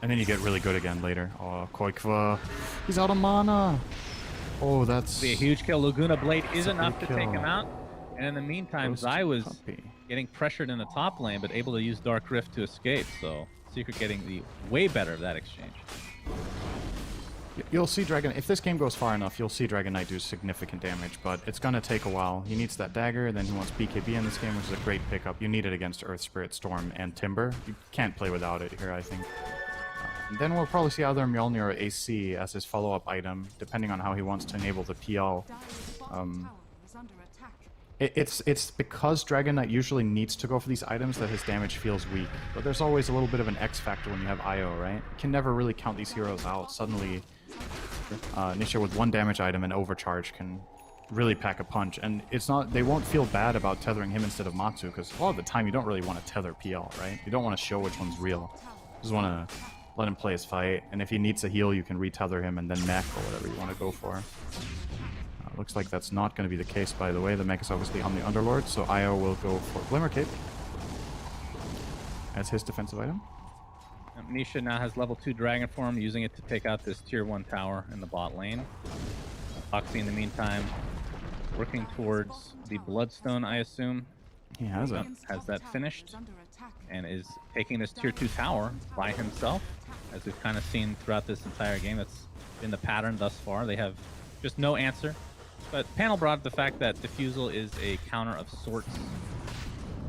and then you get really good again later. Oh, Koikva, he's out of mana. Oh, that's be a huge kill. Laguna Blade is enough to take him out. And in the meantime, Zai was getting pressured in the top lane, but able to use Dark Rift to escape. So Secret getting the way better of that exchange. You'll see Dragon... If this game goes far enough, you'll see Dragon Knight do significant damage, but it's gonna take a while. He needs that dagger, then he wants BKB in this game, which is a great pickup. You need it against Earth Spirit, Storm, and Timber. You can't play without it here, I think. Then we'll probably see either Mjolnir or AC as his follow-up item, depending on how he wants to enable the PL. It's because Dragon Knight usually needs to go for these items that his damage feels weak. But there's always a little bit of an X factor when you have IO, right? You can never really count these heroes out. Suddenly, Nisha with one damage item and overcharge can really pack a punch. And it's not... They won't feel bad about tethering him instead of Matsu, because a lot of the time you don't really want to tether PL, right? You don't want to show which one's real. You just want to let him play his fight. And if he needs a heal, you can retether him and then mech or whatever you want to go for. Looks like that's not going to be the case, by the way. The mech is obviously on the Underlord, so Io will go for Glimmer Cape as his defensive item. Nisha now has level 2 dragon form, using it to take out this tier 1 tower in the bot lane. Foxy in the meantime working towards the Bloodstone, I assume. He has it. Has that finished and is taking this tier 2 tower by himself, as we've kind of seen throughout this entire game. That's been the pattern thus far. They have just no answer. But panel brought up the fact that Diffusal is a counter of sorts.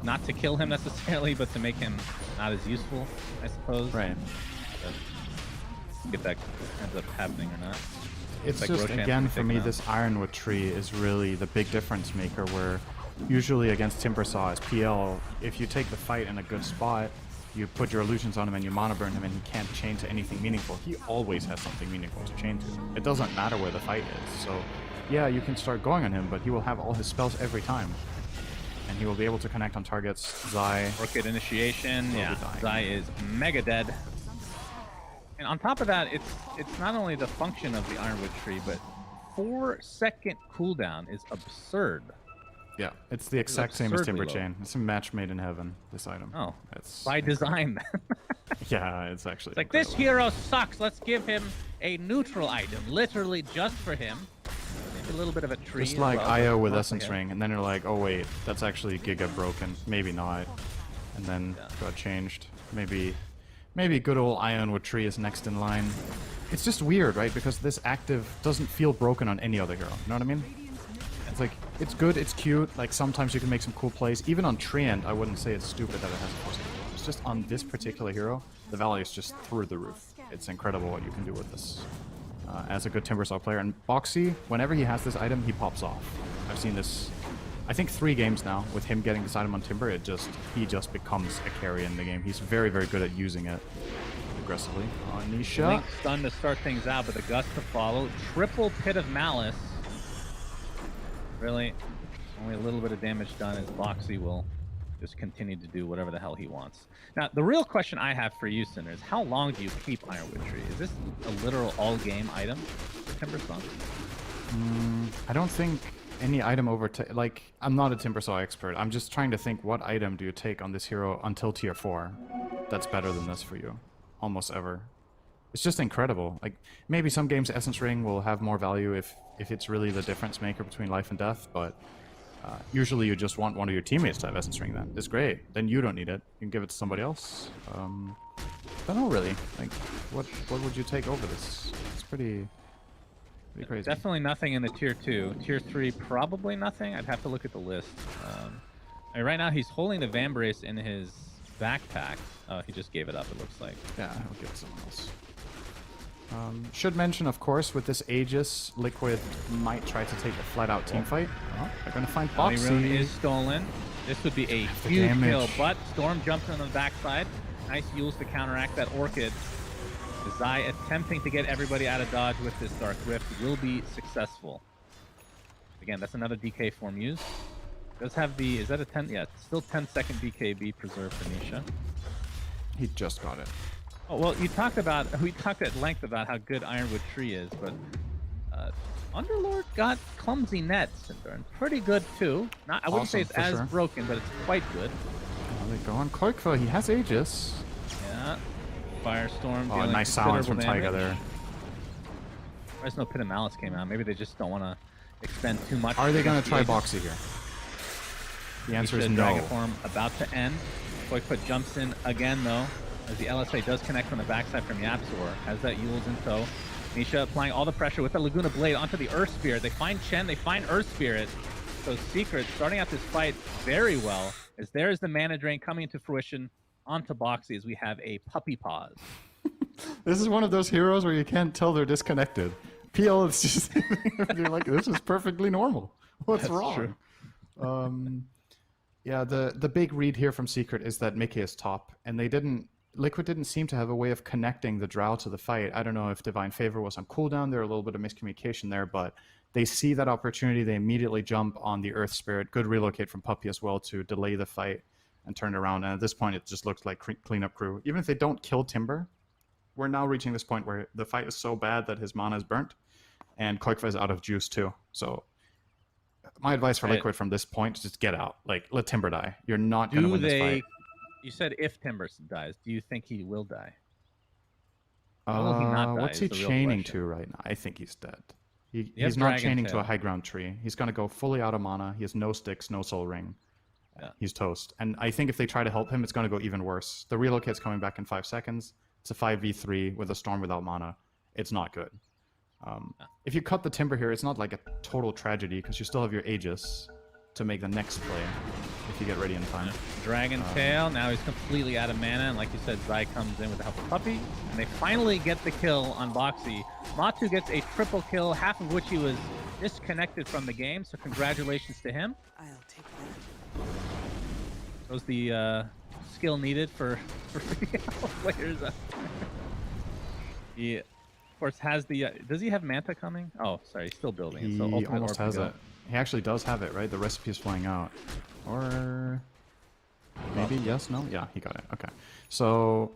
not to kill him necessarily, but to make him not as useful, I suppose. Right. If that ends up happening or not. It's like just, Roshan again, can for take me, now. this Ironwood tree is really the big difference maker, where usually against Timbersaw as PL, if you take the fight in a good spot, you put your illusions on him and you mono burn him and he can't chain to anything meaningful. He always has something meaningful to chain to. It doesn't matter where the fight is. So, yeah, you can start going on him, but he will have all his spells every time. And he will be able to connect on targets. Zai. Orchid initiation, Will yeah. be dying. Zai is mega dead. And on top of that, it's not only the function of the Ironwood tree, but 4-second cooldown is absurd. Yeah, it's the exact same as absurdly Timber low. Chain. It's a match made in heaven, this item. Oh, It's by design. Yeah, it's actually It's like, this incredible. hero sucks, let's give him a neutral item, literally just for him. Maybe a little bit of a tree. Just as like well, IO but with mostly Essence him. Ring, and then you're like, oh wait, that's actually Giga broken. Maybe not. And then got changed. Maybe good old Ironwood tree is next in line. It's just weird, right? Because this active doesn't feel broken on any other hero. You know what I mean? It's like, it's good, it's cute, like sometimes you can make some cool plays. Even on Treant, I wouldn't say it's stupid that it has a positive. It's just on this particular hero, the value is just through the roof. It's incredible what you can do with this as a good Timbersaw player. And Boxy, whenever he has this item, he pops off. I've seen this, I think 3 games now with him getting this item on Timber. He just becomes a carry in the game. He's very, very good at using it aggressively. Nisha. Link stun to start things out, but the gust to follow. Triple Pit of Malice. Really, only a little bit of damage done as Boxy will just continue to do whatever the hell he wants. Now, the real question I have for you, Sinner, is how long do you keep Ironwood Tree? Is this a literal all-game item for Timbersaw? I don't think any item over... like, I'm not a Timbersaw expert. I'm just trying to think, what item do you take on this hero until tier 4 that's better than this for you? Almost ever. It's just incredible. Like, maybe some games Essence Ring will have more value if it's really the difference maker between life and death, but usually you just want one of your teammates to have Essence Ring then. It's great. Then you don't need it. You can give it to somebody else. Don't know really. Like, what would you take over this? It's pretty crazy. Definitely nothing in the tier 2. Tier 3, probably nothing. I'd have to look at the list. I mean, right now, he's holding the Vambrace in his backpack. Oh, he just gave it up, it looks like. Yeah, I'll give it to someone else. Should mention, of course, with this Aegis, Liquid might try to take a flat-out team fight. Oh, they're going to find Bounty Rune Boxy. is stolen. This would be a The huge damage. kill, but Storm jumps on the backside. Nice Yules to counteract that Orchid. Zai attempting to get everybody out of dodge with this Dark Rift will be successful. Again, that's another DK form used. Does have the, is that a 10? Yeah, still 10-second BKB preserved for Nisha. He just got it. Oh, well, we talked at length about how good Ironwood Tree is, but Underlord got clumsy nets and pretty good too. I wouldn't say Awesome, it's for as sure. broken, but it's quite good. Oh, they go on Koikva. He has Aegis. Yeah. Firestorm. Oh, dealing nice silence from considerable Taiga damage. there. There's no Pit of Malice came out. Maybe they just don't want to expend too much. Are they going against to the try Aegis. Boxy here? The answer is Nisha no. Dragon Form about to end. Koikva jumps in again though, as the LSA does connect from the backside from Yapzor. Has that Yules in tow. Nisha applying all the pressure with the Laguna Blade onto the Earth Spirit. They find Chen, they find Earth Spirit. So Secret starting out this fight very well, as there's the mana drain coming into fruition onto Boxy as we have a puppy pause. This is one of those heroes where you can't tell they're disconnected. PL is just you're like, this is perfectly normal. What's wrong? Yeah, the big read here from Secret is that Mickey is top, and Liquid didn't seem to have a way of connecting the Drow to the fight. I don't know if Divine Favor was on cooldown. There a little bit of miscommunication there, but they see that opportunity. They immediately jump on the Earth Spirit. Good relocate from Puppy as well to delay the fight and turn it around. And at this point, it just looks like cleanup crew. Even if they don't kill Timber, we're now reaching this point where the fight is so bad that his mana is burnt, and Koikva is out of juice too. So my advice for Liquid from this point is just get out. Like, let Timber die. You're not going to win this fight. You said if Timber dies, do you think he will die? Will he not die What's he is the real chaining question. to right now? I think he's dead. has He's not Dragon chaining to Tail. a high ground tree. He's going to go fully out of mana. He has no sticks, no soul ring. Yeah. He's toast. And I think if they try to help him, it's going to go even worse. The relocate's coming back in 5 seconds. It's a 5v3 with a Storm without mana. It's not good. If you cut the Timber here, it's not like a total tragedy because you still have your Aegis to make the next play. if you get ready in time. Dragon Tail, now he's completely out of mana, and like you said, Zai comes in with the help of Puppy, and they finally get the kill on Boxy. Matu gets a triple kill, half of which he was disconnected from the game, so congratulations to him. I'll take that. That was the skill needed for players. He, of course, has the... does he have Manta coming? Oh, sorry, he's still building. He so almost has it. He actually does have it, right? The recipe is flying out. Or... maybe, yes, no? Yeah, he got it. Okay. So...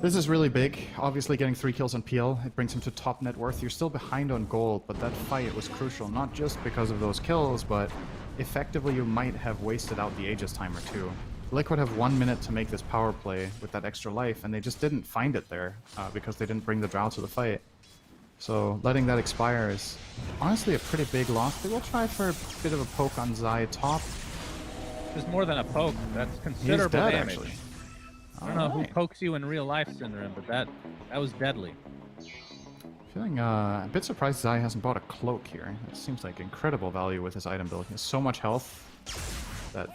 this is really big. Obviously, getting 3 kills on PL, it brings him to top net worth. You're still behind on gold, but that fight was crucial, not just because of those kills, but effectively you might have wasted out the Aegis timer too. Liquid have 1 minute to make this power play with that extra life, and they just didn't find it there because they didn't bring the Drow to the fight. So letting that expire is honestly a pretty big loss. They will try for a bit of a poke on Zai top. There's more than a poke. That's considerable He's dead, damage. actually. I don't know who pokes you in real life, Syndrome, but that was deadly. Feeling a bit surprised Zai hasn't bought a cloak here. It seems like incredible value with his item build. He has so much health that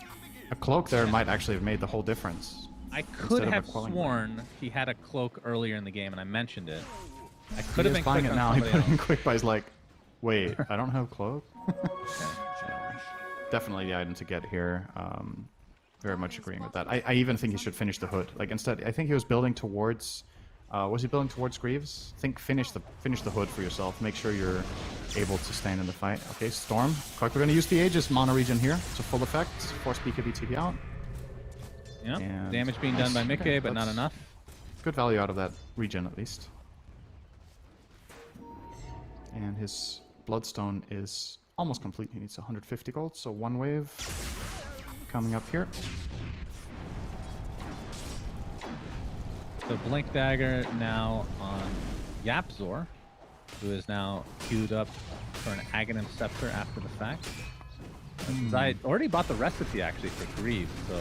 a cloak there might actually have made the whole difference. I could have sworn he had a cloak earlier in the game, and I mentioned it. I could have been buying quick it on now. He somebody put in else. quick buys like, wait, I don't have cloak? Definitely the item to get here. Very much agreeing with that. I even think he should finish the hood. Like instead, I think he was building towards. Was he building towards Greaves? I think finish the hood for yourself. Make sure you're able to stand in the fight. Okay, Storm. Quick, we're gonna use the Aegis mono regen here to full effect. Force BKB TP out. Yeah, And damage being done by Mickey, okay, but not that's enough. Good value out of that regen at least. And his Bloodstone is almost complete. He needs 150 gold, so 1 wave coming up here. So Blink Dagger now on Yapzor, who is now queued up for an Aghanim Scepter after the fact. I already bought the recipe actually for Greaves, so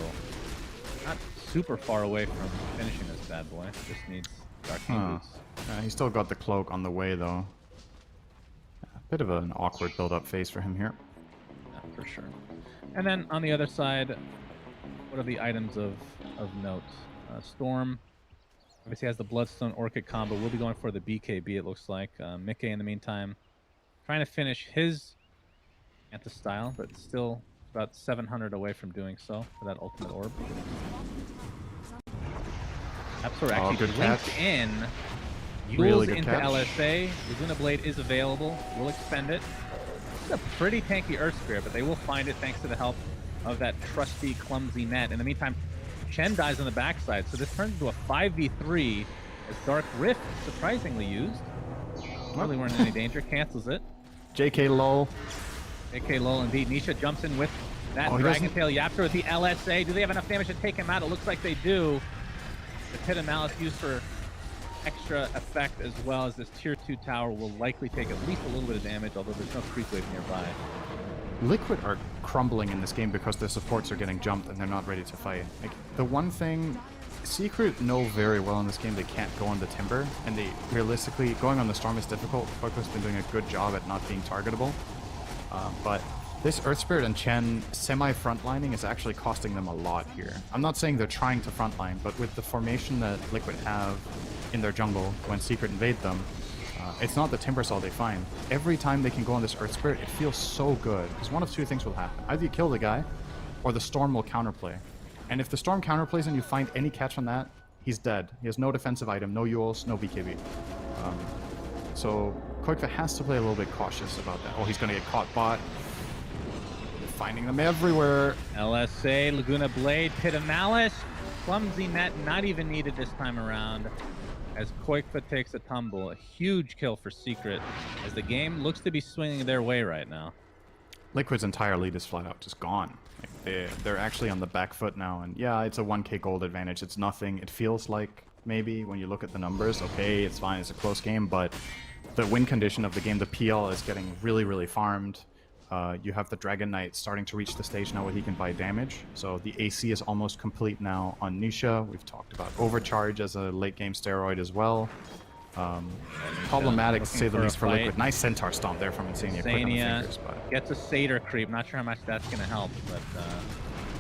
not super far away from finishing this bad boy. Just needs Arcane Boots. He's still got the cloak on the way though. Bit of an awkward build-up phase for him here. Yeah, for sure. And then on the other side, what are the items of note? Storm obviously has the Bloodstone Orchid combo. We'll be going for the BKB, it looks like. Mickey, in the meantime, trying to finish his anti-style, but still about 700 away from doing so for that ultimate orb. Yapzor actually blinked in. Yules into LSA. Laguna Blade is available. We'll expend it. It's a pretty tanky Earth Spirit, but they will find it thanks to the help of that trusty, clumsy net. In the meantime, Chen dies on the backside, so this turns into a 5v3 as Dark Rift surprisingly used. Really weren't in any danger. Cancels it. JK lol. JK lol indeed. Nisha jumps in with that Dragon Tail Yapzor with the LSA. Do they have enough damage to take him out? It looks like they do. The Pit of Malice used for extra effect, as well as this tier 2 tower will likely take at least a little bit of damage, although there's no creep wave nearby. Liquid are crumbling in this game because their supports are getting jumped and they're not ready to fight. Like, the one thing Secret know very well in this game, they can't go on the Timber, and they realistically, going on the Storm is difficult. Poco's been doing a good job at not being targetable. But this Earth Spirit and Chen semi-frontlining is actually costing them a lot here. I'm not saying they're trying to frontline, but with the formation that Liquid have in their jungle when Secret invade them, it's not the Timbersaw they find. Every time they can go on this Earth Spirit, it feels so good. Because one of two things will happen. Either you kill the guy, or the Storm will counterplay. And if the Storm counterplays and you find any catch on that, he's dead. He has no defensive item, no Yules, no BKB. So Koikva has to play a little bit cautious about that. Oh, he's going to get caught bot. Finding them everywhere. LSA, Laguna Blade, Pit of Malice. Clumsy net, not even needed this time around. As Koikva takes a tumble. A huge kill for Secret, as the game looks to be swinging their way right now. Liquid's entire lead is flat out just gone. Like they're actually on the back foot now, and yeah, it's a 1k gold advantage. It's nothing. It feels like maybe when you look at the numbers, okay, it's fine, it's a close game, but the win condition of the game, the PL is getting really, really farmed. You have the Dragon Knight starting to reach the stage now where he can buy damage. So the AC is almost complete now on Nisha. We've talked about Overcharge as a late game steroid as well. Problematic to say the least for Liquid. Nice Centaur Stomp there from Insania. Insania gets a Satyr creep. Not sure how much that's going to help, but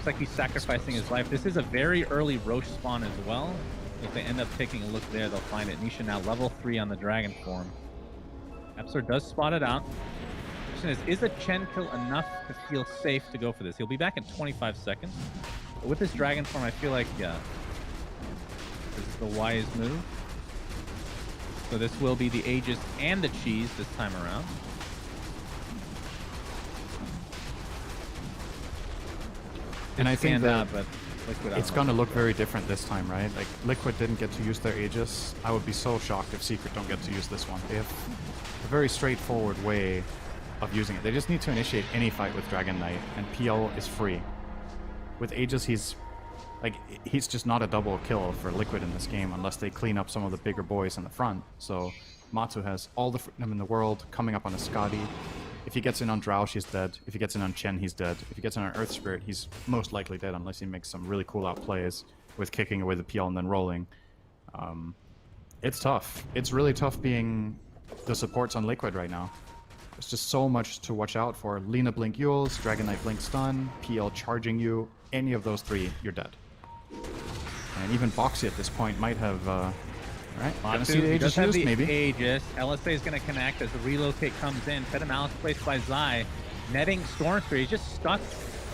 Looks like he's sacrificing his life. This is a very early Roche spawn as well. If they end up taking a look there, they'll find it. Nisha now level 3 on the dragon form. Epsor does spot it out. Question is a Chen kill enough to feel safe to go for this? He'll be back in 25 seconds. But with this dragon form, I feel like, yeah, this is the wise move. So this will be the Aegis and the cheese this time around. And I think that but Liquid, it's going to look very different this time, right? Like, Liquid didn't get to use their Aegis. I would be so shocked if Secret don't get to use this one. They have a very straightforward way of using it. They just need to initiate any fight with Dragon Knight, and PL is free. With Aegis, he's just not a double kill for Liquid in this game unless they clean up some of the bigger boys in the front. So Matsu has all the freedom in the world coming up on a Skadi. If he gets in on Drow, she's dead. If he gets in on Chen, he's dead. If he gets in on Earth Spirit, he's most likely dead unless he makes some really cool out plays with kicking away the PL and then rolling. It's tough. It's really tough being the supports on Liquid right now. There's just so much to watch out for. Lina blink Yules, Dragon Knight blink stun, PL charging you. Any of those three, you're dead. And even Boxy at this point might have... Alright, gonna see the Aegis used, maybe. Aegis. LSA is gonna connect as the relocate comes in. Fed Malice placed by Zai. Netting Storm Spirit. He's just stuck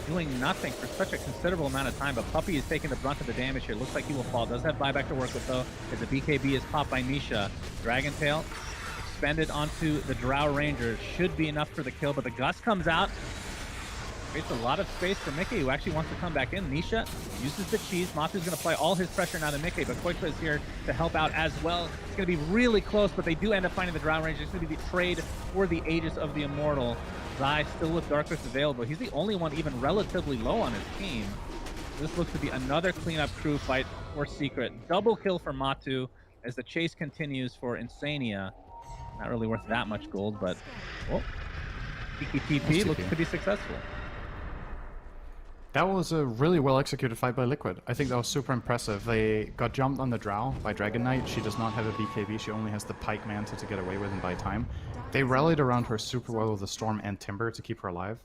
doing nothing for such a considerable amount of time, but Puppey is taking the brunt of the damage here. Looks like he will fall. Does have buyback to work with, though, as the BKB is popped by Nisha. Dragon Tail expended onto the Drow Ranger. Should be enough for the kill, but the Gust comes out. Creates a lot of space for Mickey, who actually wants to come back in. Nisha uses the cheese. Matsu's going to apply all his pressure now to Mickey, but Koifa is here to help out as well. It's going to be really close, but they do end up finding the Drow Ranger. It's going to be the trade for the Aegis of the Immortal. Zai still with Darkness available. He's the only one even relatively low on his team. This looks to be another cleanup crew fight for Secret. Double kill for Matu as the chase continues for Insania. Not really worth that much gold, but TP looks to be successful. That was a really well executed fight by Liquid. I think that was super impressive. They got jumped on the Drow by Dragon Knight. She does not have a BKB. She only has the Pike Manta to get away with and buy time. They rallied around her super well with the Storm and Timber to keep her alive.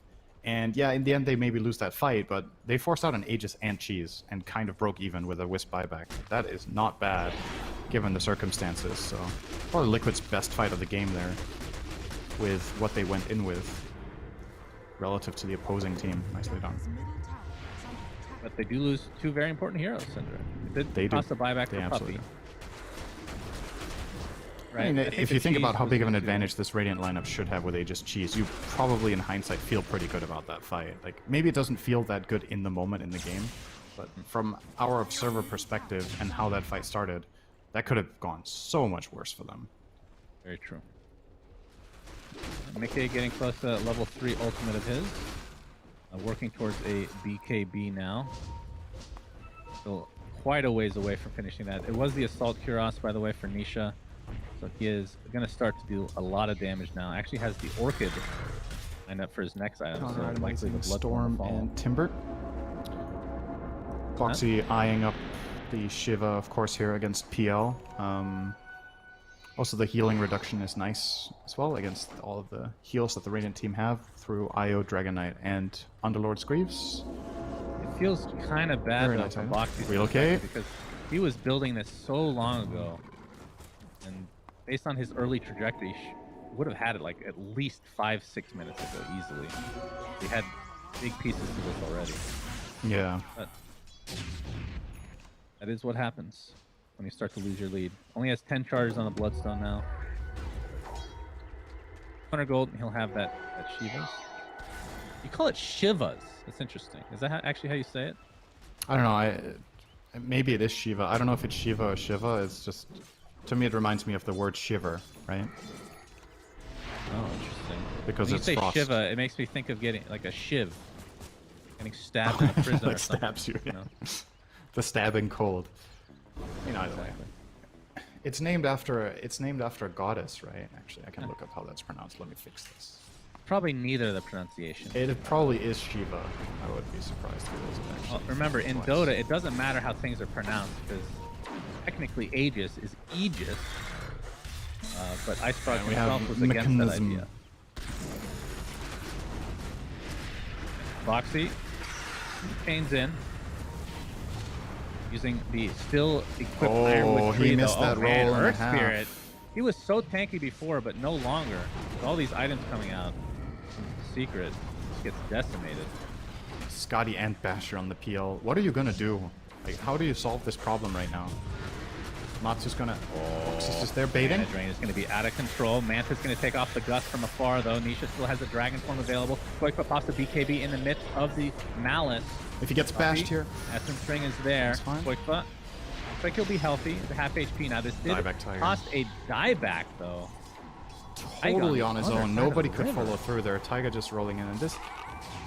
And yeah, in the end they maybe lose that fight, but they forced out an Aegis and Cheese and kind of broke even with a Wisp buyback. That is not bad given the circumstances. So probably Liquid's best fight of the game there with what they went in with relative to the opposing team. Nicely done. But they do lose two very important heroes, Syndra. They cost a buyback for Puppey. Right. I mean, if you think about how big of an advantage this Radiant lineup should have with Aegis Cheese, you probably in hindsight feel pretty good about that fight. Like, maybe it doesn't feel that good in the moment in the game, but from our observer perspective and how that fight started, that could have gone so much worse for them. Very true. Mickey getting close to level 3 ultimate of his. Working towards a BKB now. Still quite a ways away from finishing that. It was the Assault Cuirass, by the way, for Nisha. So he is going to start to do a lot of damage now. Actually has the Orchid lined up for his next item. So likely the Storm and Timber. Foxy eyeing up the Shiva, of course, here against PL. Also, the healing reduction is nice as well against all of the heals that the Radiant team have through IO, Dragon Knight, and Underlord's Greaves. It feels kind of bad though for Boxy Relocate because he was building this so long ago, and based on his early trajectory, he would have had it like at least 5-6 minutes ago easily. He had big pieces to this already. Yeah. But that is what happens when you start to lose your lead. Only has 10 charges on the Bloodstone now. 100 gold, and he'll have that Shivas. You call it Shivas. That's interesting. Is that actually how you say it? I don't know. Maybe it is Shiva. I don't know if it's Shiva or Shiva. It's just, to me, it reminds me of the word shiver, right? Oh, interesting. Because when it's you say frost. Shiva, it makes me think of getting like a shiv. Getting stabbed in a prison like or something. stabs you. You know? The stabbing cold. You know, exactly. It's named after a goddess, right? Actually, I can look up how that's pronounced. Let me fix this. Probably neither of the pronunciation. It probably is Shiva. I would be surprised if it wasn't actually. Well, remember, in Dota, it doesn't matter how things are pronounced because technically Aegis is Aegis, but Icefrog himself was against that idea. Boxy chains in. Using the still equipped Ironwood tree, he missed though. that Oh, roll man, and a Earth half. Spirit. He was so tanky before, but no longer. With all these items coming out, Secret just gets decimated. Scotty and Basher on the PL. What are you gonna do? Like, how do you solve this problem right now? Matsu's gonna... Box is just there baiting. Mana Drain is going to be out of control. Manta's going to take off the Gust from afar, though. Nisha still has the Dragon Form available. Koikpa pops the BKB in the midst of the Malice. If he gets bashed here... Essence Ring is there. That's fine. Koikpa looks like he'll be healthy. He's a half HP now. This did Dieback Tiger. cost a dieback, though. Totally on his Other own. side Nobody of the could river. follow through there. Taiga just rolling in. And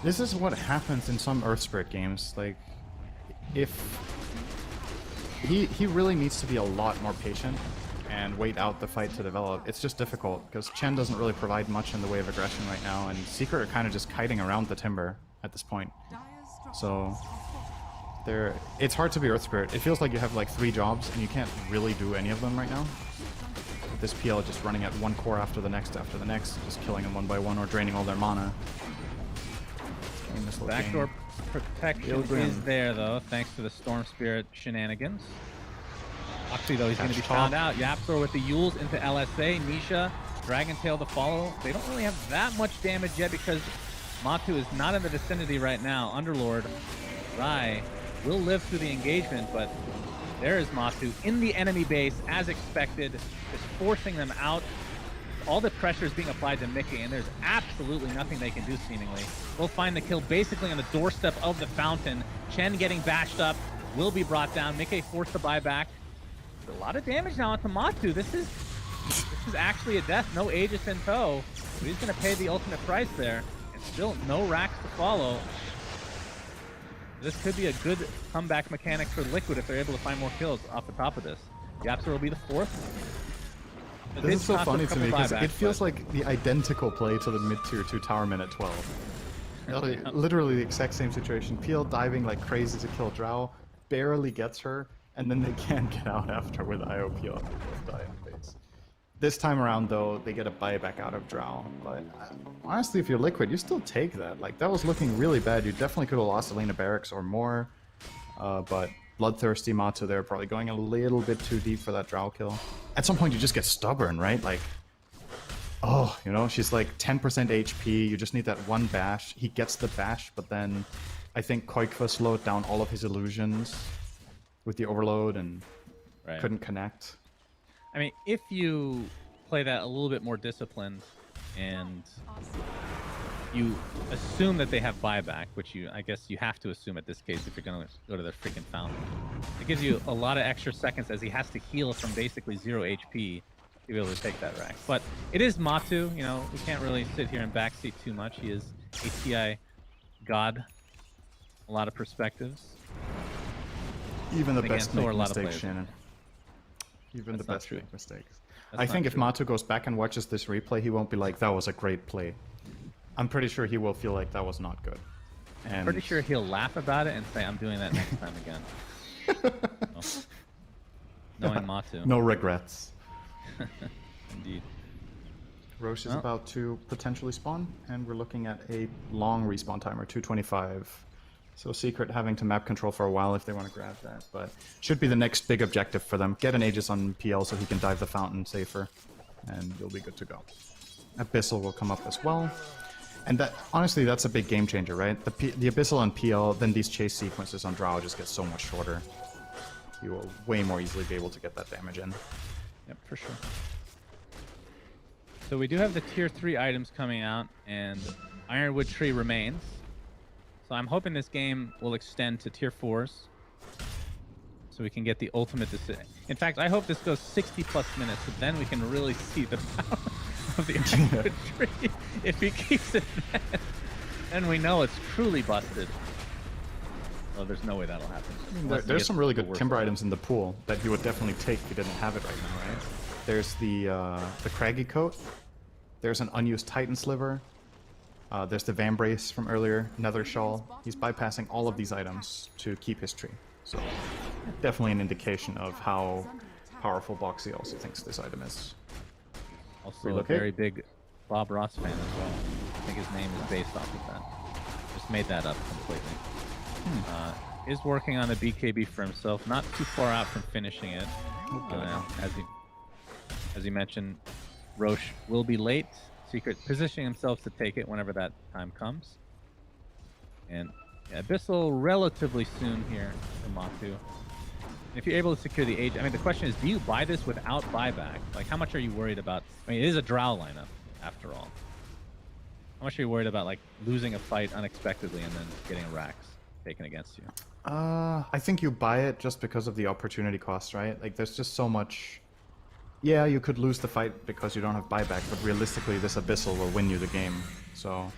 this is what happens in some Earth Spirit games. Like, if... He really needs to be a lot more patient and wait out the fight to develop. It's just difficult, because Chen doesn't really provide much in the way of aggression right now, and Secret are kind of just kiting around the timber at this point. So... It's hard to be Earth Spirit. It feels like you have like 3 jobs, and you can't really do any of them right now. This PL just running at one core after the next, just killing them one by one or draining all their mana. Backdoor protection is there, though, thanks to the Storm Spirit shenanigans. Actually, though, he's going to be found out. Yapsor with the Yules into LSA. Nisha, Dragon Tail to follow. They don't really have that much damage yet because Matu is not in the vicinity right now. Underlord, Rai will live through the engagement, but there is Matu in the enemy base, as expected, just forcing them out. All the pressure is being applied to Mickey, and there's absolutely nothing they can do, seemingly. We'll find the kill basically on the doorstep of the fountain. Chen getting bashed up, will be brought down. Mickey forced to buy back. A lot of damage now onto Matu. This is actually a death. No Aegis in tow. But he's going to pay the ultimate price there. And still no racks to follow. This could be a good comeback mechanic for Liquid if they're able to find more kills off the top of this. Yapsor will be the 4th. This is so funny to me because it feels like the identical play to the mid-tier 2 Towerman at 12. Literally the exact same situation. PL diving like crazy to kill Drow, barely gets her, and then they can't get out after with IOP on the die in base. This time around, though, they get a buyback out of Drow. But honestly, if you're Liquid, you still take that. Like, that was looking really bad. You definitely could have lost Elena Barracks or more. But bloodthirsty Matu there, probably going a little bit too deep for that Drow kill. At some point, you just get stubborn, right? Like, oh, you know, she's like 10% HP. You just need that one bash. He gets the bash, but then I think Koikva slowed down all of his illusions with the overload and couldn't connect. I mean, if you play that a little bit more disciplined and you assume that they have buyback, which I guess you have to assume at this case if you're going to go to the freaking fountain. It gives you a lot of extra seconds as he has to heal from basically 0 HP to be able to take that rack. But it is Matu, you know, we can't really sit here and backseat too much. He is a TI god, a lot of perspectives. Even the And best again, so are make a lot of mistakes, players. Shannon. Even That's the not best true. make mistakes. That's I not think if true. Matu goes back and watches this replay, he won't be like, that was a great play. I'm pretty sure he will feel like that was not good. And Pretty sure he'll laugh about it and say, I'm doing that next time again. So, knowing Matu. no regrets. Indeed. Roche is Well. about to potentially spawn, and we're looking at a long respawn timer, 225. So Secret having to map control for a while if they want to grab that, but should be the next big objective for them. Get an Aegis on PL so he can dive the fountain safer, and you'll be good to go. Abyssal will come up as well. And that, honestly, that's a big game changer, right? The Abyssal on PL, then these chase sequences on Drow just get so much shorter. You will way more easily be able to get that damage in. Yep, for sure. So we do have the tier 3 items coming out, and Ironwood Tree remains. So I'm hoping this game will extend to tier 4s, so we can get the ultimate decision. In fact, I hope this goes 60 plus minutes, so then we can really see the power of the Ironwood Tree. If he keeps it then we know it's truly busted. Well, there's no way that'll happen. There's some really good timber items in the pool that he would definitely take if he didn't have it right now, right? There's the Craggy Coat. There's an unused Titan Sliver. There's the Vambrace from earlier, Nether Shawl. He's bypassing all of these items to keep his tree. So definitely an indication of how powerful Boxy also thinks this item is. Also a very big Bob Ross fan as well. I think his name is based off of that. Just made that up completely. Is working on the BKB for himself, not too far out from finishing it. As he mentioned, Roche will be late. Secret positioning himself to take it whenever that time comes. And yeah, Abyssal relatively soon here for Matu. If you're able to secure the age, I mean, the question is, do you buy this without buyback? Like, how much are you worried about? I mean, it is a Drow lineup, after all. How much are you worried about, like, losing a fight unexpectedly and then getting a Rax taken against you? I think you buy it just because of the opportunity cost, right? Like, there's just so much... Yeah, you could lose the fight because you don't have buyback, but realistically, this Abyssal will win you the game, so...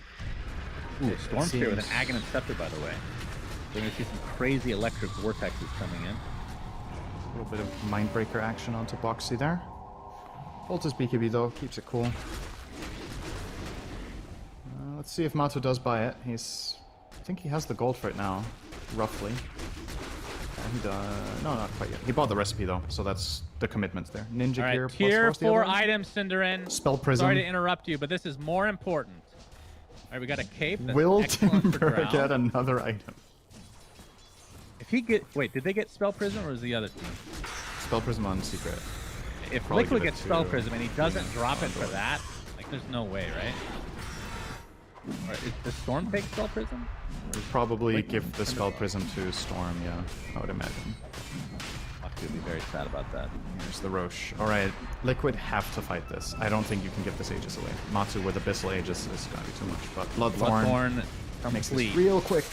Ooh, Storm Spear with an Aghanim Scepter, by the way. We're going to see some crazy electric vortexes coming in. A little bit of Mindbreaker action onto Boxy there. Holds his BKB though, keeps it cool. Let's see if Matu does buy it. I think he has the gold for it now, roughly. He does... No, not quite yet. He bought the recipe though, so that's the commitment there. Ninja All right, gear. tier 4 items, Cinderin. Spell Prism. Sorry to interrupt you, but this is more important. All right, we got a cape. That's Will excellent for Timber Drow. get another item? If he get... Wait, did they get Spell Prism or was the other team? Spell Prism on Secret. If Probably Liquid give it gets Spell to Prism and he doesn't drop it for that, like, there's no way, right? Or does Storm take Spell Prism? Probably give the Spell Prism to Storm, yeah, I would imagine. I'll be very sad about that. Here's the Roche. Alright, Liquid have to fight this. I don't think you can give this Aegis away. Matsu with Abyssal Aegis is gonna be too much, but Bloodthorn makes this real quick.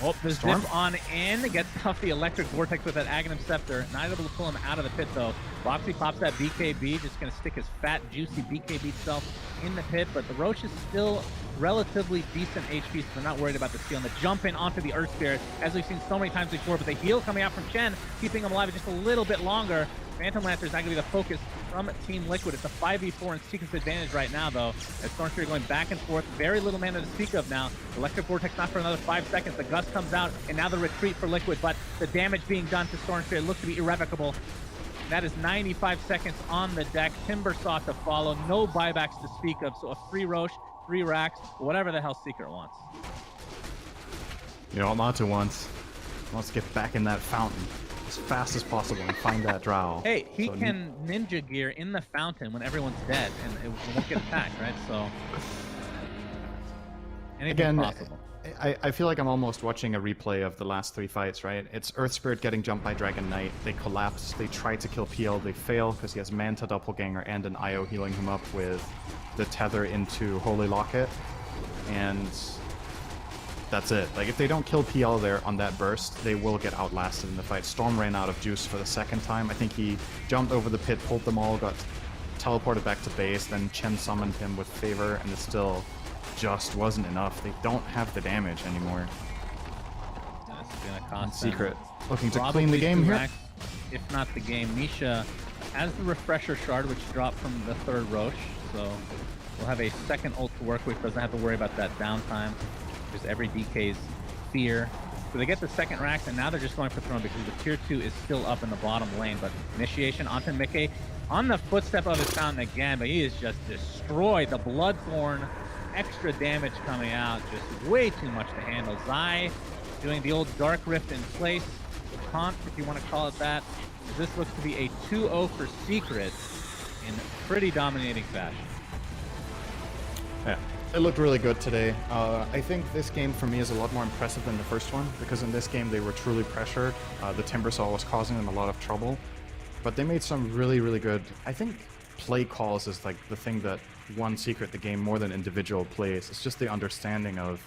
Oh, the Storm? zip on in, gets tough the electric vortex with that Aghanim Scepter. Not able to pull him out of the pit though. Boxy pops that BKB, just gonna stick his fat, juicy BKB self in the pit, but the Roche is still relatively decent HP, so they're not worried about the steal. And the jump in onto the Earth Spirit, as we've seen so many times before, but the heal coming out from Chen, keeping him alive just a little bit longer. Phantom Lancer is not going to be the focus from Team Liquid. It's a 5v4 in Secret's advantage right now, though, as Storm Spirit going back and forth. Very little mana to speak of now. Electric Vortex not for another 5 seconds. The Gust comes out, and now the retreat for Liquid, but the damage being done to Storm Spirit looks to be irrevocable. And that is 95 seconds on the deck. Timber Saw to follow. No buybacks to speak of, so a free Roche, 3 racks, whatever the hell Secret wants. You know what Matu wants? He wants to get back in that fountain as fast as possible and find that Drow. Hey, he can ninja gear in the fountain when everyone's dead, and it won't get attacked, right? So, anything's possible. I feel like I'm almost watching a replay of the last 3 fights, right? It's Earth Spirit getting jumped by Dragon Knight. They collapse. They try to kill PL. They fail because he has Manta Doppelganger and an IO healing him up with the tether into Holy Locket. And that's it. Like, if they don't kill PL there on that burst, they will get outlasted in the fight. Storm ran out of juice for the second time. I think he jumped over the pit, pulled them all, got teleported back to base, then Chen summoned him with favor, and it still just wasn't enough. They don't have the damage anymore. That's been a constant. Secret looking to Probably clean the game here. racks, if not the game. Misha has the refresher shard, which dropped from the 3rd Roche, so we'll have a second ult to work with. Doesn't have to worry about that downtime. Just every DK's fear. So they get the 2nd racks, and now they're just going for throne because the tier 2 is still up in the bottom lane. But initiation onto Mickey on the footstep of his fountain again, but he is just destroyed. The Bloodthorn, extra damage coming out, just way too much to handle. Zai doing the old Dark Rift in place. Taunt, if you want to call it that. This looks to be a 2-0 for Secret in pretty dominating fashion. Yeah, it looked really good today. I think this game for me is a lot more impressive than the first one, because in this game they were truly pressured. The Timbersaw was causing them a lot of trouble, but they made some really, really good, I think play calls is like the thing that won Secret the game more than individual plays. It's just the understanding of,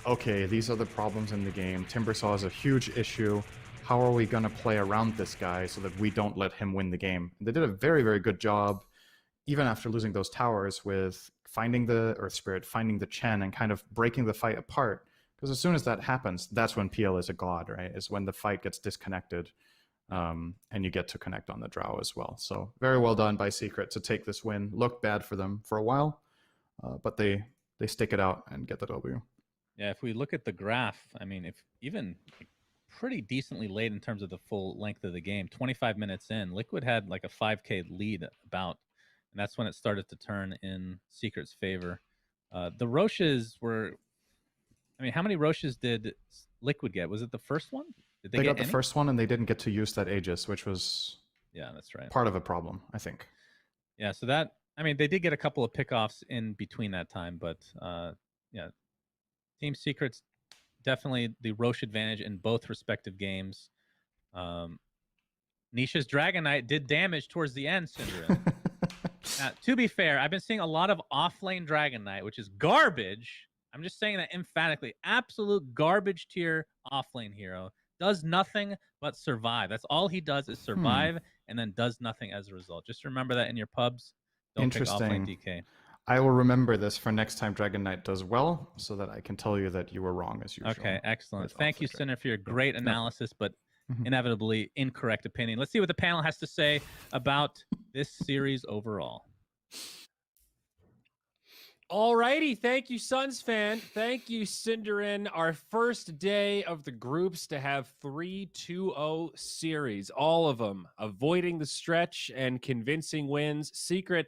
okay, these are the problems in the game. Timbersaw is a huge issue. How are we going to play around this guy so that we don't let him win the game? They did a very, very good job, even after losing those towers, with finding the Earth Spirit, finding the Chen, and kind of breaking the fight apart. Because as soon as that happens, that's when PL is a god, right? Is when the fight gets disconnected, and you get to connect on the Drow as well. So very well done by Secret to take this win. Looked bad for them for a while, but they stick it out and get the W. Yeah, if we look at the graph, I mean, if even pretty decently late in terms of the full length of the game, 25 minutes in, Liquid had like a 5K lead about, and that's when it started to turn in Secret's favor. The Roches were I mean, how many Roches did Liquid get? Was it the first one? Did They get got the any? first one and they didn't get to use that Aegis, which was that's right. part of a problem, I think. Yeah, so that, I mean, they did get a couple of pickoffs in between that time, but yeah, Team Secret's definitely the Roche advantage in both respective games. Nisha's Dragon Knight did damage towards the end, Syndra. Now, to be fair, I've been seeing a lot of offlane Dragon Knight, which is garbage. I'm just saying that emphatically. Absolute garbage tier offlane hero. Does nothing but survive. That's all he does is survive and then does nothing as a result. Just remember that in your pubs. Don't pick offlane DK. I will remember this for next time Dragon Knight does well, so that I can tell you that you were wrong as usual. Okay, excellent. Thank you, Sinner, for your great analysis, but inevitably incorrect opinion. Let's see what the panel has to say about this series overall. Alrighty, thank you, Suns fan. Thank you, Cinderin. Our first day of the groups to have 3-2-0 series, all of them avoiding the stretch and convincing wins. Secret,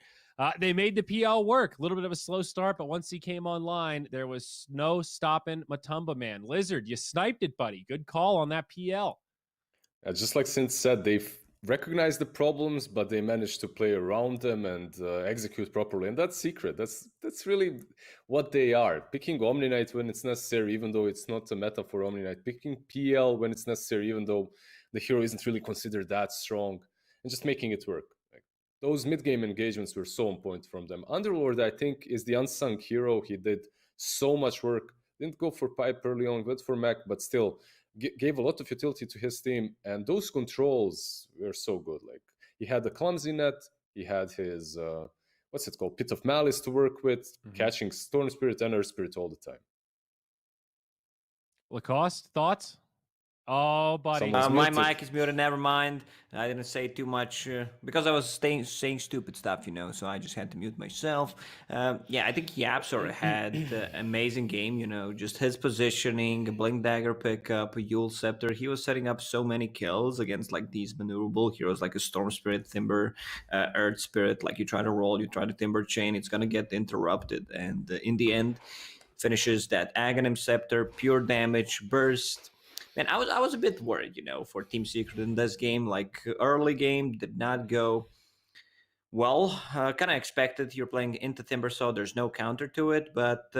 they made the PL work. A little bit of a slow start, but once he came online, there was no stopping Matumba Man. Lizard, you sniped it, buddy. Good call on that PL. Just like Sin said, they've recognized the problems, but they managed to play around them and execute properly. And that's Secret. That's really what they are. Picking Omni Knight when it's necessary, even though it's not a meta for Omni Knight. Picking PL when it's necessary, even though the hero isn't really considered that strong. And just making it work. Like, those mid-game engagements were so on point from them. Underlord, I think, is the unsung hero. He did so much work. Didn't go for Pipe early on, went for Mac, but still gave a lot of utility to his team, and those controls were so good. Like, he had the clumsy net, he had his what's it called, Pit of Malice to work with, catching Storm Spirit and Earth Spirit all the time. Lacoste, thoughts? Oh, buddy. My mic is muted, never mind. I didn't say too much because I was saying stupid stuff, so I just had to mute myself. Yeah, I think Yapsor had an amazing game, just his positioning, Blink Dagger pickup, Yule Scepter. He was setting up so many kills against like these maneuverable heroes like a Storm Spirit, Timber, Earth Spirit. Like, you try to roll, you try to Timber Chain, it's going to get interrupted. And in the end, finishes that Aghanim Scepter, pure damage, burst. Man, I was a bit worried, for Team Secret in this game. Like, early game did not go well. Kind of expected. You're playing into Timbersaw. There's no counter to it, but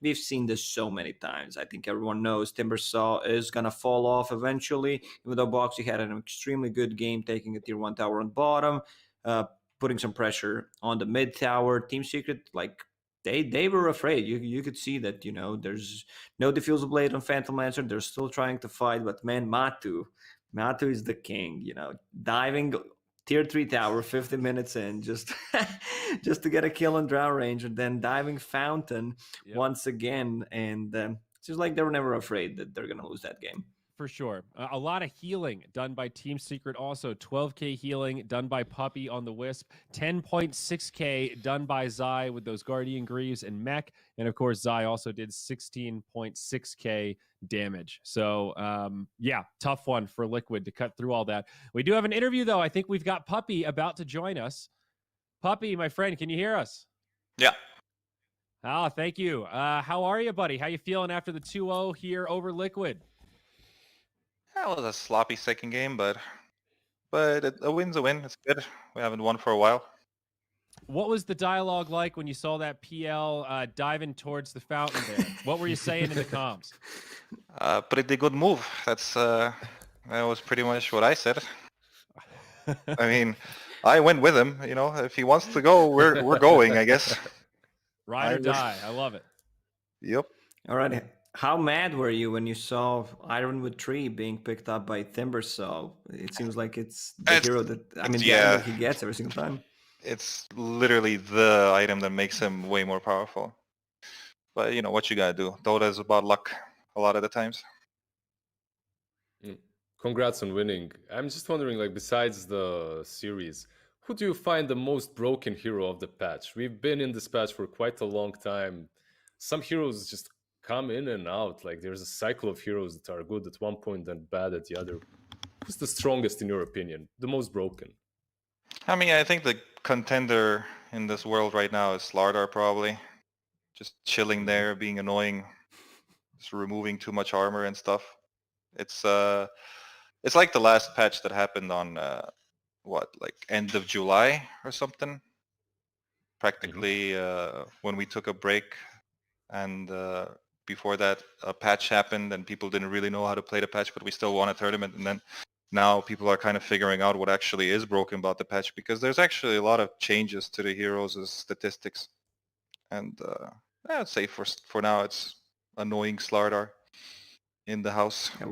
we've seen this so many times. I think everyone knows Timbersaw is going to fall off eventually. Even though Boxy had an extremely good game, taking a tier 1 tower on bottom, putting some pressure on the mid tower. Team Secret, like, they were afraid. You could see that, there's no Diffusal Blade on Phantom Lancer. They're still trying to fight, but man, Matu is the king, diving tier 3 tower 50 minutes in just to get a kill in Drow range, and then diving Fountain once again. And it's just like they were never afraid that they're going to lose that game. For sure. A lot of healing done by Team Secret also. 12k healing done by Puppy on the Wisp. 10.6k done by Zai with those Guardian Greaves and Mech. And of course, Zai also did 16.6k damage. So, yeah, tough one for Liquid to cut through all that. We do have an interview, though. I think we've got Puppy about to join us. Puppy, my friend, can you hear us? Yeah. Oh, thank you. How are you, buddy? How you feeling after the 2-0 here over Liquid? That was a sloppy second game, but a win's a win. It's good. We haven't won for a while. What was the dialogue like when you saw that PL diving towards the fountain there? What were you saying in the comms? Pretty good move. That was pretty much what I said. I mean, I went with him. If he wants to go, we're going, I guess. Ride or die. I love it. Yep. All right. How mad were you when you saw Ironwood Tree being picked up by Timbersaw? It seems like it's the hero that, the item that he gets every single time. It's literally the item that makes him way more powerful. But what you gotta do. Dota is about luck a lot of the times. Congrats on winning. I'm just wondering, like, besides the series, who do you find the most broken hero of the patch? We've been in this patch for quite a long time. Some heroes just come in and out. Like, there's a cycle of heroes that are good at one point and bad at the other. Who's the strongest in your opinion? The most broken? I mean, I think the contender in this world right now is Slardar, probably. Just chilling there, being annoying. It's removing too much armor and stuff. It's like the last patch that happened on like end of July or something. Practically when we took a break, and before that a patch happened and people didn't really know how to play the patch, but we still won a tournament. And then now people are kind of figuring out what actually is broken about the patch, because there's actually a lot of changes to the heroes' statistics. And I'd say for now it's annoying Slardar in the house. Yeah,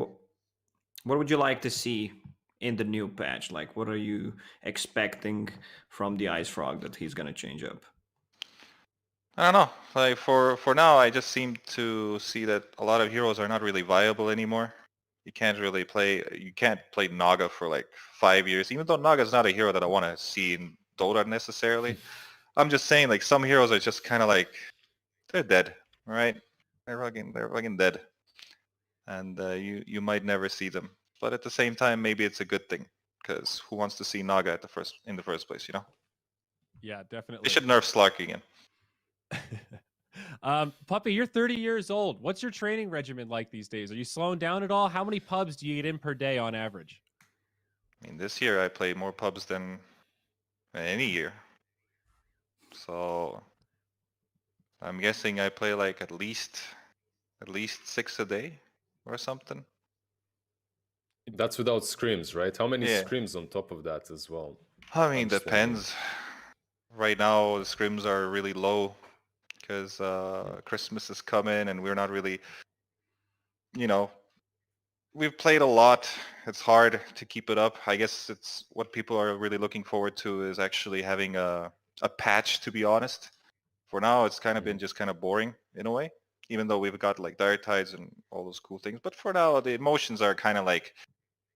what would you like to see in the new patch? Like, what are you expecting from the Ice Frog that he's gonna change up? I don't know. Like for now, I just seem to see that a lot of heroes are not really viable anymore. You can't play Naga for like 5 years, even though Naga's not a hero that I want to see in Dota necessarily. I'm just saying, like, some heroes are just kind of like, they're dead, right? They're fucking dead, and you might never see them. But at the same time, maybe it's a good thing, because who wants to see Naga in the first place, you know? Yeah, definitely. They should nerf Slark again. Puppy, you're 30 years old. What's your training regimen like these days? Are you slowing down at all? How many pubs do you get in per day on average? I mean, this year I played more pubs than any year. So I'm guessing I play like at least 6 a day or something. That's without scrims, right? How many Yeah. scrims on top of that as well? I mean, I'm just depends. Right now, the scrims are really low because Christmas is coming and we're not really, we've played a lot. It's hard to keep it up. I guess it's what people are really looking forward to is actually having a patch, to be honest. For now, it's kind of been just kind of boring in a way, even though we've got like Dire Tides and all those cool things. But for now, the emotions are kind of like,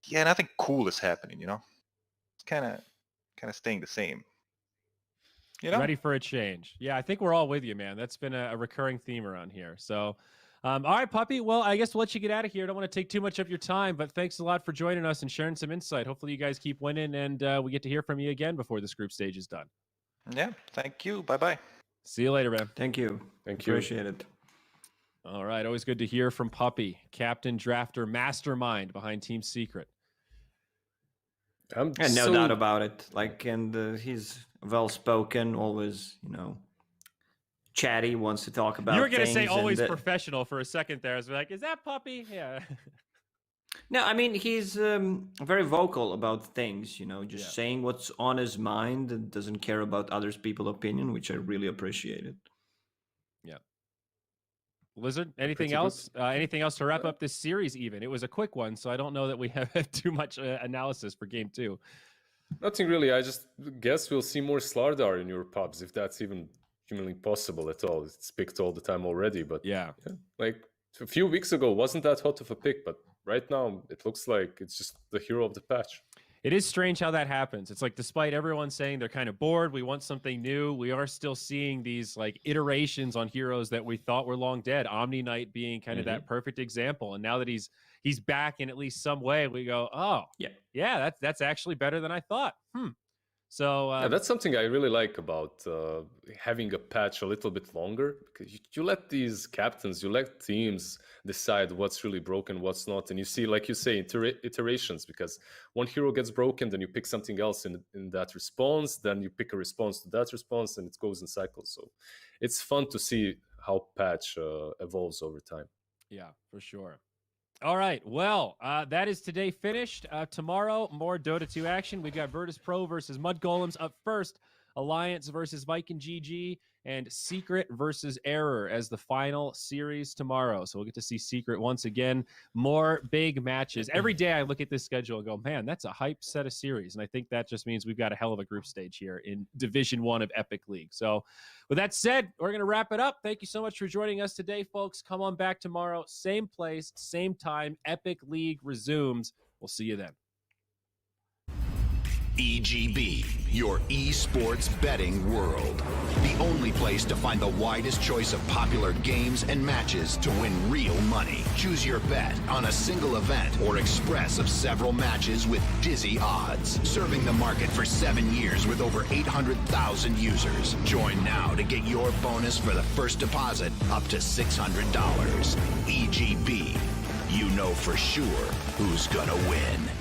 yeah, nothing cool is happening, It's kind of staying the same. Ready for a change. Yeah, I think we're all with you, man. That's been a recurring theme around here. So, all right, Puppy. Well, I guess we'll let you get out of here. I don't want to take too much of your time, but thanks a lot for joining us and sharing some insight. Hopefully you guys keep winning, and we get to hear from you again before this group stage is done. Yeah, thank you. Bye-bye. See you later, man. Thank you. Appreciate it. All right, always good to hear from Puppy, captain, drafter, mastermind behind Team Secret. And no doubt about it. Like, and he's well-spoken, always, chatty, wants to talk about. You were going to say things, always and, professional for a second there. I was like, is that Puppy? Yeah. No, I mean, he's very vocal about things, just saying what's on his mind and doesn't care about others people's opinion, which I really appreciated. Yeah. Lizard, anything else? Anything else to wrap up this series even? It was a quick one, so I don't know that we have too much analysis for game 2. Nothing really. I just guess we'll see more Slardar in your pubs, if that's even humanly possible at all. It's picked all the time already, but yeah. Like a few weeks ago, wasn't that hot of a pick, but right now it looks like it's just the hero of the patch. It is strange how that happens. It's like, despite everyone saying they're kind of bored, we want something new, we are still seeing these like iterations on heroes that we thought were long dead. Omni Knight being kind of that perfect example. And now that he's back in at least some way, we go, oh, yeah, that's actually better than I thought. So yeah, that's something I really like about having a patch a little bit longer, because you let these captains, you let teams decide what's really broken, what's not, and you see, like you say, iterations, because one hero gets broken, then you pick something else in that response, then you pick a response to that response, and it goes in cycles. So it's fun to see how patch evolves over time. Yeah, for sure. All right, well, that is today finished. Tomorrow, more Dota 2 action. We got Virtus Pro versus Mud Golems up first, Alliance versus Viking GG, and Secret versus Error as the final series tomorrow. So we'll get to see Secret once again. More big matches. Every day I look at this schedule and go, man, that's a hype set of series. And I think that just means we've got a hell of a group stage here in Division 1 of Epic League. So with that said, we're going to wrap it up. Thank you so much for joining us today, folks. Come on back tomorrow. Same place, same time. Epic League resumes. We'll see you then. EGB, your esports betting world. The only place to find the widest choice of popular games and matches to win real money. Choose your bet on a single event or express of several matches with dizzy odds. Serving the market for 7 years with over 800,000 users. Join now to get your bonus for the first deposit up to $600. EGB, you know for sure who's gonna win.